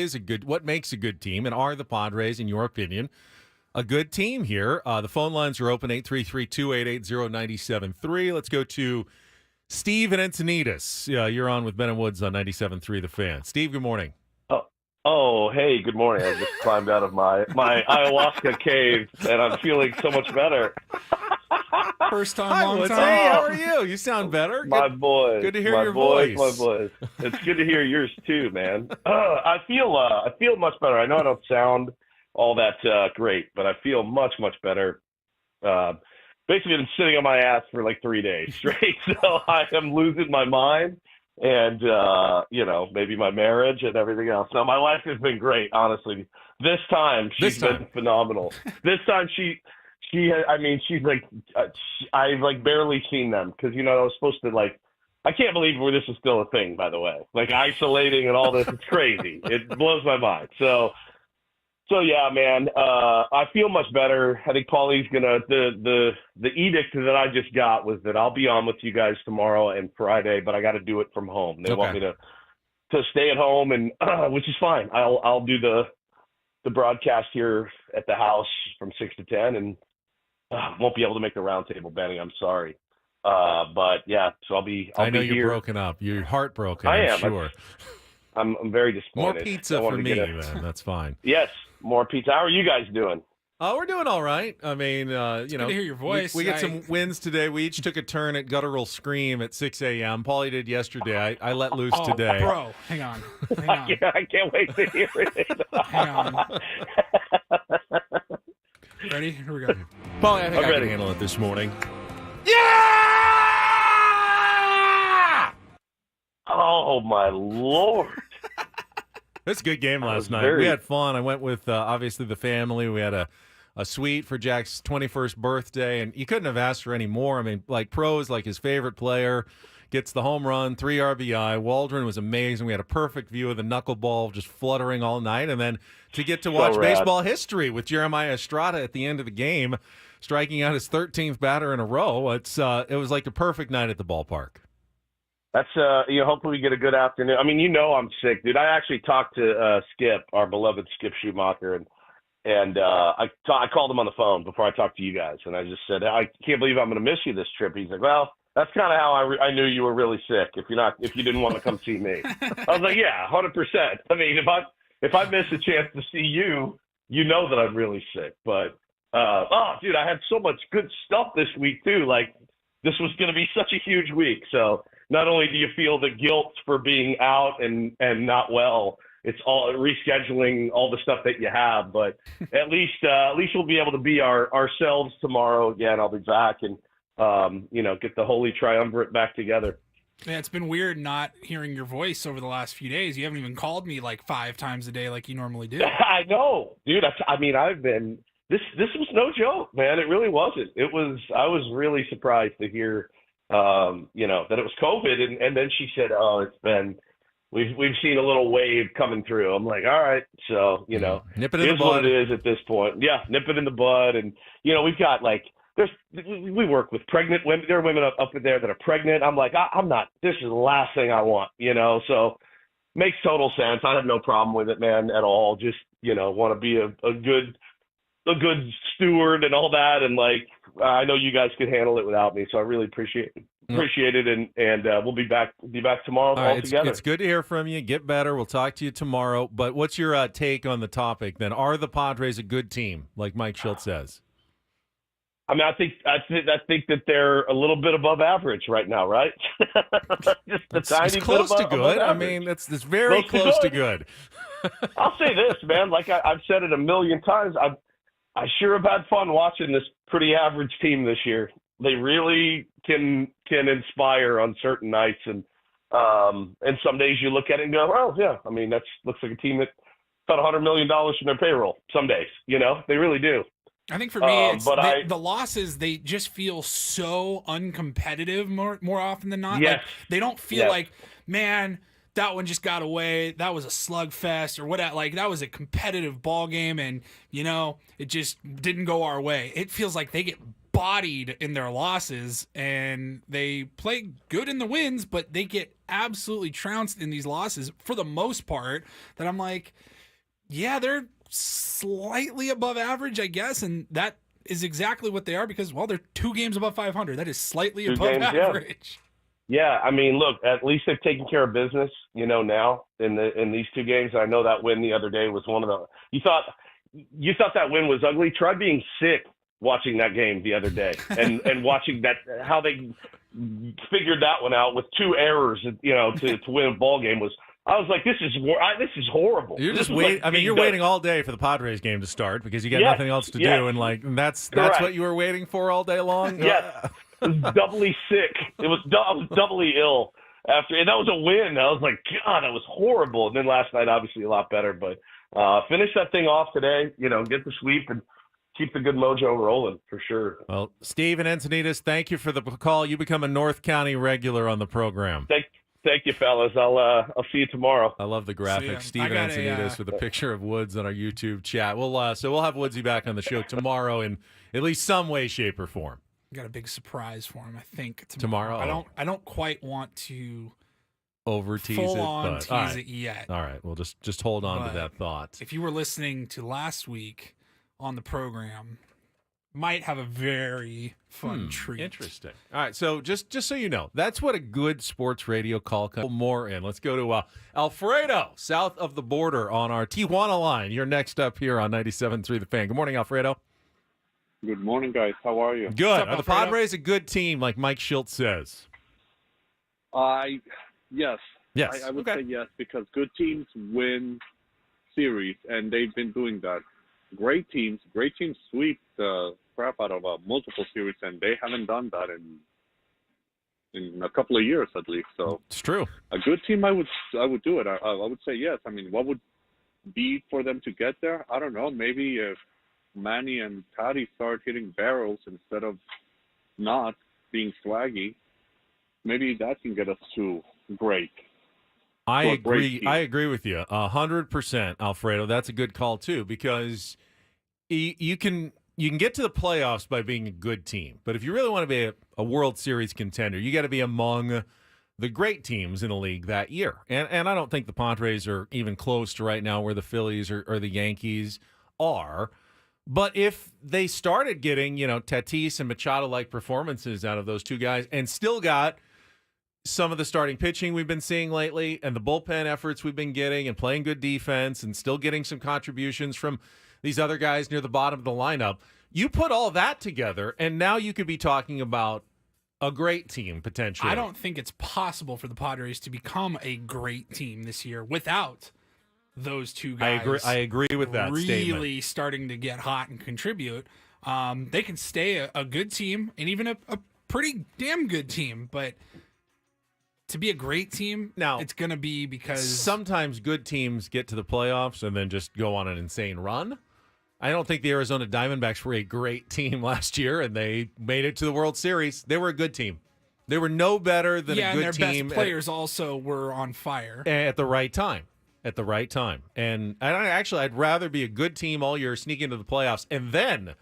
makes a good team? And are the Padres, in your opinion, a good team here? The phone lines are open, 833-288-0973. Let's go to Steve and Encinitas. You're on with Ben and Woods on 97.3 The Fan. Steve, good morning. Oh, hey, good morning. I just climbed out of my ayahuasca cave, and I'm feeling so much better. First time, Hi, long Woods. time. Hey, how are you? You sound better. My boy. Good to hear your voice. My voice. It's good to hear yours too, man. I feel much better. I know I don't sound all that great, but I feel much better. Basically, I've been sitting on my ass for like 3 days straight, so I am losing my mind. And, maybe my marriage and everything else. No, my wife has been great, honestly. This time, she's been phenomenal. This time, she's like, I've like barely seen them because, I was supposed to I can't believe this is still a thing, by the way. Like isolating and all this, it's crazy. It blows my mind. So yeah, man, I feel much better. I think Paulie's the edict that I just got was that I'll be on with you guys tomorrow and Friday, but I got to do it from home. They want me to stay at home, and which is fine. I'll do the broadcast here at the house from 6 to 10, and won't be able to make the roundtable, Benny. I'm sorry, but yeah, so I'll be. I know be you're here. broken up. You're heartbroken. I am. I'm sure. I'm very disappointed. More pizza for me, then. That's fine. Yes, more pizza. How are you guys doing? We're doing all right. I mean, good to hear your voice. We get some wins today. We each took a turn at guttural scream at 6 a.m. Paulie did yesterday. I let loose today. Bro, hang on. I can't wait to hear it. Hang on. Ready? Here we go. Paulie, I think I'm I ready. can handle it this morning. Yeah! Oh, my Lord. It's a good game last night. very- We had fun. I went with, obviously, the family. We had a suite for Jack's 21st birthday, and you couldn't have asked for any more. I mean, Pro's his favorite player, gets the home run, 3 RBI. Waldron was amazing. We had a perfect view of the knuckleball just fluttering all night. And then to get to watch rad. baseball history with Jeremiah Estrada at the end of the game, striking out his 13th batter in a row. It was like a perfect night at the ballpark. That's hopefully we get a good afternoon. I mean, I'm sick, dude. I actually talked to Skip, our beloved Skip Schumacher, and I called him on the phone before I talked to you guys, and I just said, I can't believe I'm going to miss you this trip. He's like, well, that's kind of how I knew you were really sick. If you didn't want to come see me, I was like, yeah, 100%. I mean, if I miss a chance to see you, you know that I'm really sick. But dude, I had so much good stuff this week too. Like this was going to be such a huge week, so. Not only do you feel the guilt for being out and not well, it's all rescheduling all the stuff that you have. But at least we'll be able to be ourselves tomorrow again. I'll be back and get the holy triumvirate back together. Yeah, it's been weird not hearing your voice over the last few days. You haven't even called me 5 times a day like you normally do. I know, dude. I've been. This was no joke, man. It really wasn't. I was really surprised to hear. That it was COVID, and then she said, "Oh, it's been we've seen a little wave coming through." I'm like, "All right, so nip it in it the is bud. what it is at this point." Yeah, nip it in the bud, and we've got we work with pregnant women. There are women up there that are pregnant. I'm like, I'm not. This is the last thing I want, So makes total sense. I have no problem with it, man, at all. Just want to be a good steward and all that, and I know you guys could handle it without me, so I really appreciate it, and we'll be back tomorrow all together. It's good to hear from you. Get better. We'll talk to you tomorrow. But what's your take on the topic then? Are the Padres a good team, like Mike Schilt says? I mean, I think that they're a little bit above average right now, right? Just a tiny it's bit close above, to good. above I mean, that's very close to good. I'll say this, man. Like I've said it a million times. I sure have had fun watching this pretty average team this year. They really can inspire on certain nights, and some days you look at it and go, oh yeah, I mean looks like a team that got $100 million from their payroll. Some days, they really do. I think for me, it's the losses. They just feel so uncompetitive more often than not. Yes. They don't feel like, man, that one just got away. That was a slugfest or whatever. That was a competitive ball game, and it just didn't go our way. It feels like they get bodied in their losses, and they play good in the wins, but they get absolutely trounced in these losses for the most part. That I'm like, yeah, they're slightly above average, I guess, and that is exactly what they are because, well, they're 2 games above 500. That is slightly above average. Yeah, I mean, look, at least they've taken care of business, now in these 2 games. I know that win the other day was one of the. You thought that win was ugly. Try being sick watching that game the other day and watching that how they figured that one out with 2 errors, to win a ball game was. I was like, this is horrible. You're just waiting. I mean, you're waiting all day for the Padres game to start because you got nothing else to do, and that's what you were waiting for all day long. Yes, I was doubly sick. I was doubly ill after, and that was a win. I was like, God, that was horrible. And then last night, obviously, a lot better. But finish that thing off today. Get the sweep and keep the good mojo rolling for sure. Well, Steve and Encinitas, thank you for the call. You become a North County regular on the program. Thank you, fellas. I'll see you tomorrow. I love the graphic. Steven Encinitas with a picture of Woods on our YouTube chat. We'll have Woodsy back on the show tomorrow in at least some way, shape, or form. Got a big surprise for him, I think. Tomorrow? I don't quite want to over tease full it, on but, tease it yet. All right, well, just hold on to that thought. If you were listening to last week on the program, might have a very fun treat. Interesting. All right, so just so you know, that's what a good sports radio call comes more in. Let's go to Alfredo, south of the border on our Tijuana line. You're next up here on 97.3 The Fan. Good morning, Alfredo. Good morning, guys. How are you? Good. Are the Padres a good team, like Mike Schultz says? Yes. Yes. I would say yes, because good teams win series, and they've been doing that. Great teams sweep the crap out of multiple series, and they haven't done that in a couple of years at least. So it's true. A good team, I would do it. I would say yes. I mean, what would be for them to get there? I don't know. Maybe if Manny and Patty start hitting barrels instead of not being swaggy, maybe that can get us to great. I agree with you 100%, Alfredo. That's a good call too, because you can get to the playoffs by being a good team, but if you really want to be a World Series contender, you got to be among the great teams in the league that year. And I don't think the Padres are even close to right now where the Phillies or the Yankees are. But if they started getting, Tatis and Machado-like performances out of those 2 guys and still got some of the starting pitching we've been seeing lately and the bullpen efforts we've been getting and playing good defense and still getting some contributions from these other guys near the bottom of the lineup, you put all that together, and now you could be talking about a great team potentially. I don't think it's possible for the Padres to become a great team this year without those 2 guys. I agree with that statement. Really starting to get hot and contribute. They can stay a good team and even a pretty damn good team, but to be a great team, now it's going to be because sometimes good teams get to the playoffs and then just go on an insane run. I don't think the Arizona Diamondbacks were a great team last year, and they made it to the World Series. They were a good team. They were no better than a good and their team. Best players also were on fire at the right time. And I'd rather be a good team all year, sneak into the playoffs, and then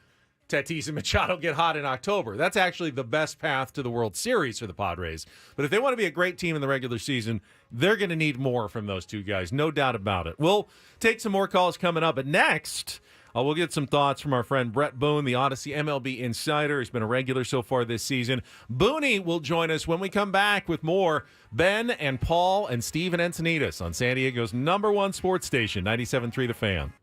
Tatis and Machado get hot in October. That's actually the best path to the World Series for the Padres. But if they want to be a great team in the regular season, they're going to need more from those 2 guys, no doubt about it. We'll take some more calls coming up, but next we'll get some thoughts from our friend Brett Boone, the Odyssey MLB insider. He's been a regular so far this season. Booney will join us when we come back with more Ben and Paul and Steven Encinitas on San Diego's #1 sports station, 97.3 The Fan.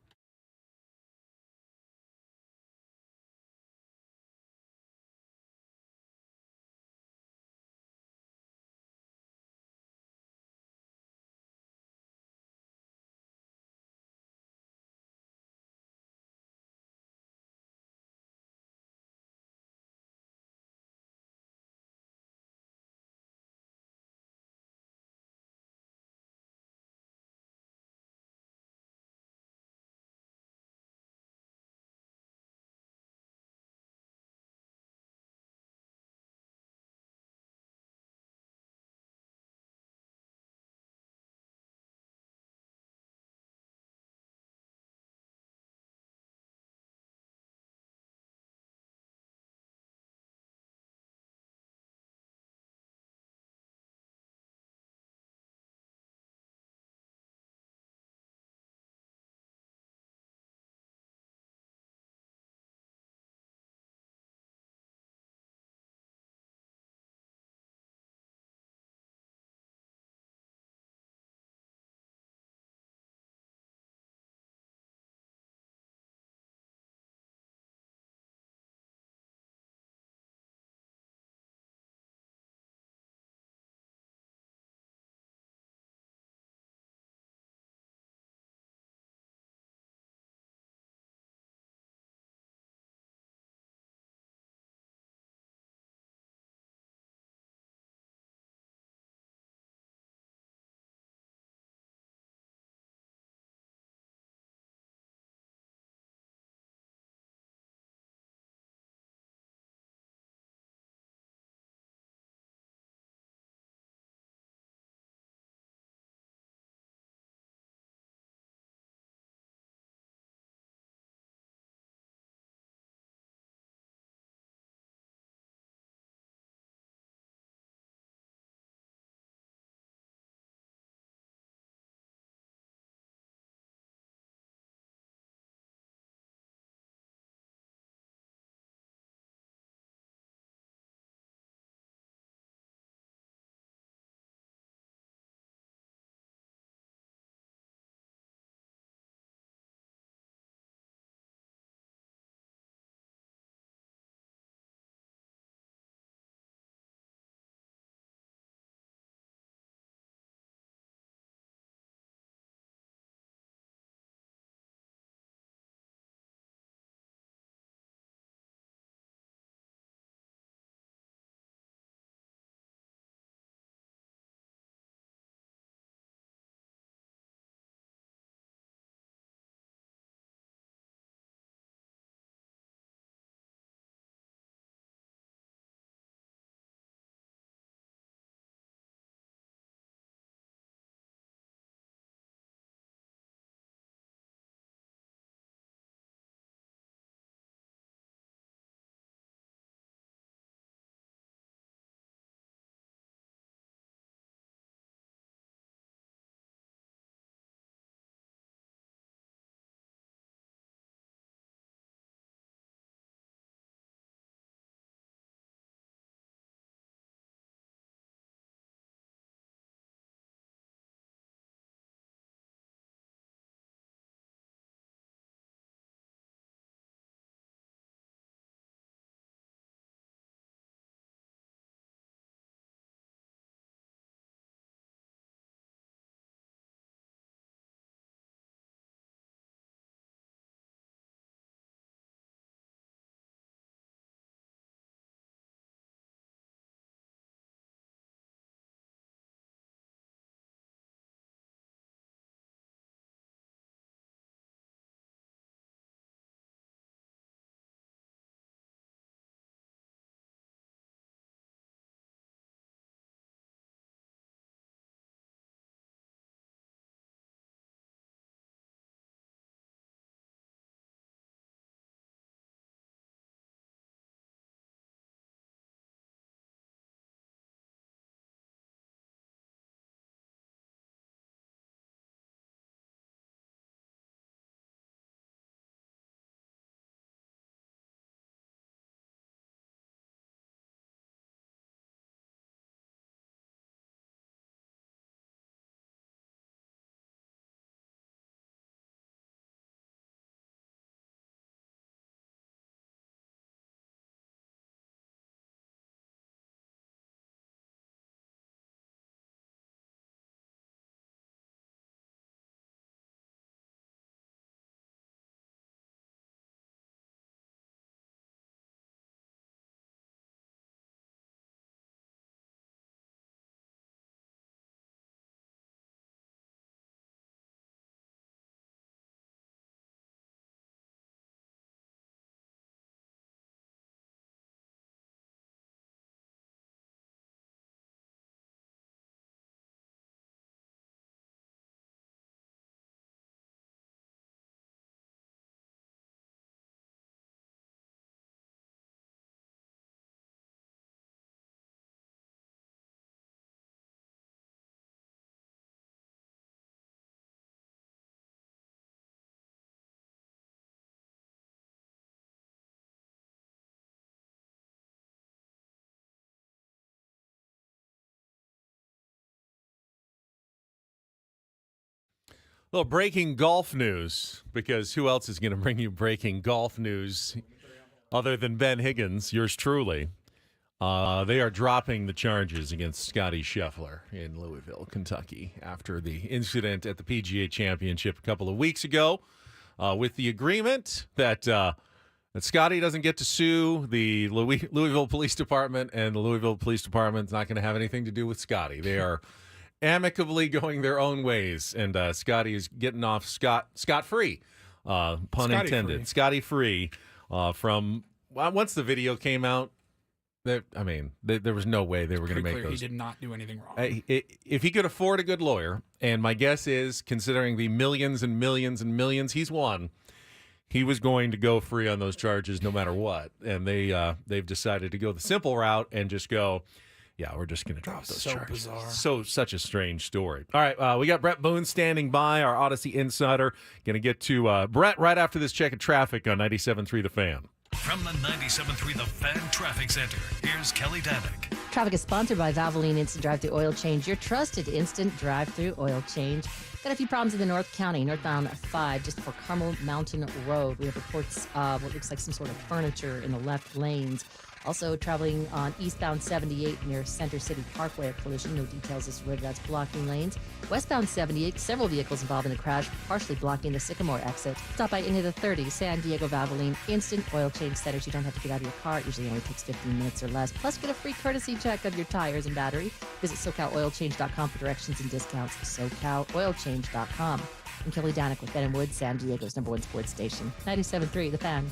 little breaking golf news, because who else is going to bring you breaking golf news other than Ben Higgins, yours truly? They are dropping the charges against Scotty Scheffler in Louisville, Kentucky, after the incident at the PGA Championship a couple of weeks ago, with the agreement that Scotty doesn't get to sue the Louisville Police Department, and the Louisville Police Department's not going to have anything to do with Scotty. They are amicably going their own ways, and Scotty is getting off scot-free, pun intended, Scotty-free, from once the video came out. There was no way they were going to make those. He did not do anything wrong. If he could afford a good lawyer, and my guess is, considering the millions and millions and millions he's won, he was going to go free on those charges no matter what. And they've decided to go the simple route and just go, yeah, we're just going to drop those charges. Bizarre. Such a strange story. All right, we got Brett Boone standing by, our Odyssey insider. Going to get to Brett right after this check of traffic on 97.3 The Fan. From the 97.3 The Fan Traffic Center, here's Kelly Danick. Traffic is sponsored by Valvoline Instant Drive-Thru Oil Change, your trusted instant drive-thru oil change. Got a few problems in the North County, northbound 5, just before Carmel Mountain Road. We have reports of what looks like some sort of furniture in the left lanes. Also traveling on eastbound 78 near Center City Parkway, a collision. No details as to whether that's blocking lanes. Westbound 78, several vehicles involved in the crash, partially blocking the Sycamore exit. Stop by any of the 30 San Diego Valvoline Instant Oil Change Centers. You don't have to get out of your car. It usually only takes 15 minutes or less. Plus, get a free courtesy check of your tires and battery. Visit SoCalOilChange.com for directions and discounts. SoCalOilChange.com. I'm Kelly Danick with Ben & Wood, San Diego's #1 sports station. 97.3 The Fan.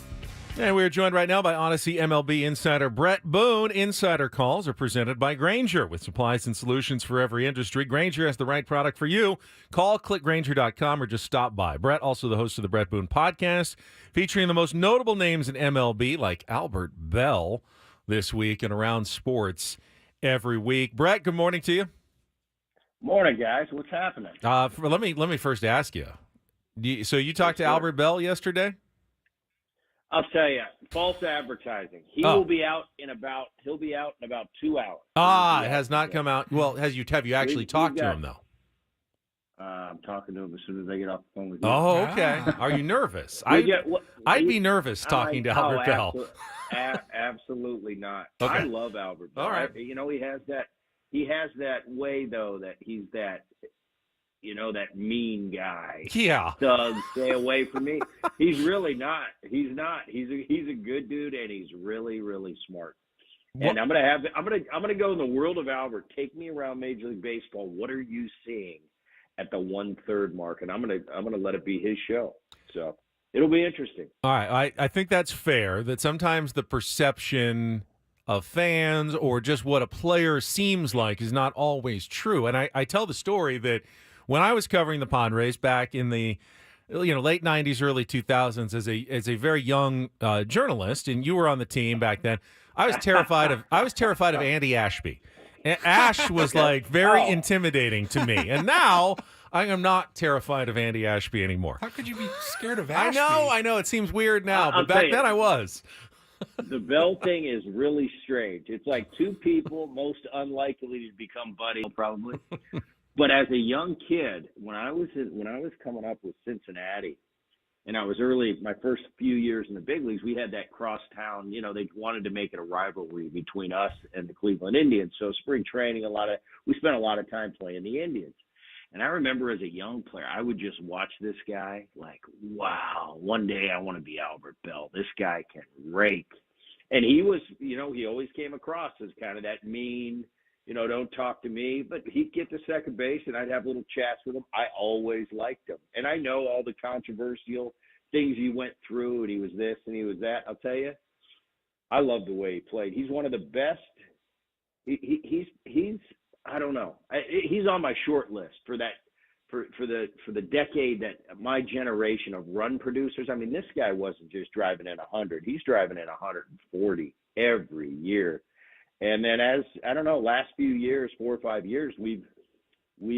And we are joined right now by Odyssey MLB insider Brett Boone. Insider calls are presented by Grainger, with supplies and solutions for every industry. Grainger has the right product for you. Call, click Grainger.com, or just stop by. Brett, also the host of the Brett Boone podcast, featuring the most notable names in MLB, like Albert Bell, this week, and around sports every week. Brett, good morning to you. Morning, guys. What's happening? Let me first ask you. So you talked to Albert Bell yesterday? I'll tell you, false advertising. He'll be out in about 2 hours. It has not come out. Well, have you actually talked to him, though? I'm talking to him as soon as I get off the phone with you. Oh, okay. Are you nervous? I'd be nervous talking to Albert Bell. Absolutely not. Okay. I love Albert Bell. All right. You know, he has that way, though, that he's that, that mean guy. Yeah. Doug, stay away from me. He's really not. He's not. He's a good dude, and he's really, really smart. And I'm gonna go in the world of Albert. Take me around Major League Baseball. What are you seeing at the 1/3 mark? And I'm gonna let it be his show. So it'll be interesting. All right. I think that's fair. That sometimes the perception of fans or just what a player seems like is not always true. And I tell the story that when I was covering the Padres back in the late 90s, early 2000s as a very young journalist, and you were on the team back then, I was terrified of Andy Ashby. Ash was like very intimidating to me. And now I am not terrified of Andy Ashby anymore. How could you be scared of Ashby? I know. It seems weird now, but back then I was. The Bell thing is really strange. It's like two people most unlikely to become buddies, probably. But as a young kid, when I was coming up with Cincinnati, and I was my first few years in the big leagues, we had that crosstown. They wanted to make it a rivalry between us and the Cleveland Indians. So spring training, we spent a lot of time playing the Indians. And I remember as a young player, I would just watch this guy like, wow, one day I want to be Albert Bell. This guy can rake. And he was, he always came across as kind of that mean, don't talk to me. But he'd get to second base, and I'd have little chats with him. I always liked him. And I know all the controversial things he went through, and he was this and he was that. I'll tell you, I love the way he played. He's one of the best. He's I don't know. He's on my short list for the decade that my generation of run producers. I mean, this guy wasn't just driving in 100. He's driving in 140 every year. And then last few years, 4 or 5 years, we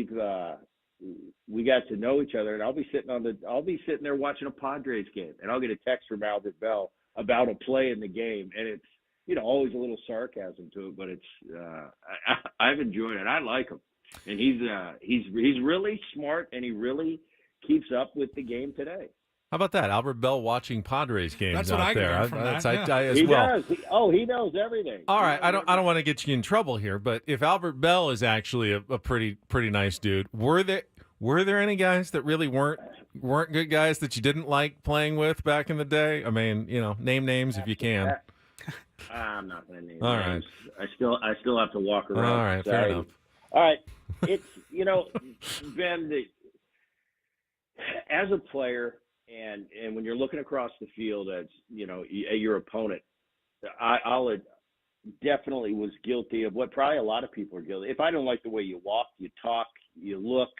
got to know each other, and I'll be sitting there watching a Padres game, and I'll get a text from Albert Bell about a play in the game, and it's always a little sarcasm to it, but it's I've enjoyed it. I like him, and he's really smart, and he really keeps up with the game today. How about that? Albert Bell watching Padres games That's what out I there. got from that, yeah. I as He well. does. He knows everything. All He right, knows I don't want to get you in trouble here, but if Albert Bell is actually a pretty nice dude, were there any guys that really weren't good guys that you didn't like playing with back in the day? I mean, name names if you can. I'm not going to name All names. I still have to walk around. All right, fair enough. All right, it's Ben, as a player, and when you're looking across the field at your opponent, I'll definitely was guilty of what probably a lot of people are guilty. If I don't like the way you walk, you talk, you look,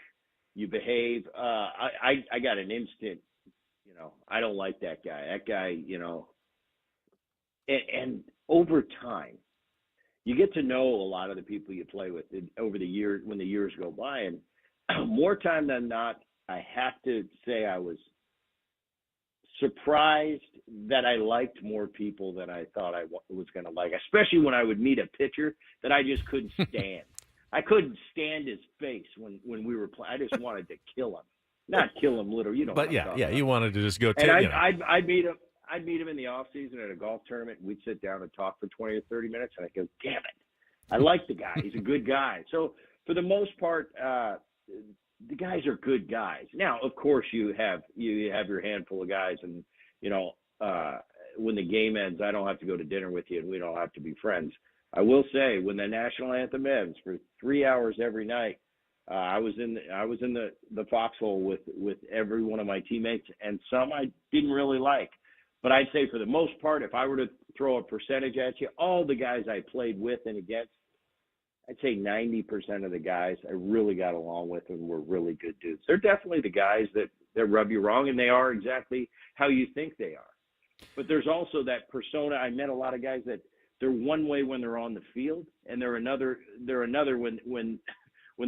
you behave, I got an instant, I don't like that guy. That guy, and over time, you get to know a lot of the people you play with over the years when the years go by, and more time than not, I have to say I was surprised that I liked more people than I thought I was going to like, especially when I would meet a pitcher that I just couldn't stand. I couldn't stand his face when we were playing. I just wanted to kill him. Not kill him literally, But you wanted to just go and I'd meet him in the off season at a golf tournament, and we'd sit down and talk for 20 or 30 minutes, and I'd go, damn it, I like the guy. He's a good guy. So for the most part, the guys are good guys. Now, of course, you have your handful of guys, and when the game ends, I don't have to go to dinner with you, and we don't have to be friends. I will say, when the national anthem ends for 3 hours every night, I was in the foxhole with every one of my teammates, and some I didn't really like. But I'd say for the most part, if I were to throw a percentage at you, all the guys I played with and against, I'd say 90% of the guys I really got along with and were really good dudes. They're definitely the guys that rub you wrong, and they are exactly how you think they are. But there's also that persona. I met a lot of guys that they're one way when they're on the field, and they're another when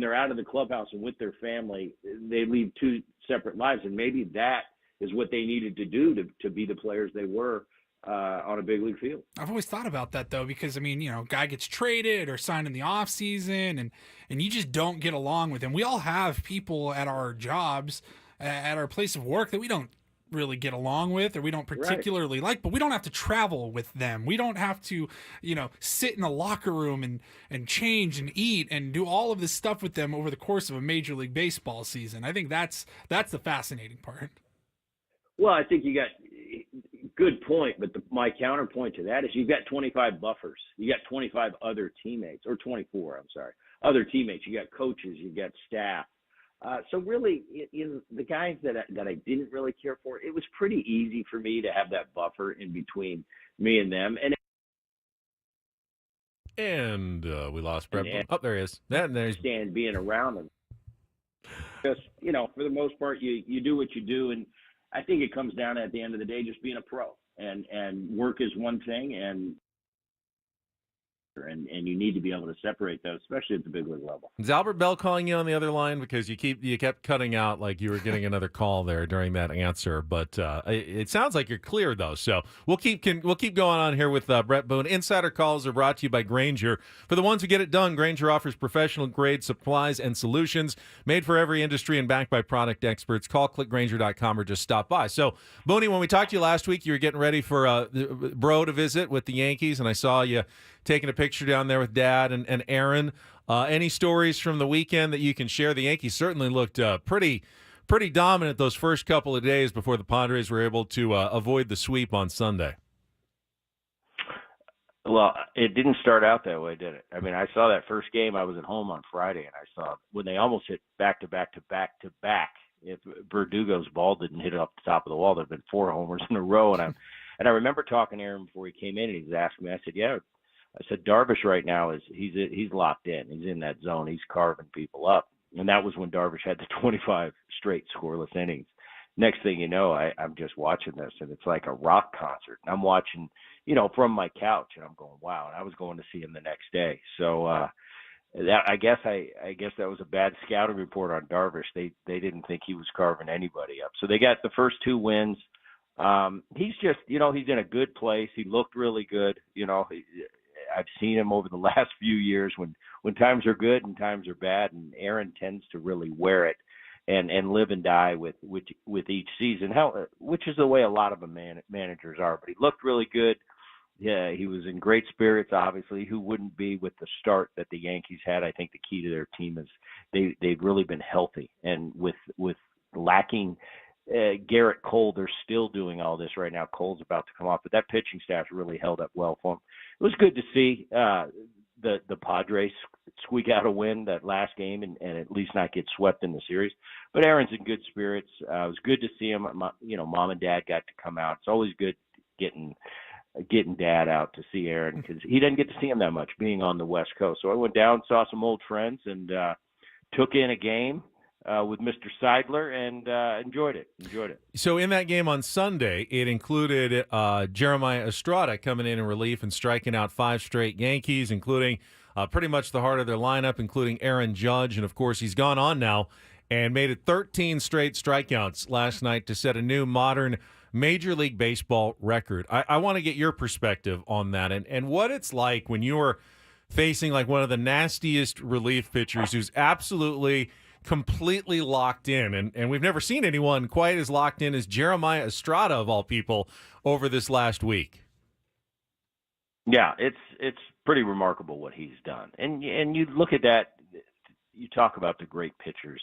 they're out of the clubhouse and with their family. They lead two separate lives, and maybe that is what they needed to do to be the players they were on a big league field. I've always thought about that, though, because, guy gets traded or signed in the off season, and you just don't get along with him. We all have people at our jobs, at our place of work, that we don't really get along with or we don't particularly like, but we don't have to travel with them. We don't have to, sit in a locker room and change and eat and do all of this stuff with them over the course of a Major League Baseball season. I think that's the fascinating part. Well, I think you got good point, but my counterpoint to that is you've got 25 buffers. You got 25 other teammates, or 24, I'm sorry, other teammates. You got coaches, you got staff. So really, the guys that I didn't really care for, it was pretty easy for me to have that buffer in between me and them. And we lost Brett Boone. Oh, there he is. There's stand being around them. Just, for the most part, you do what you do, and I think it comes down at the end of the day just being a pro, and work is one thing, and you need to be able to separate those, especially at the big league level. Is Albert Bell calling you on the other line? Because you kept cutting out like you were getting another call there during that answer. But it sounds like you're clear though. So we'll keep going on here with Brett Boone. Insider calls are brought to you by Grainger. For the ones who get it done, Grainger offers professional grade supplies and solutions made for every industry and backed by product experts. Call clickgrainger.com or just stop by. So Booney, when we talked to you last week, you were getting ready for Bro to visit with the Yankees, and I saw you taking a picture down there with Dad and Aaron. Any stories from the weekend that you can share? The Yankees certainly looked pretty dominant those first couple of days before the Padres were able to avoid the sweep on Sunday. Well, it didn't start out that way, did it? I mean, I saw that first game. I was at home on Friday, and I saw when they almost hit back-to-back-to-back-to-back. If Verdugo's ball didn't hit it off the top of the wall, there'd been 4 homers in a row. And I remember talking to Aaron before he came in, and he's asked me. I said, "Yeah." I said, Darvish right now he's locked in. He's in that zone. He's carving people up. And that was when Darvish had the 25 straight scoreless innings. Next thing you know, I'm just watching this, and it's like a rock concert. And I'm watching, from my couch, and I'm going, wow. And I was going to see him the next day. So I guess that was a bad scouting report on Darvish. They didn't think he was carving anybody up. So they got the first 2 wins. He's just, he's in a good place. He looked really good. I've seen him over the last few years when times are good and times are bad, and Aaron tends to really wear it. and live and die with each season. Which is the way a lot of managers are. But he looked really good. Yeah, he was in great spirits. Obviously, who wouldn't be with the start that the Yankees had? I think the key to their team is they've really been healthy, and with lacking Garrett Cole, they're still doing all this right now. Cole's about to come off, but that pitching staff really held up well for him. It was good to see the Padres squeak out a win that last game and at least not get swept in the series. But Aaron's in good spirits. It was good to see him. Mom and Dad got to come out. It's always good getting Dad out to see Aaron because he doesn't get to see him that much being on the West Coast. So I went down, saw some old friends, and took in a game with Mr. Seidler and enjoyed it. So in that game on Sunday, it included Jeremiah Estrada coming in relief and striking out 5 straight Yankees, including pretty much the heart of their lineup, including Aaron Judge. And, of course, he's gone on now and made it 13 straight strikeouts last night to set a new modern Major League Baseball record. I want to get your perspective on that and what it's like when you're facing like one of the nastiest relief pitchers who's absolutely completely locked in. And we've never seen anyone quite as locked in as Jeremiah Estrada, of all people, over this last week. Yeah, it's pretty remarkable what he's done. And you look at that, you talk about the great pitchers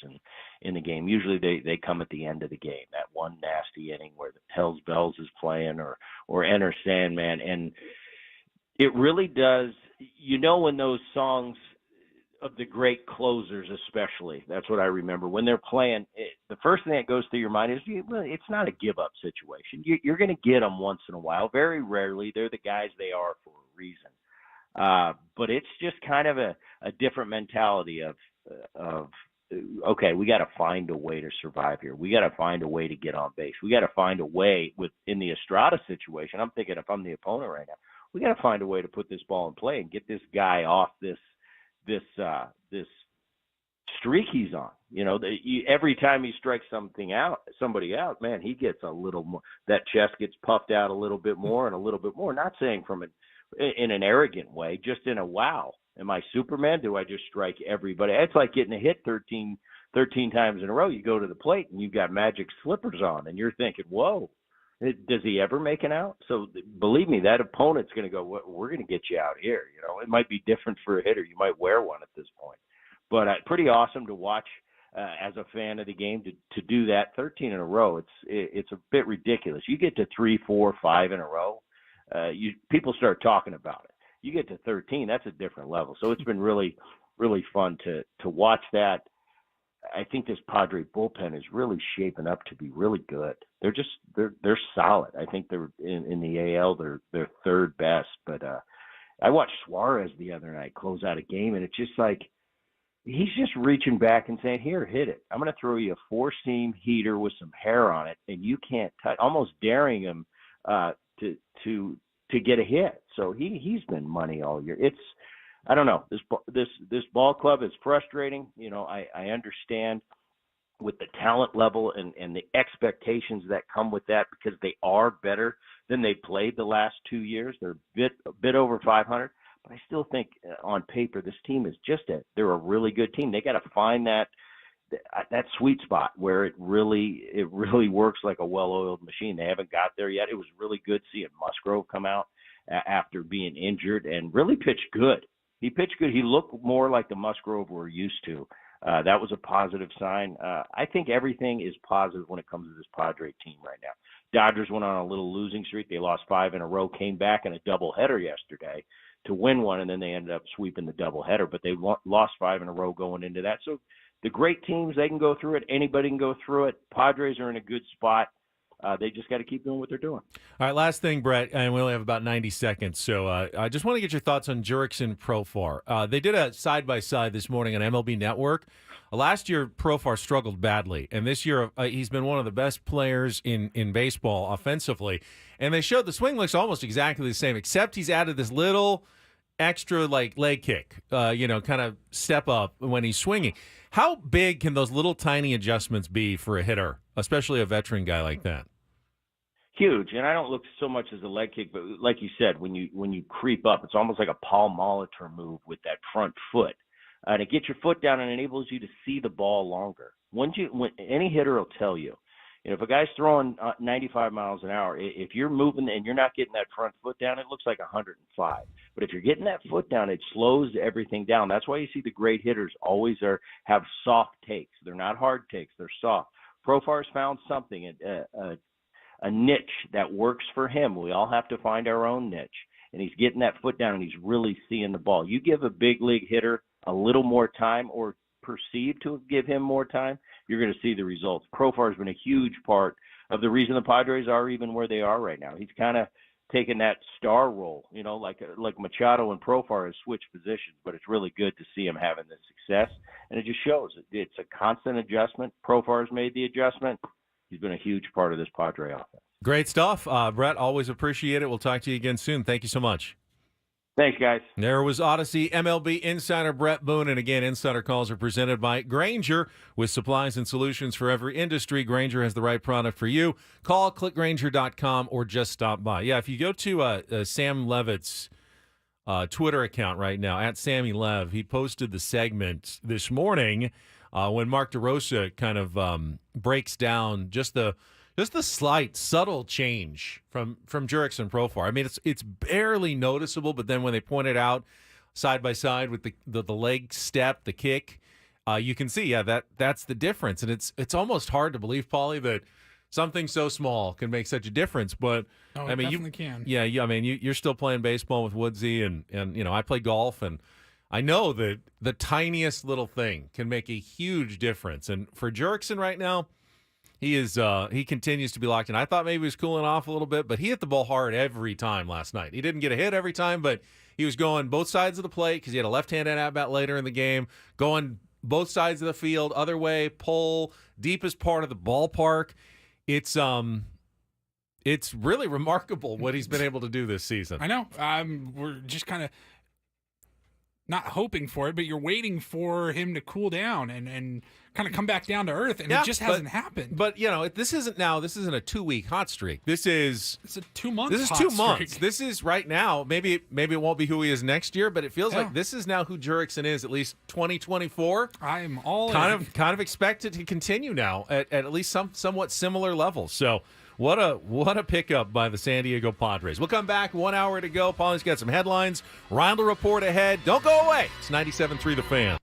in the game. Usually they come at the end of the game, that one nasty inning where the Hells Bells is playing or Enter Sandman. And it really does, when those songs of the great closers especially, that's what I remember. When they're playing, the first thing that goes through your mind is, it's not a give-up situation. You're going to get them once in a while. Very rarely. They're the guys they are for a reason. But it's just kind of a different mentality of okay, we got to find a way to survive here. We got to find a way to get on base. We got to find a way in the Estrada situation. I'm thinking if I'm the opponent right now, we got to find a way to put this ball in play and get this guy off this streak he's on. Every time he strikes somebody out, man, he gets a little more. That chest gets puffed out a little bit more and a little bit more. Not saying in an arrogant way, just in a wow. Am I Superman? Do I just strike everybody? It's like getting a hit 13 times in a row. You go to the plate and you've got magic slippers on, and you're thinking, whoa, does he ever make an out? So believe me, that opponent's going to go, we're going to get you out here. It might be different for a hitter. You might wear one at this point. But pretty awesome to watch as a fan of the game to do that 13 in a row. It's a bit ridiculous. You get to 3, 4, 5 in a row, people start talking about it. You get to 13, that's a different level. So it's been really, really fun to watch that. I think this Padre bullpen is really shaping up to be really good. They're solid. I think they're in the AL, they're third best. But I watched Suarez the other night close out a game, and it's just like he's just reaching back and saying, "Here, hit it. I'm going to throw you a 4-seam heater with some hair on it, and you can't touch." Almost daring him to get a hit. So he's been money all year. I don't know. This ball club is frustrating. I understand with the talent level and the expectations that come with that because they are better than they played the last 2 years. They're a bit over 500, but I still think on paper this team is they're a really good team. They got to find that sweet spot where it really works like a well-oiled machine. They haven't got there yet. It was really good seeing Musgrove come out after being injured and really pitched good. He pitched good. He looked more like the Musgrove we're used to. That was a positive sign. I think everything is positive when it comes to this Padre team right now. Dodgers went on a little losing streak. They lost 5 in a row, came back in a doubleheader yesterday to win one, and then they ended up sweeping the doubleheader. But they lost 5 in a row going into that. So the great teams, they can go through it. Anybody can go through it. Padres are in a good spot. They just got to keep doing what they're doing. All right, last thing, Brett, and we only have about 90 seconds, so I just want to get your thoughts on Jurickson Profar. They did a side-by-side this morning on MLB Network. Last year, Profar struggled badly, and this year he's been one of the best players in baseball offensively. And they showed the swing looks almost exactly the same, except he's added this little extra leg kick, kind of step up when he's swinging. How big can those little tiny adjustments be for a hitter, especially a veteran guy like that? Huge, and I don't look so much as a leg kick, but like you said, when you creep up, it's almost like a Paul Molitor move with that front foot. To get your foot down and enables you to see the ball longer. when any hitter will tell you, if a guy's throwing 95 miles an hour, if you're moving and you're not getting that front foot down, it looks like 105. But if you're getting that foot down, it slows everything down. That's why you see the great hitters always have soft takes. They're not hard takes. They're soft. Profar's found something, a niche that works for him. We all have to find our own niche. And he's getting that foot down, and he's really seeing the ball. You give a big league hitter a little more time, or perceive to give him more time, you're going to see the results. Profar's been a huge part of the reason the Padres are even where they are right now. He's kind of taken that star role, like Machado and Profar has switched positions, but it's really good to see him having this success. And it just shows it's a constant adjustment. Profar's made the adjustment. He's been a huge part of this Padre offense. Great stuff. Brett, always appreciate it. We'll talk to you again soon. Thank you so much. Thanks, guys. There was Odyssey MLB insider Brett Boone. And again, insider calls are presented by Grainger. With supplies and solutions for every industry, Grainger has the right product for you. Call, clickgrainger.com, or just stop by. Yeah, if you go to Sam Levitt's Twitter account right now, at Sammy Lev, he posted the segment this morning when Mark DeRosa kind of breaks down just the slight, subtle change from Jurickson and Profar. I mean, it's barely noticeable, but then when they point it out side by side with the leg step, the kick, you can see, that's the difference. And it's almost hard to believe, Paulie, that something so small can make such a difference. But I mean, definitely can. Yeah, I mean, you're still playing baseball with Woodsy, and I play golf, and I know that the tiniest little thing can make a huge difference. And for Jurickson right now, he continues to be locked in. I thought maybe he was cooling off a little bit, but he hit the ball hard every time last night. He didn't get a hit every time, but he was going both sides of the plate because he had a left-handed at-bat later in the game, going both sides of the field, other way, pull, deepest part of the ballpark. It's really remarkable what he's been able to do this season. I know. We're just kind of not hoping for it, but you're waiting for him to cool down and kind of come back down to earth, and it just hasn't happened. But this isn't a 2-week hot streak. It's a 2 month. This is 2 months. This is right now. Maybe it won't be who he is next year, but it feels like this is now who Jurickson is, at least 2024. I'm all kind of expect it to continue now at least somewhat similar levels. So what a pickup by the San Diego Padres. We'll come back, 1 hour to go. Paulie's got some headlines. Ryle report ahead. Don't go away. It's 97.3 The Fan.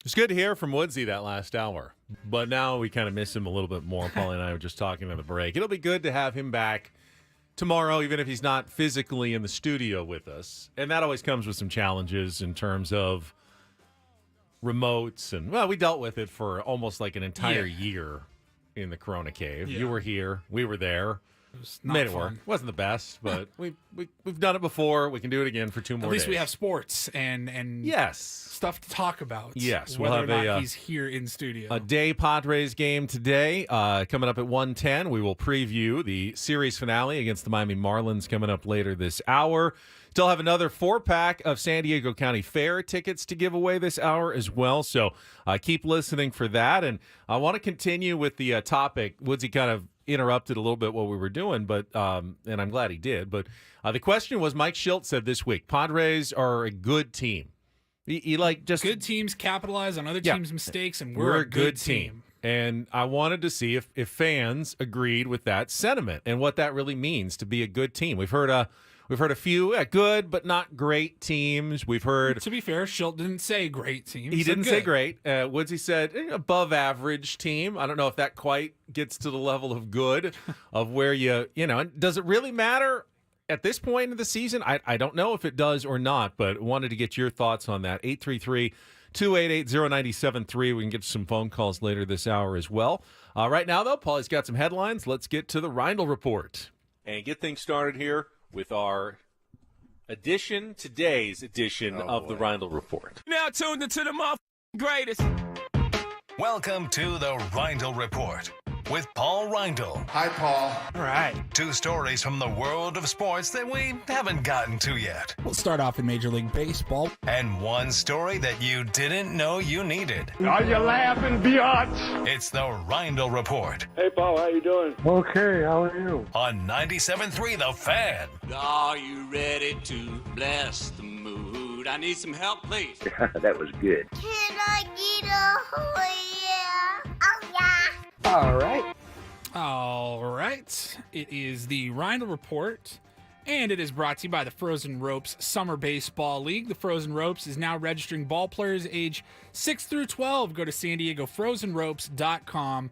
It's good to hear from Woodsy that last hour, but now we kind of miss him a little bit more. Paulie and I were just talking on the break. It'll be good to have him back tomorrow, even if he's not physically in the studio with us. And that always comes with some challenges in terms of remotes. And, well, we dealt with it for almost like an entire year in the Corona Cave. Yeah. You were here. We were there. It was not Made it fun. work. Wasn't the best, but we've done it before. We can do it again for 2 more At least days. we have sports and yes, stuff to talk about. Yes, whether we'll have or not a, he's here in studio. A day Padres game today. Coming up at 1:10, we will preview the series finale against the Miami Marlins coming up later this hour. Still have another 4-pack of San Diego County Fair tickets to give away this hour as well. So keep listening for that. And I want to continue with the topic. Woodsy kind of interrupted a little bit what we were doing, but and I'm glad he did. But the question was, Mike Schilt said this week, Padres are a good team. He like just good teams capitalize on other teams' mistakes, and we're a a good team. And I wanted to see if fans agreed with that sentiment and what that really means to be a good team. We've heard a few good but not great teams. We've heard. To be fair, Schilt didn't say great teams. He didn't say great. Woodsy said above average team. I don't know if that quite gets to the level of good, of where you know. Does it really matter at this point in the season? I don't know if it does or not, but wanted to get your thoughts on that. 833-288-0973. We can get some phone calls later this hour as well. Right now, though, Paulie's got some headlines. Let's get to the Ryle Report and get things started here with our today's edition of the Ryle Report. Now tuned into the greatest. Welcome to the Ryle Report with Paul Ryle. Hi, Paul. All right. 2 stories from the world of sports that we haven't gotten to yet. We'll start off in Major League Baseball. And 1 story that you didn't know you needed. Are you laughing, biatch? It's the Ryle Report Hey, Paul, how you doing? Okay, how are you? on 97.3 The Fan. Are you ready to bless the mood? I need some help, please. That was good. Can I get a yeah? Oh, yeah. All right. It is the Ryle Report, and it is brought to you by the Frozen Ropes Summer Baseball League. The Frozen Ropes is now registering ball players age 6 through 12. Go to SanDiegoFrozenRopes.com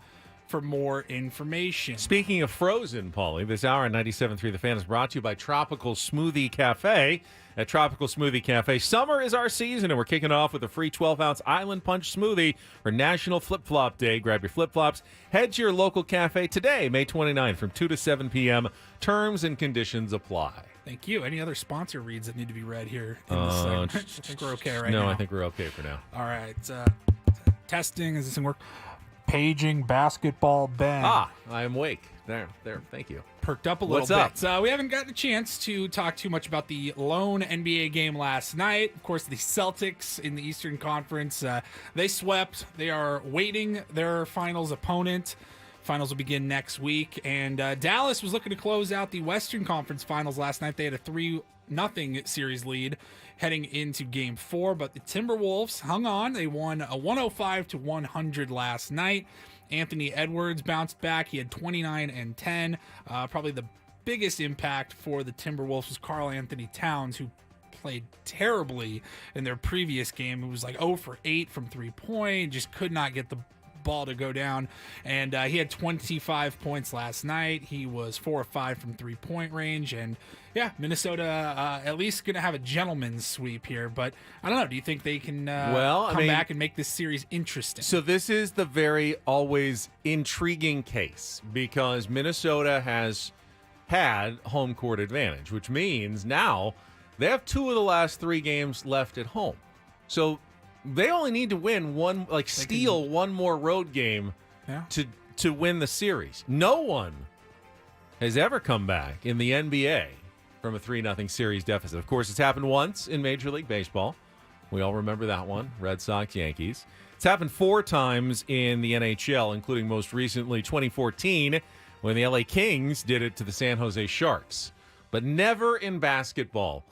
for more information. Speaking of frozen, Paulie, this hour on 97.3 The Fan is brought to you by Tropical Smoothie Cafe. At Tropical Smoothie Cafe, summer is our season, and we're kicking off with a free 12-ounce Island Punch smoothie for National Flip-Flop Day. Grab your flip-flops. Head to your local cafe today, May 29th, from 2 to 7 p.m. Terms and conditions apply. Thank you. Any other sponsor reads that need to be read here in this segment? I think we're okay right now. No, I think we're okay for now. All right. Testing. Is this thing work? Paging basketball Ben. I am awake. There. Thank you. Perked up a little What's bit. up? So we haven't gotten a chance to talk too much about the lone NBA game last night. Of course, the Celtics in the Eastern Conference, they swept. They are waiting their finals opponent. Finals will begin next week. And Dallas was looking to close out the Western Conference Finals last night. They had a 3-0 series lead heading into Game 4. But the Timberwolves hung on. They won a 105-100 last night. Anthony Edwards bounced back. He had 29 and 10. Probably the biggest impact for the Timberwolves was Karl Anthony Towns, who played terribly in their previous game. It was like 0 for 8 from 3-point. Just could not get the ball to go down. And he had 25 points last night. He was 4 of 5 from 3-point range. And yeah, Minnesota at least going to have a gentleman's sweep here. But I don't know. Do you think they can come back and make this series interesting? So this is the very always intriguing case because Minnesota has had home court advantage, which means now they have 2 of the last 3 games left at home. So they only need to win one, steal one more road game to win the series. No one has ever come back in the NBA from a 3-0 series deficit. Of course, it's happened once in Major League Baseball. We all remember that one, Red Sox, Yankees. It's happened 4 times in the NHL, including most recently 2014 when the LA Kings did it to the San Jose Sharks. But never in basketball.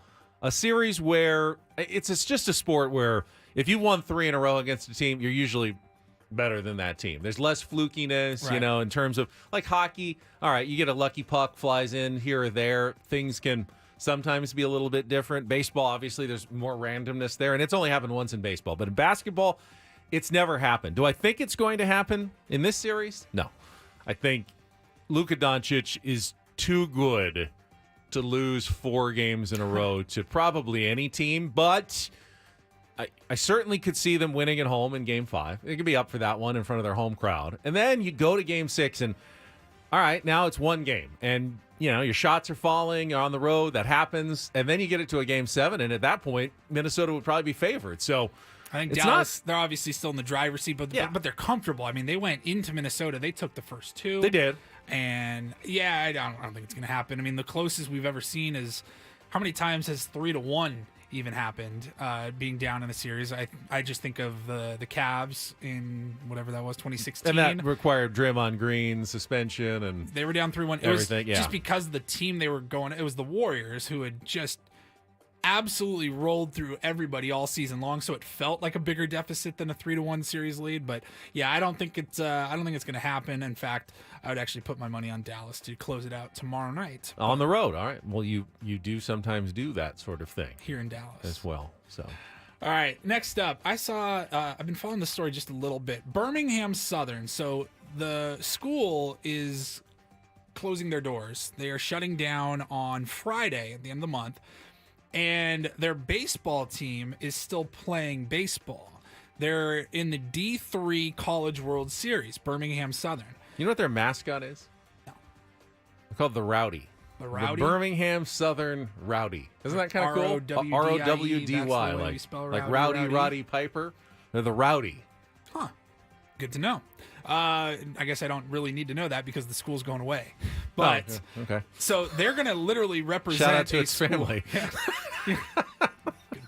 A series where it's just a sport where if you won 3 in a row against a team, you're usually better than that team. There's less flukiness, right, in terms of like hockey. All right, you get a lucky puck flies in here or there. Things can sometimes be a little bit different. Baseball, obviously, there's more randomness there, and it's only happened once in baseball. But in basketball, it's never happened. Do I think it's going to happen in this series? No. I think Luka Doncic is too good to lose 4 games in a row to probably any team, but I certainly could see them winning at home in Game 5. They could be up for that one in front of their home crowd. And then you go to Game 6 and, all right, now it's one game. And, your shots are falling, you're on the road, that happens. And then you get it to a Game 7, and at that point, Minnesota would probably be favored. So I think Dallas, they're obviously still in the driver's seat, but they're comfortable. I mean, they went into Minnesota. They took the first 2. They did. And, I don't think it's going to happen. I mean, the closest we've ever seen is how many times has 3-1 even happened, being down in the series? I just think of the Cavs in whatever that was, 2016. And that required Draymond Green suspension, and they were down 3-1. It was just because the team they were going. It was the Warriors who had just absolutely rolled through everybody all season long, so it felt like a bigger deficit than a 3-1 series lead. But I don't think it's going to happen. In fact, I would actually put my money on Dallas to close it out tomorrow night on the road. All right. Well, you do sometimes do that sort of thing here in Dallas as well. So, all right. Next up, I saw. I've been following the story just a little bit. Birmingham Southern. So the school is closing their doors. They are shutting down on Friday at the end of the month. And their baseball team is still playing baseball. They're in the D3 College World Series, Birmingham Southern. You know what their mascot is? No. They're called the Rowdy. The Rowdy? The Birmingham Southern Rowdy. Isn't that kind of cool? R-O-W-D-Y. Like Roddy Piper. They're the Rowdy. Huh. Good to know. I guess I don't really need to know that because the school's going away. But okay. So they're going to literally represent shout out to its family. Good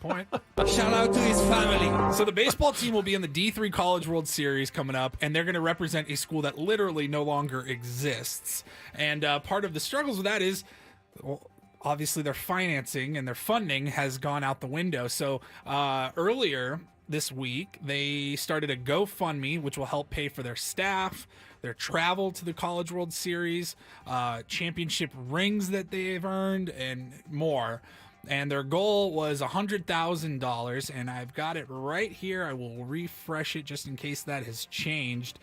point. Shout out to his family. So the baseball team will be in the D3 College World Series coming up, and they're going to represent a school that literally no longer exists. And part of the struggles with that is, well, obviously their financing and their funding has gone out the window. So earlier this week, they started a GoFundMe, which will help pay for their staff, their travel to the College World Series, championship rings that they've earned, and more. And their goal was $100,000, and I've got it right here. I will refresh it just in case that has changed.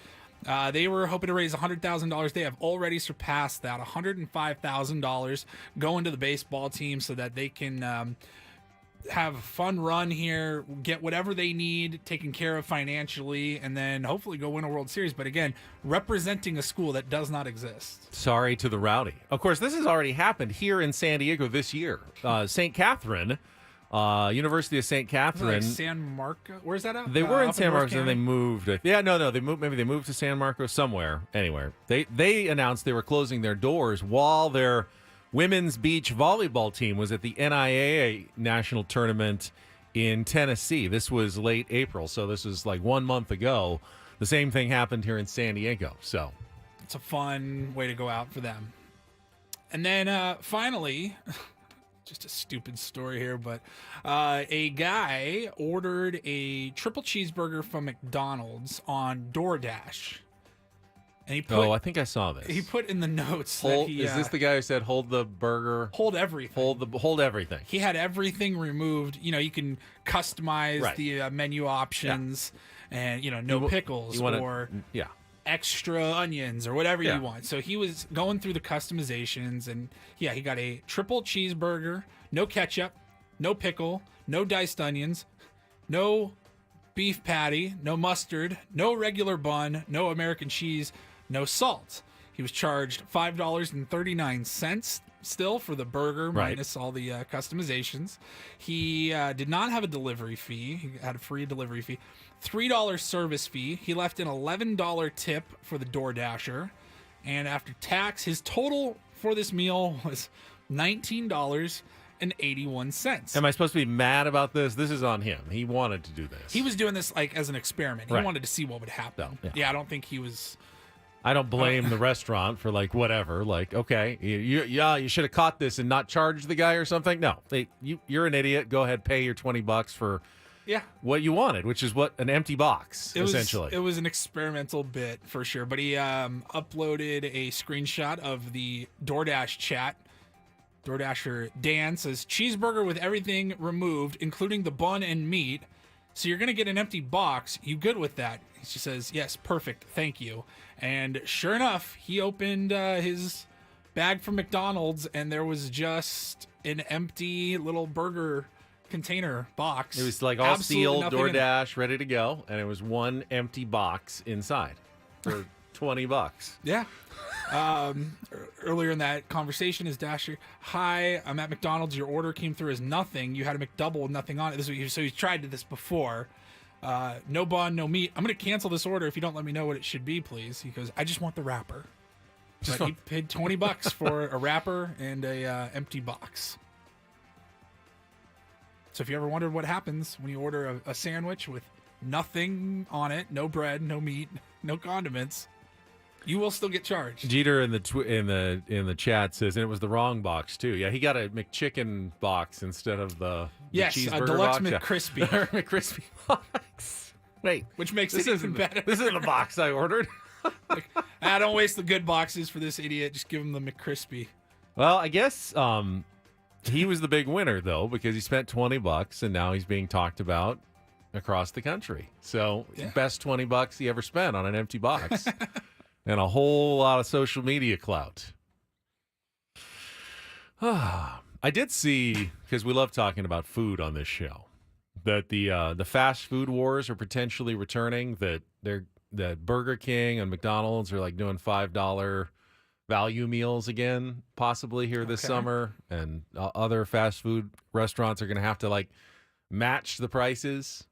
They were hoping to raise $100,000. They have already surpassed that. $105,000 going to the baseball team so that they can have a fun run here, get whatever they need taken care of financially, and then hopefully go win a World Series. But again, representing a school that does not exist. Sorry to the Rowdy. Of course, this has already happened here in San Diego this year. St. Catherine, University of St. Catherine. Like San Marcos? Where's that at? They were in San Marcos, and they moved. They moved. Maybe they moved to San Marcos somewhere. Anywhere. They announced they were closing their doors while their women's beach volleyball team was at the NIAA national tournament in Tennessee. This was late April, so this was like 1 month ago. The same thing happened here in San Diego. So it's a fun way to go out for them. And then finally, just a stupid story here, but a guy ordered a triple cheeseburger from McDonald's on DoorDash. And he put, I think I saw this. He put in the notes is this the guy who said hold the burger? Hold everything. Hold everything. He had everything removed. You can customize the menu options, and no pickles or extra onions or whatever you want. So he was going through the customizations, and he got a triple cheeseburger, no ketchup, no pickle, no diced onions, no beef patty, no mustard, no regular bun, no American cheese, no salt. He was charged $5.39 still for the burger, minus all the customizations. He did not have a delivery fee. He had a free delivery fee. $3 service fee. He left an $11 tip for the DoorDasher. And after tax, his total for this meal was $19.81. Am I supposed to be mad about this? This is on him. He wanted to do this. He was doing this like as an experiment. He wanted to see what would happen. I don't think he was... I don't blame the restaurant for whatever. Okay, you should have caught this and not charged the guy or something. No, you're an idiot. Go ahead, pay your $20 for what you wanted, which is what an empty box essentially. It was an experimental bit for sure. But he uploaded a screenshot of the DoorDash chat. DoorDasher Dan says cheeseburger with everything removed, including the bun and meat. So you're going to get an empty box. You good with that? She says, yes, perfect. Thank you. And sure enough, he opened his bag from McDonald's, and there was just an empty little burger container box. It was like all sealed, DoorDash, ready to go, and it was one empty box inside for $20. Yeah. Earlier in that conversation, his dasher, hi, I'm at McDonald's. Your order came through as nothing. You had a McDouble with nothing on it. So he's tried this before. No bun, no meat. I'm going to cancel this order if you don't let me know what it should be, please. He goes, I just want the wrapper. But he paid $20 for a wrapper and a empty box. So if you ever wondered what happens when you order a sandwich with nothing on it, no bread, no meat, no condiments, you will still get charged. Jeter in the chat says, and it was the wrong box too. Yeah, he got a McChicken box instead of the cheeseburger a deluxe box. McCrispy. McCrispy box. Wait, which makes it even better. This isn't the box I ordered. Don't waste the good boxes for this idiot. Just give him the McCrispy. Well, I guess he was the big winner though, because he spent $20 and now he's being talked about across the country. So best $20 he ever spent on an empty box. And a whole lot of social media clout. I did see, because we love talking about food on this show, that the fast food wars are potentially returning. That Burger King and McDonald's are like doing $5 value meals again, possibly here this summer, and other fast food restaurants are going to have to like match the prices.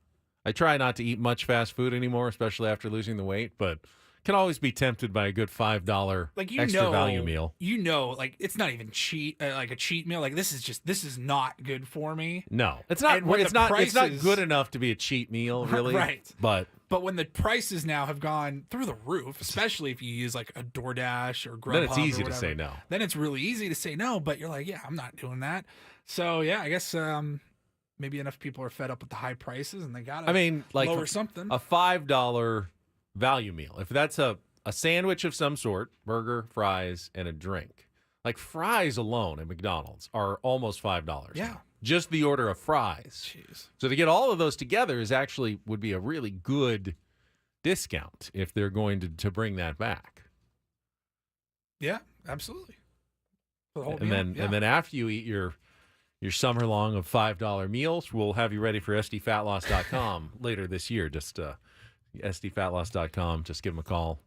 I try not to eat much fast food anymore, especially after losing the weight, but can always be tempted by a good $5 extra value meal. Like it's not even cheat, like a cheat meal. Like this is not good for me. No, it's not. It's not good enough to be a cheat meal, really. Right. But when the prices now have gone through the roof, especially if you use like a DoorDash or Grubhub, then it's easy to say no. Then it's really easy to say no. But you're like, yeah, I'm not doing that. So yeah, I guess maybe enough people are fed up with the high prices and they gotta. Lower something. A $5 value meal. If that's a sandwich of some sort, burger, fries, and a drink. Like fries alone at McDonald's are almost $5. Yeah. Just the order of fries. Jeez. So to get all of those together would be a really good discount if they're going to bring that back. Yeah, absolutely. And then after you eat your summer long of $5 meals, we'll have you ready for SDFatLoss.com later this year. Just SDFatLoss.com. Just give them a call.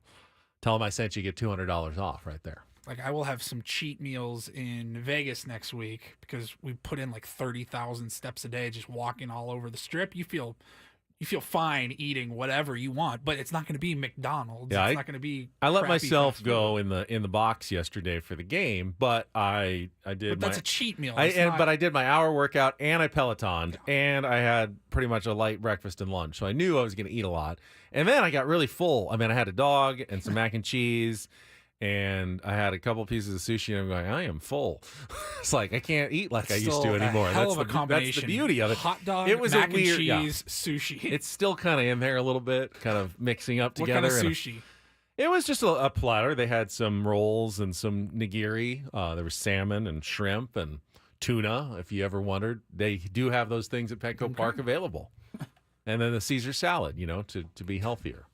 Tell them I sent you. Get $200 off right there. Like I will have some cheat meals in Vegas next week because we put in like 30,000 steps a day just walking all over the strip. You feel fine eating whatever you want, but it's not going to be McDonald's. Yeah, it's not going to be. I let myself go in the box yesterday for the game, but I did. But that's a cheat meal. But I did my hour workout and I Pelotoned and I had pretty much a light breakfast and lunch, so I knew I was going to eat a lot. And then I got really full. I had a dog and some mac and cheese. And I had a couple pieces of sushi, and I'm going, I am full. It's like I can't eat like I used to anymore. That's the beauty of it. Hot dog, it was mac a weird, and cheese, sushi. It's still kind of in there a little bit, kind of mixing up together. What kind of sushi? It was just a platter. They had some rolls and some nigiri. There was salmon and shrimp and tuna, if you ever wondered. They do have those things at Petco Park available. And then the Caesar salad, to be healthier.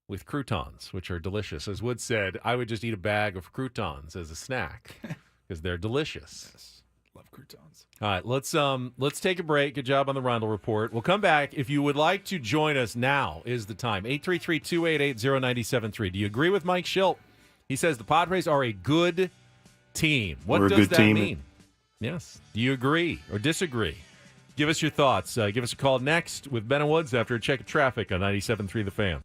With croutons, which are delicious. As Wood said, I would just eat a bag of croutons as a snack because they're delicious. Yes. Love croutons. All right, let's take a break. Good job on the Rundle Report. We'll come back. If you would like to join us, now is the time. 833-288-0973. Do you agree with Mike Schilt? He says the Padres are a good team. What does that mean? Yes. Do you agree or disagree? Give us your thoughts. Give us a call next with Ben and Woods after a check of traffic on 97.3 The Fan.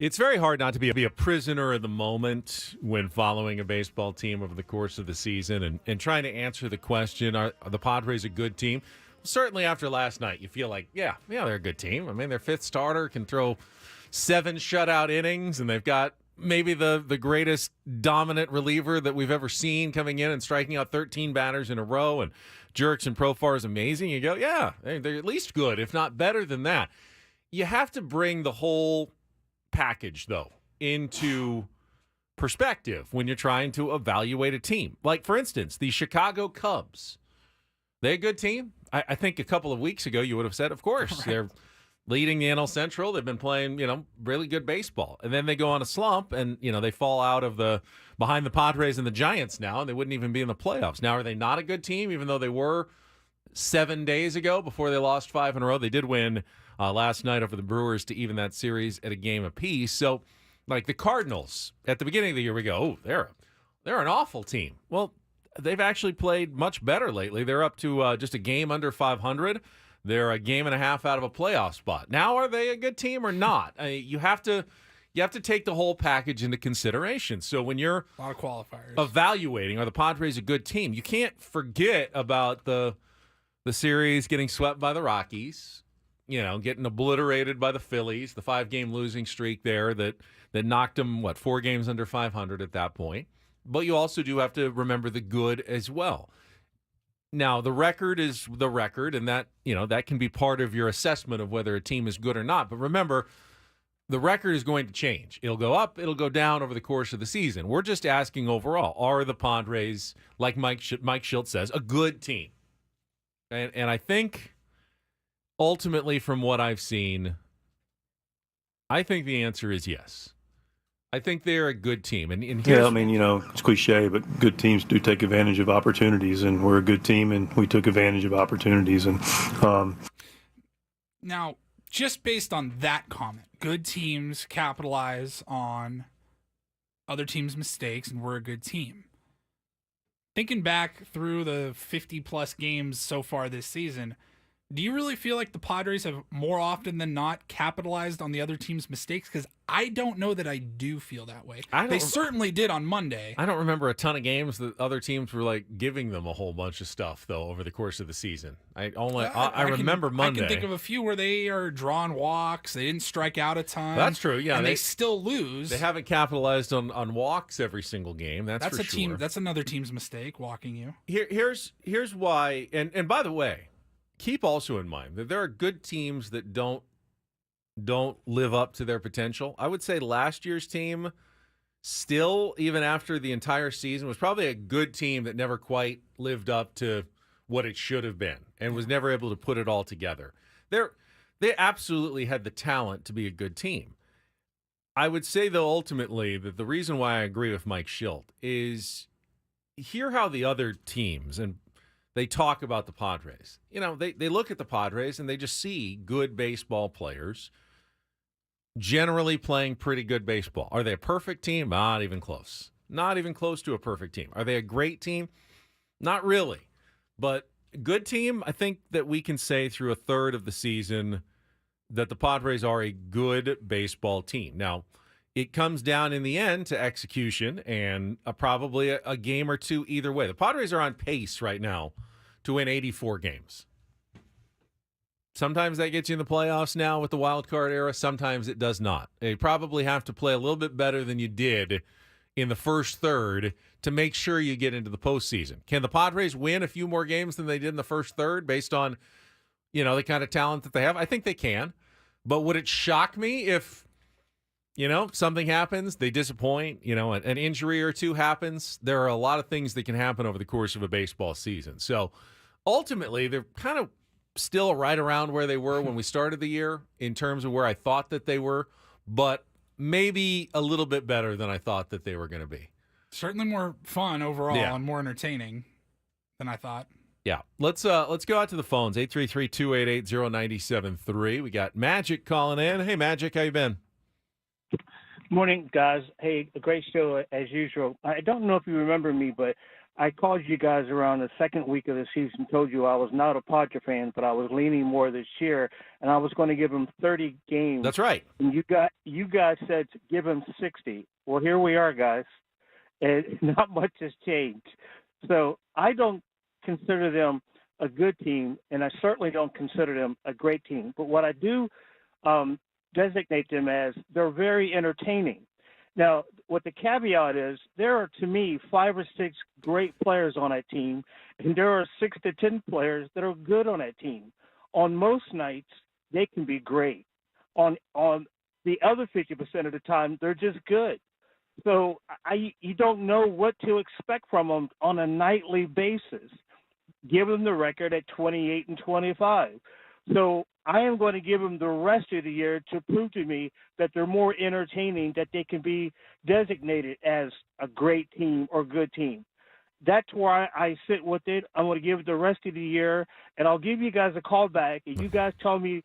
It's very hard not to be a prisoner of the moment when following a baseball team over the course of the season and trying to answer the question, are the Padres a good team? Certainly after last night, you feel like, yeah, they're a good team. I mean, their fifth starter can throw 7 shutout innings, and they've got maybe the greatest dominant reliever that we've ever seen coming in and striking out 13 batters in a row, and Jurickson Profar is amazing. You go, yeah, they're at least good, if not better than that. You have to bring the whole package, though, into perspective when you're trying to evaluate a team. Like, for instance, the Chicago Cubs. They a good team? I think a couple of weeks ago you would have said, of course. Right. They're leading the NL Central. They've been playing, really good baseball. And then they go on a slump and, they fall out of behind the Padres and the Giants now, and they wouldn't even be in the playoffs. Now, are they not a good team, even though they were 7 days ago before they lost 5 in a row? They did win last night over the Brewers to even that series at a game apiece. So, like the Cardinals, at the beginning of the year, we go, oh, they're an awful team. Well, they've actually played much better lately. They're up to just a game under 500. They're a game and a half out of a playoff spot. Now, are they a good team or not? You have to take the whole package into consideration. So when you're a lot of qualifiers evaluating, are the Padres a good team? You can't forget about the series getting swept by the Rockies. Getting obliterated by the Phillies, the 5-game losing streak there that knocked them, 4 games under 500 at that point. But you also do have to remember the good as well. Now, the record is the record, and that, that can be part of your assessment of whether a team is good or not. But remember, the record is going to change. It'll go up, it'll go down over the course of the season. We're just asking overall, are the Padres, like Mike Shildt says, a good team? And I think ultimately, from what I've seen, I think the answer is yes. I think they're a good team. And yeah, I mean, it's cliche, but good teams do take advantage of opportunities, and we're a good team, and we took advantage of opportunities. And now, just based on that comment, good teams capitalize on other teams' mistakes, and we're a good team. Thinking back through the 50-plus games so far this season, do you really feel like the Padres have more often than not capitalized on the other team's mistakes? Because I don't know that I do feel that way. They certainly did on Monday. I don't remember a ton of games that other teams were giving them a whole bunch of stuff though over the course of the season. I remember Monday. I can think of a few where they are drawing walks. They didn't strike out a ton. That's true. Yeah, and they still lose. They haven't capitalized on walks every single game. That's for sure. That's another team's mistake, walking you. Here's why. And by the way, keep also in mind that there are good teams that don't live up to their potential. I would say last year's team still, even after the entire season, was probably a good team that never quite lived up to what it should have been and was never able to put it all together. They absolutely had the talent to be a good team. I would say, though, ultimately, that the reason why I agree with Mike Shildt is hear how the other teams and they talk about the Padres. They look at the Padres and they just see good baseball players generally playing pretty good baseball. Are they a perfect team? Not even close. Not even close to a perfect team. Are they a great team? Not really. But good team, I think that we can say through a third of the season that the Padres are a good baseball team. Now, it comes down in the end to execution and probably a game or two either way. The Padres are on pace right now to win 84 games. Sometimes that gets you in the playoffs now with the wild card era. Sometimes it does not. They probably have to play a little bit better than you did in the first third to make sure you get into the postseason. Can the Padres win a few more games than they did in the first third based on, the kind of talent that they have? I think they can. But would it shock me if something happens, they disappoint, an injury or two happens? There are a lot of things that can happen over the course of a baseball season. So ultimately, they're kind of still right around where they were when we started the year in terms of where I thought that they were, but maybe a little bit better than I thought that they were going to be. Certainly more fun overall and more entertaining than I thought. Yeah. Let's go out to the phones, 833-288-0973. We got Magic calling in. Hey, Magic, how you been? Morning, guys. Hey, a great show as usual. I don't know if you remember me, but I called you guys around the second week of the season, told you I was not a Padre fan, but I was leaning more this year, and I was going to give him 30 games. That's right. And you guys said to give him 60. Well, here we are, guys, and not much has changed. So I don't consider them a good team, and I certainly don't consider them a great team. But what I do designate them as, they're very entertaining. Now, what the caveat is, there are, to me, 5 or 6 great players on that team, and there are 6 to 10 players that are good on that team. On most nights, they can be great. On the other 50% of the time, they're just good. So you don't know what to expect from them on a nightly basis. Give them the record at 28-25. So I am going to give them the rest of the year to prove to me that they're more entertaining, that they can be designated as a great team or good team. That's where I sit with it. I'm going to give it the rest of the year, and I'll give you guys a call back, and you guys tell me,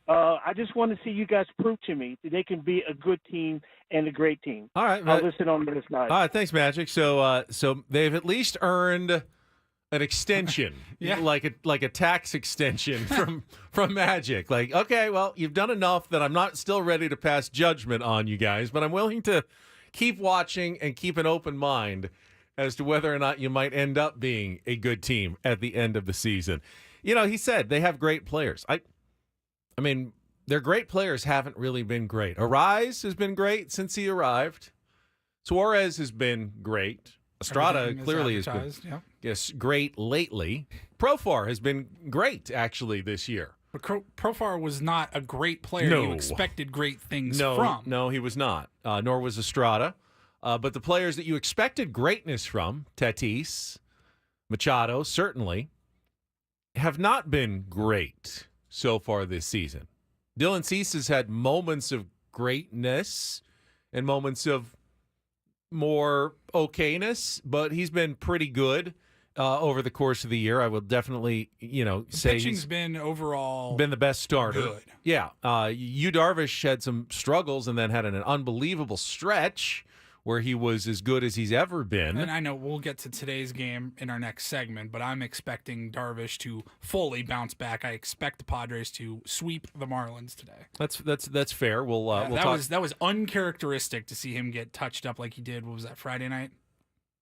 I just want to see you guys prove to me that they can be a good team and a great team. All right. I'll listen on this night. All right, thanks, Magic. So they've at least earned an extension, like a tax extension from Magic. Like, okay, well, you've done enough that I'm not still ready to pass judgment on you guys, but I'm willing to keep watching and keep an open mind as to whether or not you might end up being a good team at the end of the season. You know, he said they have great players. I mean, their great players haven't really been great. Arise has been great since he arrived. Suarez has been great. Estrada clearly has been great lately. Profar has been great, actually, this year. But Profar was not a great player you expected great things from. No, he was not. Nor was Estrada. But the players that you expected greatness from, Tatis, Machado, certainly, have not been great so far this season. Dylan Cease has had moments of greatness and moments of more okayness, but he's been pretty good over the course of the year. I will definitely, say pitching's been overall been the best starter. Good. Yeah. Yu Darvish had some struggles and then had an unbelievable stretch where he was as good as he's ever been. And I know we'll get to today's game in our next segment, but I'm expecting Darvish to fully bounce back. I expect the Padres to sweep the Marlins today. That's fair. We'll talk. That was uncharacteristic to see him get touched up like he did. What was that, Friday night?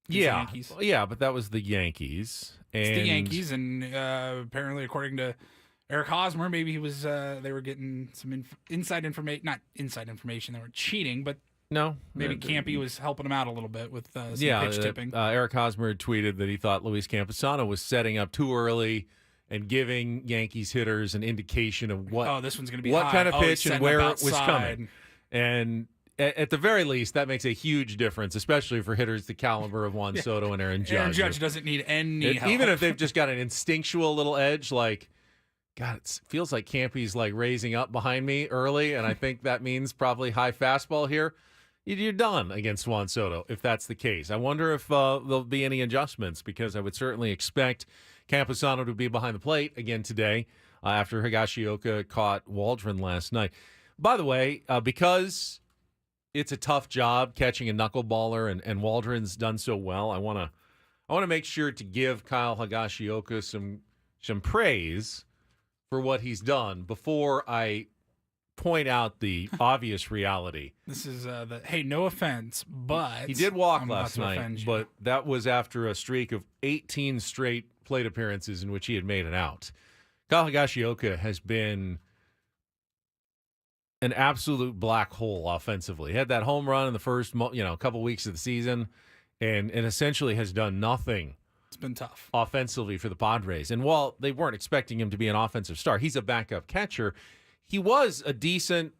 Yeah, but that was the Yankees. It's the Yankees, and apparently, according to Eric Hosmer, maybe he was. They were getting some inside information. Not inside information. They were cheating, but. No. Maybe Campy was helping him out a little bit with some pitch tipping. Eric Hosmer had tweeted that he thought Luis Campusano was setting up too early and giving Yankees hitters an indication of what this one's going to be what high. kind of pitch and where it was outside. coming. And at the very least, that makes a huge difference, especially for hitters the caliber of Juan Soto and Aaron Judge. Aaron Judge doesn't need any help. Even if they've just got an instinctual little edge, like, God, it feels like Campy's like raising up behind me early, and I think that means probably high fastball here. You're done against Juan Soto if that's the case. I wonder if there'll be any adjustments, because I would certainly expect Campusano to be behind the plate again today after Higashioka caught Waldron last night. By the way, because it's a tough job catching a knuckleballer and Waldron's done so well, I want to make sure to give Kyle Higashioka some praise for what he's done before I point out the obvious reality. This is hey, no offense, but he did walk last night, but that was after a streak of 18 straight plate appearances in which he had made an out. Kyle Higashioka has been an absolute black hole offensively. He had that home run in the first couple weeks of the season, and essentially has done nothing. It's been tough offensively for the Padres. And while they weren't expecting him to be an offensive star, he's a backup catcher. He was a decent,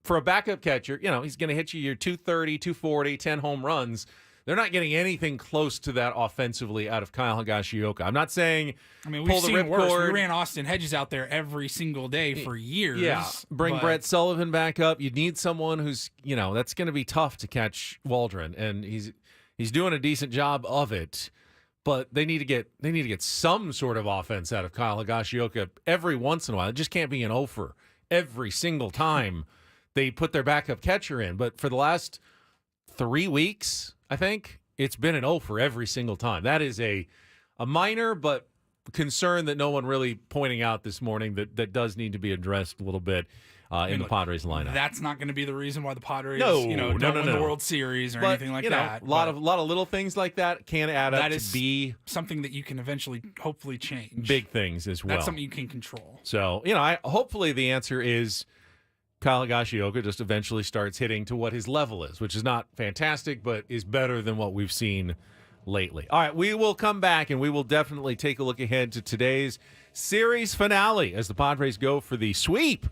for a backup catcher, he's going to hit you your 230, 240, 10 home runs. They're not getting anything close to that offensively out of Kyle Higashioka. I'm not saying we've seen worse. We ran Austin Hedges out there every single day for years. Yeah, bring Brett Sullivan back up. You need someone who's, that's going to be tough to catch Waldron, and he's doing a decent job of it. But they need to get some sort of offense out of Kyle Higashioka every once in a while. It just can't be an offer every single time they put their backup catcher in. But for the last 3 weeks, I think, it's been an O for every single time. That is a minor but concern that no one really pointing out this morning that does need to be addressed a little bit in the Padres lineup. That's not going to be the reason why the Padres don't win the World Series or anything like that. A lot of little things like that can add up to be something that you can eventually hopefully change. Big things as well. That's something you can control. So, hopefully the answer is Kyle Higashioka just eventually starts hitting to what his level is, which is not fantastic, but is better than what we've seen lately. All right, we will come back, and we will definitely take a look ahead to today's series finale as the Padres go for the sweep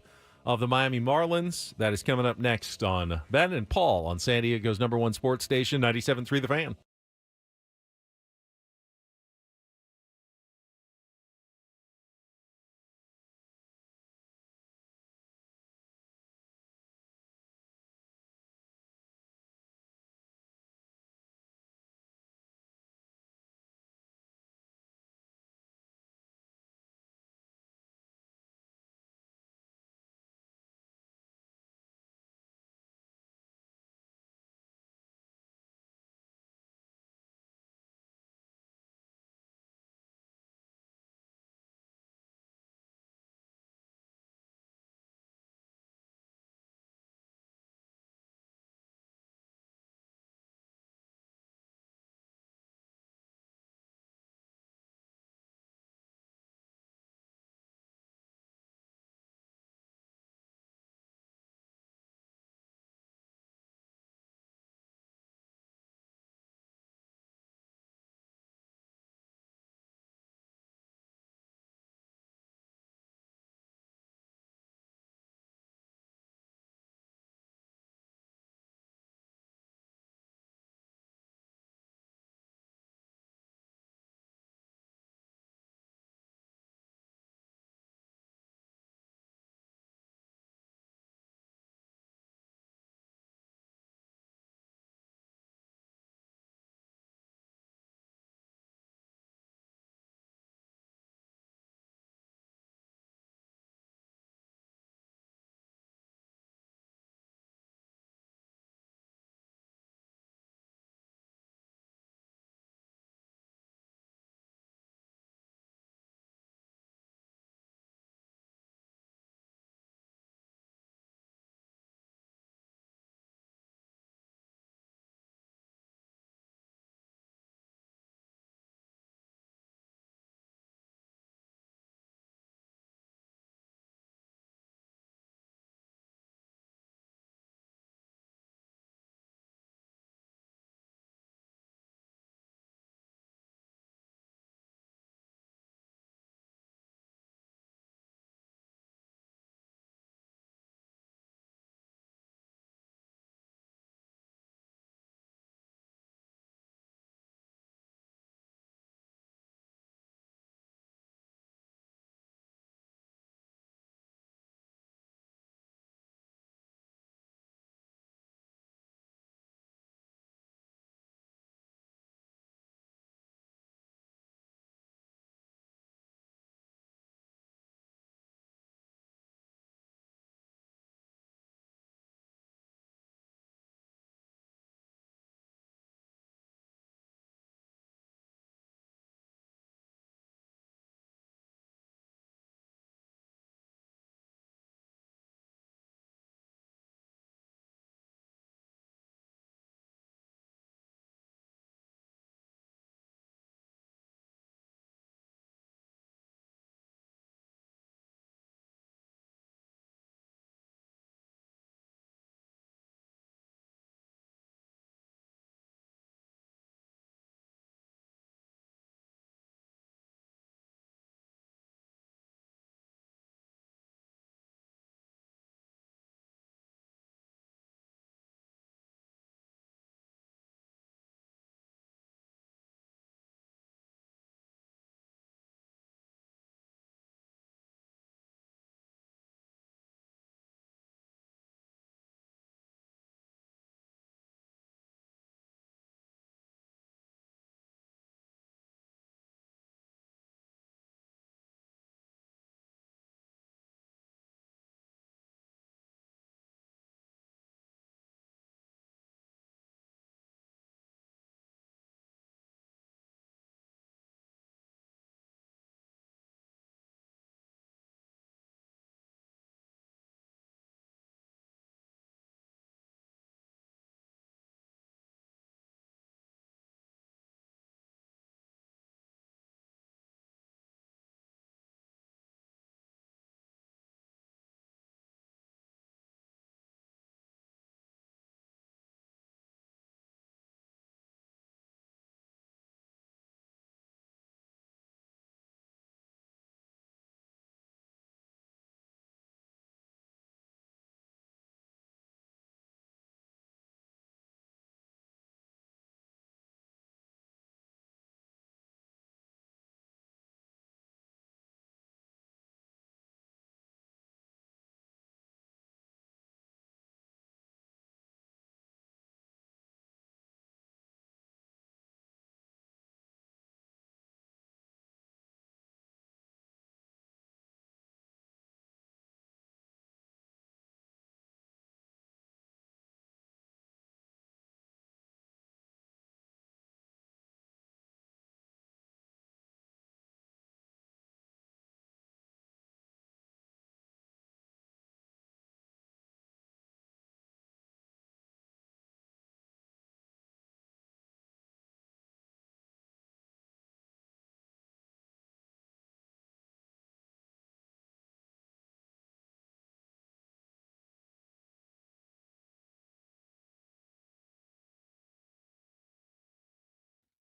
of the Miami Marlins. That is coming up next on Ben and Paul on San Diego's #1 sports station, 97.3 The Fan.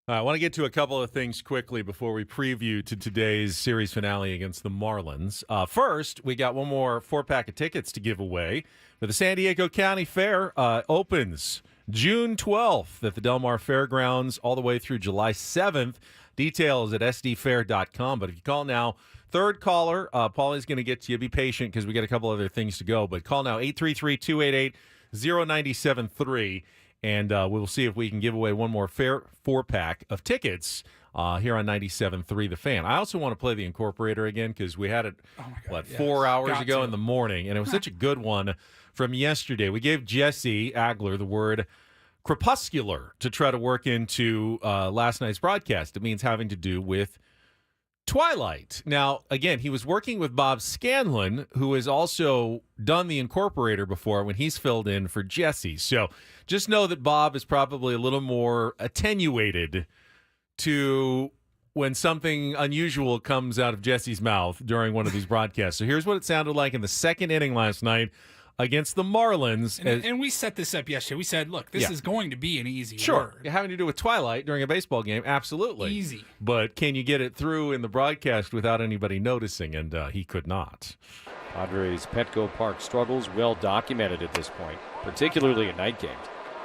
I want to get to a couple of things quickly before we preview to today's series finale against the Marlins. First, we got one more 4-pack of tickets to give away for the San Diego County Fair. Opens June 12th at the Del Mar Fairgrounds all the way through July 7th. Details at sdfair.com. But if you call now, third caller, Paulie's going to get to you. Be patient because we got a couple other things to go. But call now, 833-288-0973. And we'll see if we can give away one more fair 4-pack of tickets here on 97.3 The Fan. I also want to play the Incorporator again because we had it, 4 hours ago in the morning, and it was such a good one from yesterday. We gave Jesse Agler the word crepuscular to try to work into last night's broadcast. It means having to do with twilight. Now, again, he was working with Bob Scanlon, who has also done the Incorporator before when he's filled in for Jesse. So just know that Bob is probably a little more attenuated to when something unusual comes out of Jesse's mouth during one of these broadcasts. So here's what it sounded like in the second inning last night against the Marlins. And we set this up yesterday. We said, look, this is going to be an easy Sure. word. Having to do with twilight during a baseball game, absolutely. Easy. But can you get it through in the broadcast without anybody noticing? And he could not. Padres Petco Park struggles well documented at this point, particularly in night games.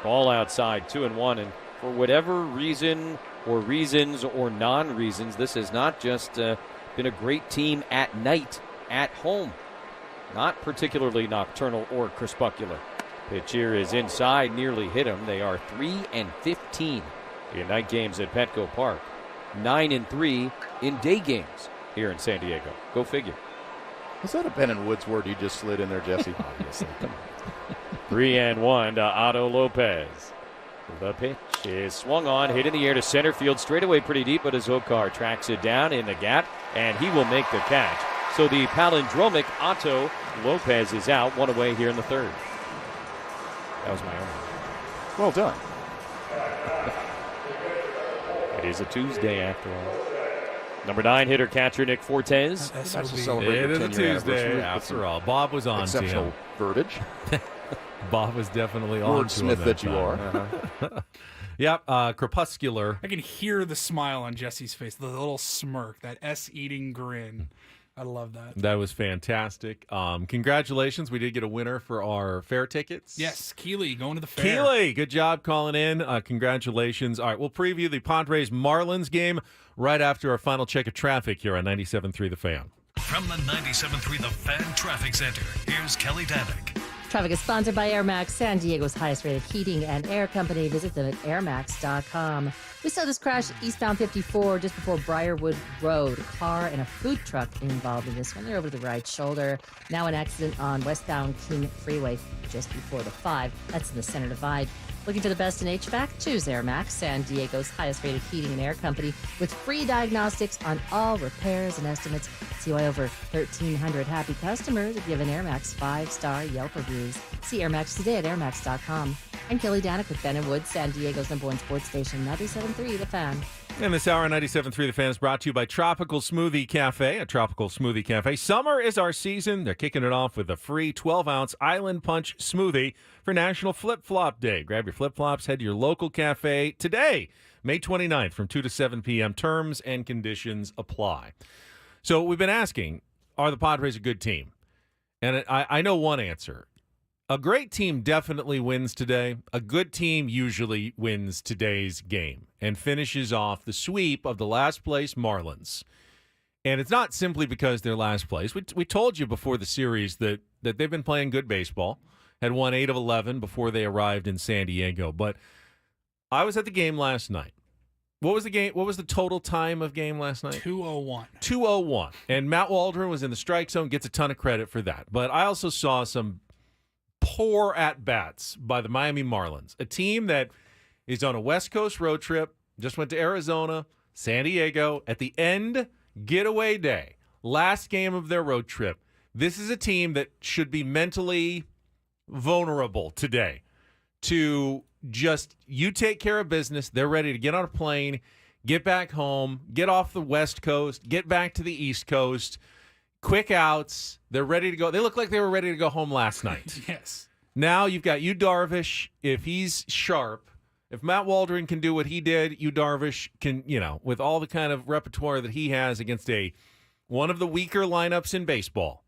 Ball outside, 2-1, and for whatever reason or reasons or non-reasons, this has not just been a great team at night, at home. Not particularly nocturnal or crepuscular. Pitch here is inside, nearly hit him. They are 3-15 in night games at Petco Park. 9-3 in day games here in San Diego. Go figure. Was that a Ben and Woods word you just slid in there, Jesse? Obviously. 3-1 to Otto Lopez. The pitch is swung on, hit in the air to center field, straight away pretty deep, but Azócar tracks it down in the gap, and he will make the catch. So the palindromic Otto Lopez is out, one away here in the third. That was my own. Well done. It is a Tuesday after all. Number 9 hitter catcher Nick Fortes. It is a Tuesday after all. Bob was on exceptional to him. verbiage. Bob was definitely on to him. Wordsmith that you are. Yep, crepuscular. I can hear the smile on Jesse's face, the little smirk, that S-eating grin. I love that. That was fantastic. Congratulations. We did get a winner for our fair tickets. Yes, Keeley going to the fair. Keeley, good job calling in. Congratulations. All right, we'll preview the Padres-Marlins game right after our final check of traffic here on 97.3 The Fan. From the 97.3 The Fan Traffic Center, here's Kelly Danick. Traffic is sponsored by Air Max, San Diego's highest-rated heating and air company. Visit them at airmax.com. We saw this crash eastbound 54 just before Briarwood Road. A car and a food truck involved in this one. They're over to the right shoulder. Now an accident on westbound King Freeway just before the 5. That's in the center divide. Looking for the best in HVAC? Choose Air Max, San Diego's highest-rated heating and air company, with free diagnostics on all repairs and estimates. See why over 1,300 happy customers have given Air Max 5-star Yelp reviews. See Air Max today at airmax.com. I'm Kelly Danick with Ben & Woods, San Diego's #1 sports station, 97.3 The Fan. And this hour, 97.3 The Fan, is brought to you by Tropical Smoothie Cafe. At Tropical Smoothie Cafe, summer is our season. They're kicking it off with a free 12-ounce Island Punch smoothie for National Flip-Flop Day. Grab your flip-flops, head to your local cafe today, May 29th, from 2 to 7 p.m. Terms and conditions apply. So we've been asking, are the Padres a good team? And I know one answer. A great team definitely wins today. A good team usually wins today's game and finishes off the sweep of the last place Marlins. And it's not simply because they're last place. We told you before the series that they've been playing good baseball, had won 8 of 11 before they arrived in San Diego. But I was at the game last night. What was the game? What was the total time of game last night? 2:01. 2:01. And Matt Waldron was in the strike zone, gets a ton of credit for that. But I also saw some poor at-bats by the Miami Marlins, a team that is on a West Coast road trip, just went to Arizona, San Diego, at the end, getaway day, last game of their road trip. This is a team that should be mentally vulnerable today to just, you take care of business, they're ready to get on a plane, get back home, get off the West Coast, get back to the East Coast, quick outs. They're ready to go. They look like they were ready to go home last night. Yes. Now you've got Yu Darvish. If he's sharp, If Matt Waldron can do what he did, Yu Darvish can, with all the kind of repertoire that he has against one of the weaker lineups in baseball,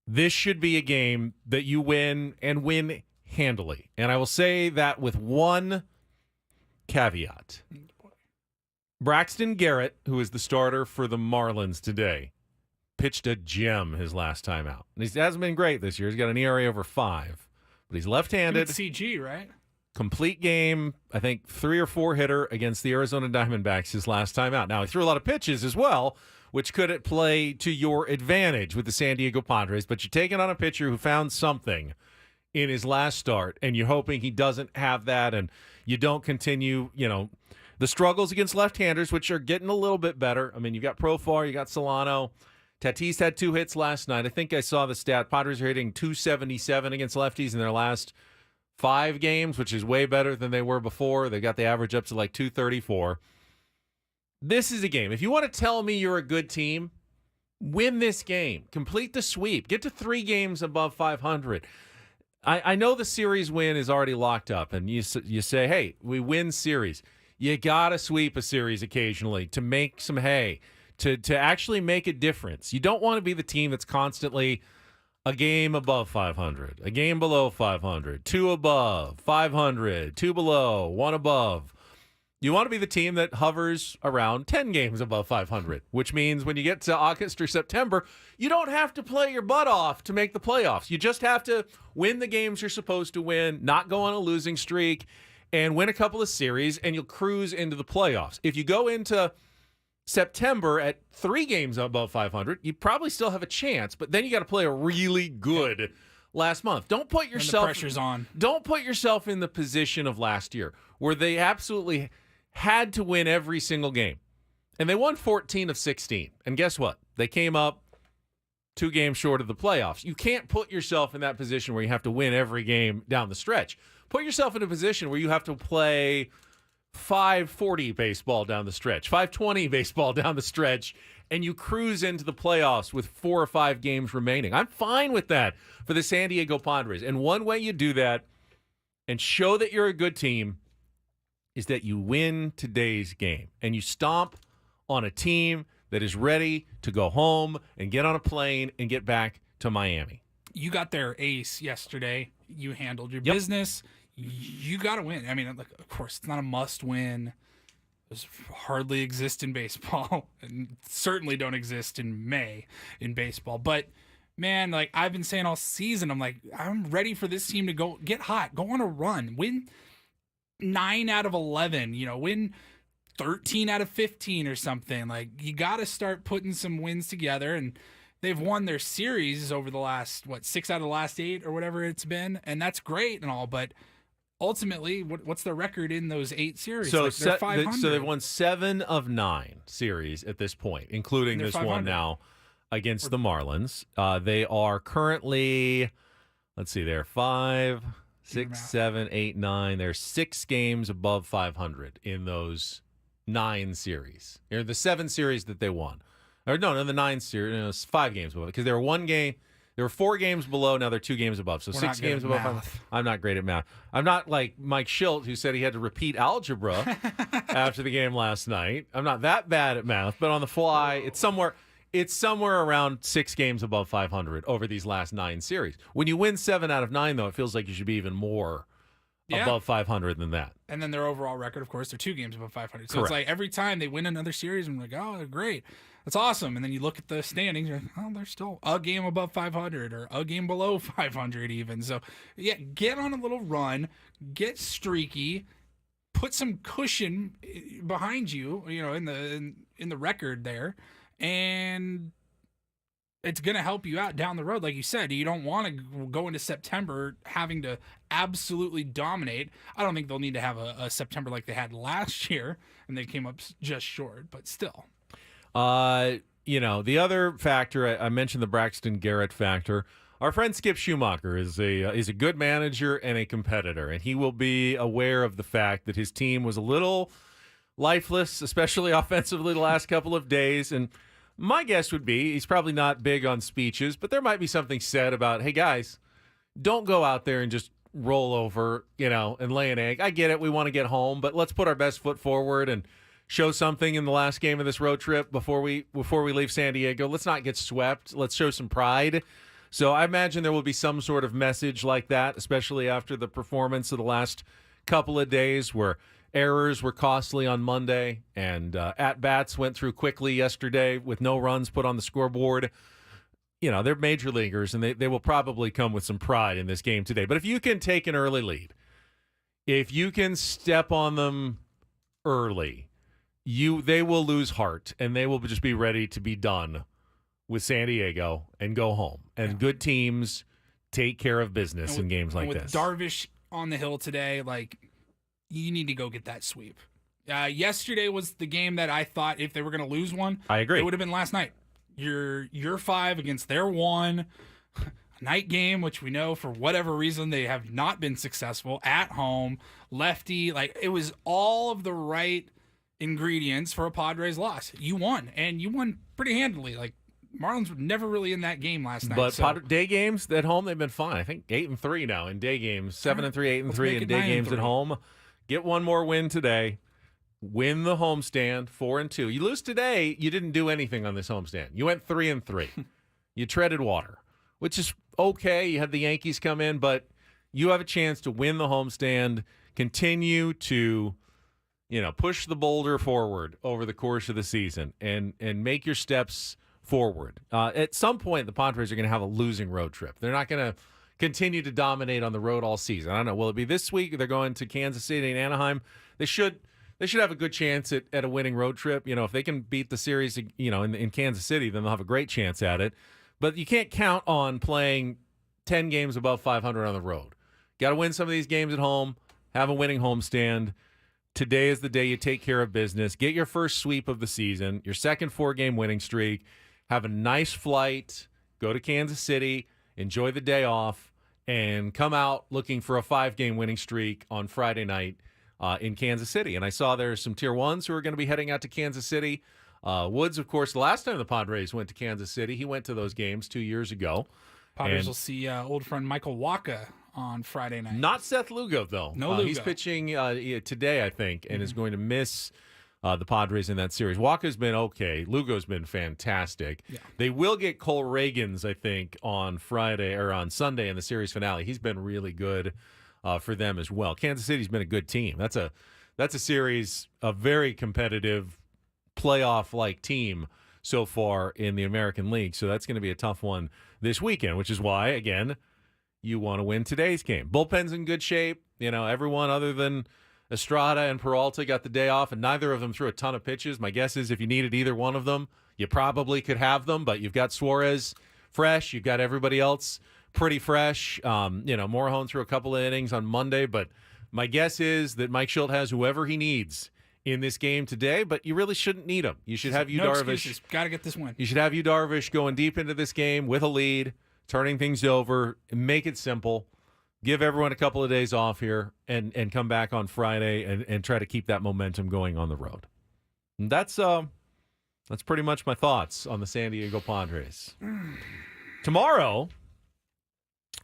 this should be a game that you win and win handily. And I will say that with one caveat. Braxton Garrett, who is the starter for the Marlins today, pitched a gem his last time out. And he hasn't been great this year. He's got an ERA over 5, but he's left-handed. CG, right? Complete game, I think 3 or 4 hitter against the Arizona Diamondbacks his last time out. Now, he threw a lot of pitches as well, which could play to your advantage with the San Diego Padres, but you're taking on a pitcher who found something in his last start, and you're hoping he doesn't have that, and you don't continue, the struggles against left-handers, which are getting a little bit better. I mean, you got Profar, you got Solano. Tatis had 2 hits last night. I think I saw the stat. Padres are hitting 277 against lefties in their last 5 games, which is way better than they were before. They got the average up to like 234. This is a game. If you want to tell me you're a good team, win this game. Complete the sweep. Get to 3 games above 500. I know the series win is already locked up, and you say, hey, we win series. You got to sweep a series occasionally to make some hay, to actually make a difference. You don't want to be the team that's constantly a game above 500, a game below 500, 2 above, 500, 2 below, 1 above. You want to be the team that hovers around 10 games above 500, which means when you get to August or September, you don't have to play your butt off to make the playoffs. You just have to win the games you're supposed to win, not go on a losing streak, and win a couple of series, and you'll cruise into the playoffs. If you go into September at 3 games above 500, you probably still have a chance, but then you got to play a really good last month. Don't put yourself, the pressure's on. Don't put yourself in the position of last year where they absolutely had to win every single game. And they won 14 of 16. And guess what? They came up 2 games short of the playoffs. You can't put yourself in that position where you have to win every game down the stretch. Put yourself in a position where you have to play 540 baseball down the stretch, 520 baseball down the stretch, and you cruise into the playoffs with 4 or 5 games remaining. I'm fine with that for the San Diego Padres. And one way you do that and show that you're a good team is that you win today's game and you stomp on a team that is ready to go home and get on a plane and get back to Miami. You got their ace yesterday. You handled your business. You got to win. I mean, like, of course, it's not a must win. Those hardly exist in baseball and certainly don't exist in May in baseball. But, man, like I've been saying all season, I'm ready for this team to go get hot, go on a run, win 9 out of 11, win 13 out of 15 or something. Like, you got to start putting some wins together, and they've won their series over the last 6 out of the last 8 or whatever it's been, and that's great and all, but ultimately, what's their record in those 8 series? So, they're 500. So they've won 7 of 9 series at this point, including this 500. one now against the Marlins. They are currently, let's see, they're 5, 6, 7, 8, 9. They're 6 games above 500 in those 9 series. Or the 7 series that they won. Or no, the 9 series. It's 5 games above because they were 1 game. There were 4 games below. Now they're 2 games above. So We're 6 games above. 500. I'm not great at math. I'm not like Mike Schilt, who said he had to repeat algebra after the game last night. I'm not that bad at math, but on the fly, it's somewhere around 6 games above 500 over these last 9 series. When you win 7 out of 9, though, it feels like you should be even more above 500 than that. And then their overall record, of course, they're 2 games above 500. So Correct. It's like every time they win another series, I'm like, oh, they're great. That's awesome. And then you look at the standings, you're like, oh, they're still a game above 500 or a game below 500 even. So, yeah, get on a little run, get streaky, put some cushion behind you, in the record there, and it's going to help you out down the road. Like you said, you don't want to go into September having to absolutely dominate. I don't think they'll need to have a September like they had last year, and they came up just short, but still. The other factor, I mentioned the Braxton Garrett factor. Our friend Skip Schumacher is a good manager and a competitor, and he will be aware of the fact that his team was a little lifeless, especially offensively the last couple of days. And my guess would be he's probably not big on speeches, but there might be something said about, hey, guys, don't go out there and just roll over, and lay an egg. I get it. We want to get home, but let's put our best foot forward and show something in the last game of this road trip before we leave San Diego. Let's not get swept. Let's show some pride. So I imagine there will be some sort of message like that, especially after the performance of the last couple of days where errors were costly on Monday and at-bats went through quickly yesterday with no runs put on the scoreboard. They're major leaguers, and they will probably come with some pride in this game today. But if you can take an early lead, if you can step on them early, they will lose heart, and they will just be ready to be done with San Diego and go home. And good teams take care of business in games like with this. Darvish on the hill today, you need to go get that sweep. Yesterday was the game that I thought if they were going to lose one, I agree. It would have been last night. Your 5 against their 1. A night game, which we know for whatever reason they have not been successful at home. Lefty, it was all of the right ingredients for a Padres loss. You won, and you won pretty handily. Marlins were never really in that game last night. But day games at home, they've been fine. I think 8-3 now in day games. 7-3, 8-3 in day games at home. Get one more win today. Win the homestand, 4-2. You lose today, you didn't do anything on this homestand. You went 3-3. You treaded water, which is okay. You had the Yankees come in, but you have a chance to win the homestand, continue to push the boulder forward over the course of the season and make your steps forward. At some point, the Padres are going to have a losing road trip. They're not going to continue to dominate on the road all season. I don't know. Will it be this week? They're going to Kansas City and Anaheim. They should have a good chance at a winning road trip. If they can beat the series, in Kansas City, then they'll have a great chance at it. But you can't count on playing 10 games above 500 on the road. Got to win some of these games at home, have a winning homestand. Today is the day you take care of business. Get your first sweep of the season, your second 4-game winning streak. Have a nice flight, go to Kansas City, enjoy the day off, and come out looking for a 5-game winning streak on Friday night in Kansas City. And I saw there's some Tier 1s who are going to be heading out to Kansas City. Woods, of course, the last time the Padres went to Kansas City, he went to those games 2 years ago. Padres will see old friend Michael Wacha on Friday night. Not Seth Lugo, though. No Lugo. He's pitching today, I think, and is going to miss the Padres in that series. Walker's been okay. Lugo's been fantastic. Yeah. They will get Cole Reagans, I think, on Friday or on Sunday in the series finale. He's been really good for them as well. Kansas City's been a good team. That's a series, a very competitive playoff-like team so far in the American League. So that's going to be a tough one this weekend, which is why, again, you want to win today's game. Bullpen's in good shape. Everyone other than Estrada and Peralta got the day off, and neither of them threw a ton of pitches. My guess is if you needed either one of them, you probably could have them, but you've got Suarez fresh. You've got everybody else pretty fresh. Morejon threw a couple of innings on Monday, but my guess is that Mike Schilt has whoever he needs in this game today, but you really shouldn't need him. You should have Darvish. Got to get this win. You should have Darvish going deep into this game with a lead, turning things over, and make it simple. Give everyone a couple of days off here and come back on Friday and try to keep that momentum going on the road. And that's pretty much my thoughts on the San Diego Padres. Tomorrow,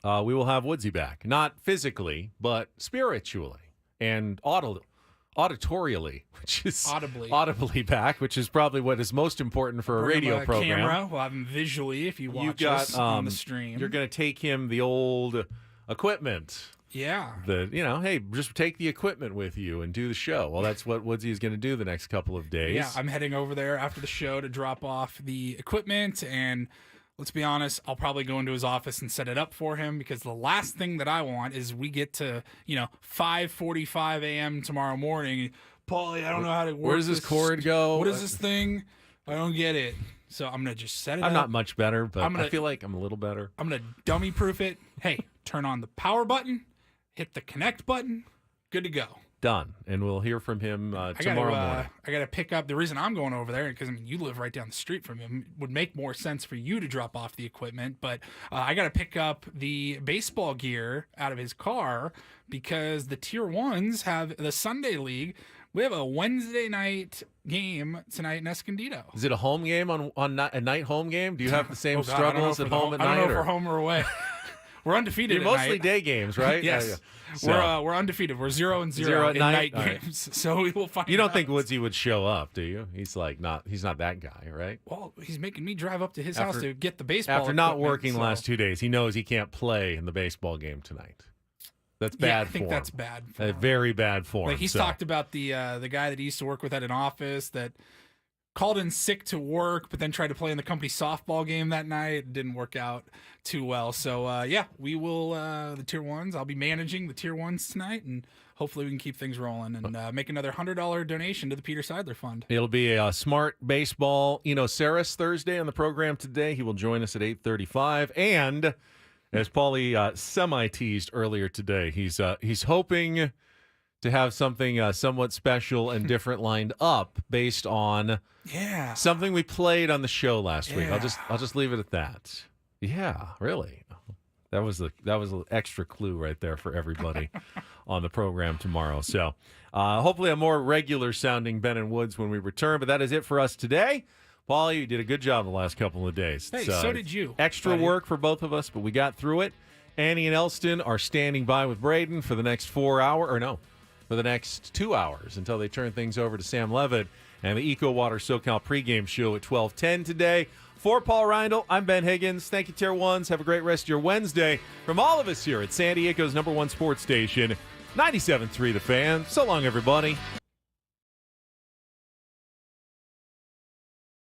we will have Woodsy back. Not physically, but spiritually and auditorially, which is audibly back, which is probably what is most important for a radio program. Camera. We'll have him visually if you watch us on the stream. You're going to take him the old equipment. Yeah. Hey, just take the equipment with you and do the show. Well, that's what Woodsy is going to do the next couple of days. Yeah, I'm heading over there after the show to drop off the equipment, and let's be honest, I'll probably go into his office and set it up for him because the last thing that I want is we get to, 5:45 a.m. tomorrow morning. Paulie, I don't know how to work. Where does this cord go? What is this thing? I don't get it. So I'm going to just set it up. I'm not much better, but I feel like I'm a little better. I'm going to dummy proof it. Hey, turn on the power button, hit the connect button, good to go. Done. And we'll hear from him tomorrow morning. I got to pick up. The reason I'm going over there, because you live right down the street from him, it would make more sense for you to drop off the equipment. But I got to pick up the baseball gear out of his car because the Tier 1s have the Sunday League. We have a Wednesday night game tonight in Escondido. Is it a home game on a night home game? Do you have the same struggles at home at night? I don't know if we're home or away. We're undefeated. You're mostly day games, right? Yes. Yeah. We're undefeated. We're 0-0 at in night Right. games. So we will find. You don't out. think Woodsy would show up, do you? He's not that guy, right? Well, he's making me drive up to his house to get the baseball. After not equipment, working the so. last 2 days, he knows he can't play in the baseball game tonight. That's bad Yeah, I think form. that's bad. Very bad form. Like he's talked about the guy that he used to work with at an office that called in sick to work, but then tried to play in the company softball game that night. It didn't work out too well. So we will the tier ones. I'll be managing the tier ones tonight, and hopefully we can keep things rolling and make another $100 donation to the Peter Seidler Fund. It'll be a smart baseball, Saris Thursday on the program today. He will join us at 8:35, and as Paulie semi-teased earlier today, he's hoping to have something somewhat special and different lined up based on something we played on the show last week. I'll just leave it at that. Yeah, really. That was an extra clue right there for everybody on the program tomorrow. So hopefully a more regular sounding Ben and Woods when we return. But that is it for us today. Paulie, you did a good job the last couple of days. Hey, so did you. Extra buddy. work for both of us, but we got through it. Annie and Elston are standing by with Braden for the next for the next 2 hours until they turn things over to Sam Levitt and the Eco Water SoCal pregame show at 12:10 today. For Paul Reindl, I'm Ben Higgins. Thank you, Tier 1s. Have a great rest of your Wednesday. From all of us here at San Diego's #1 sports station, 97.3 The Fan. So long, everybody.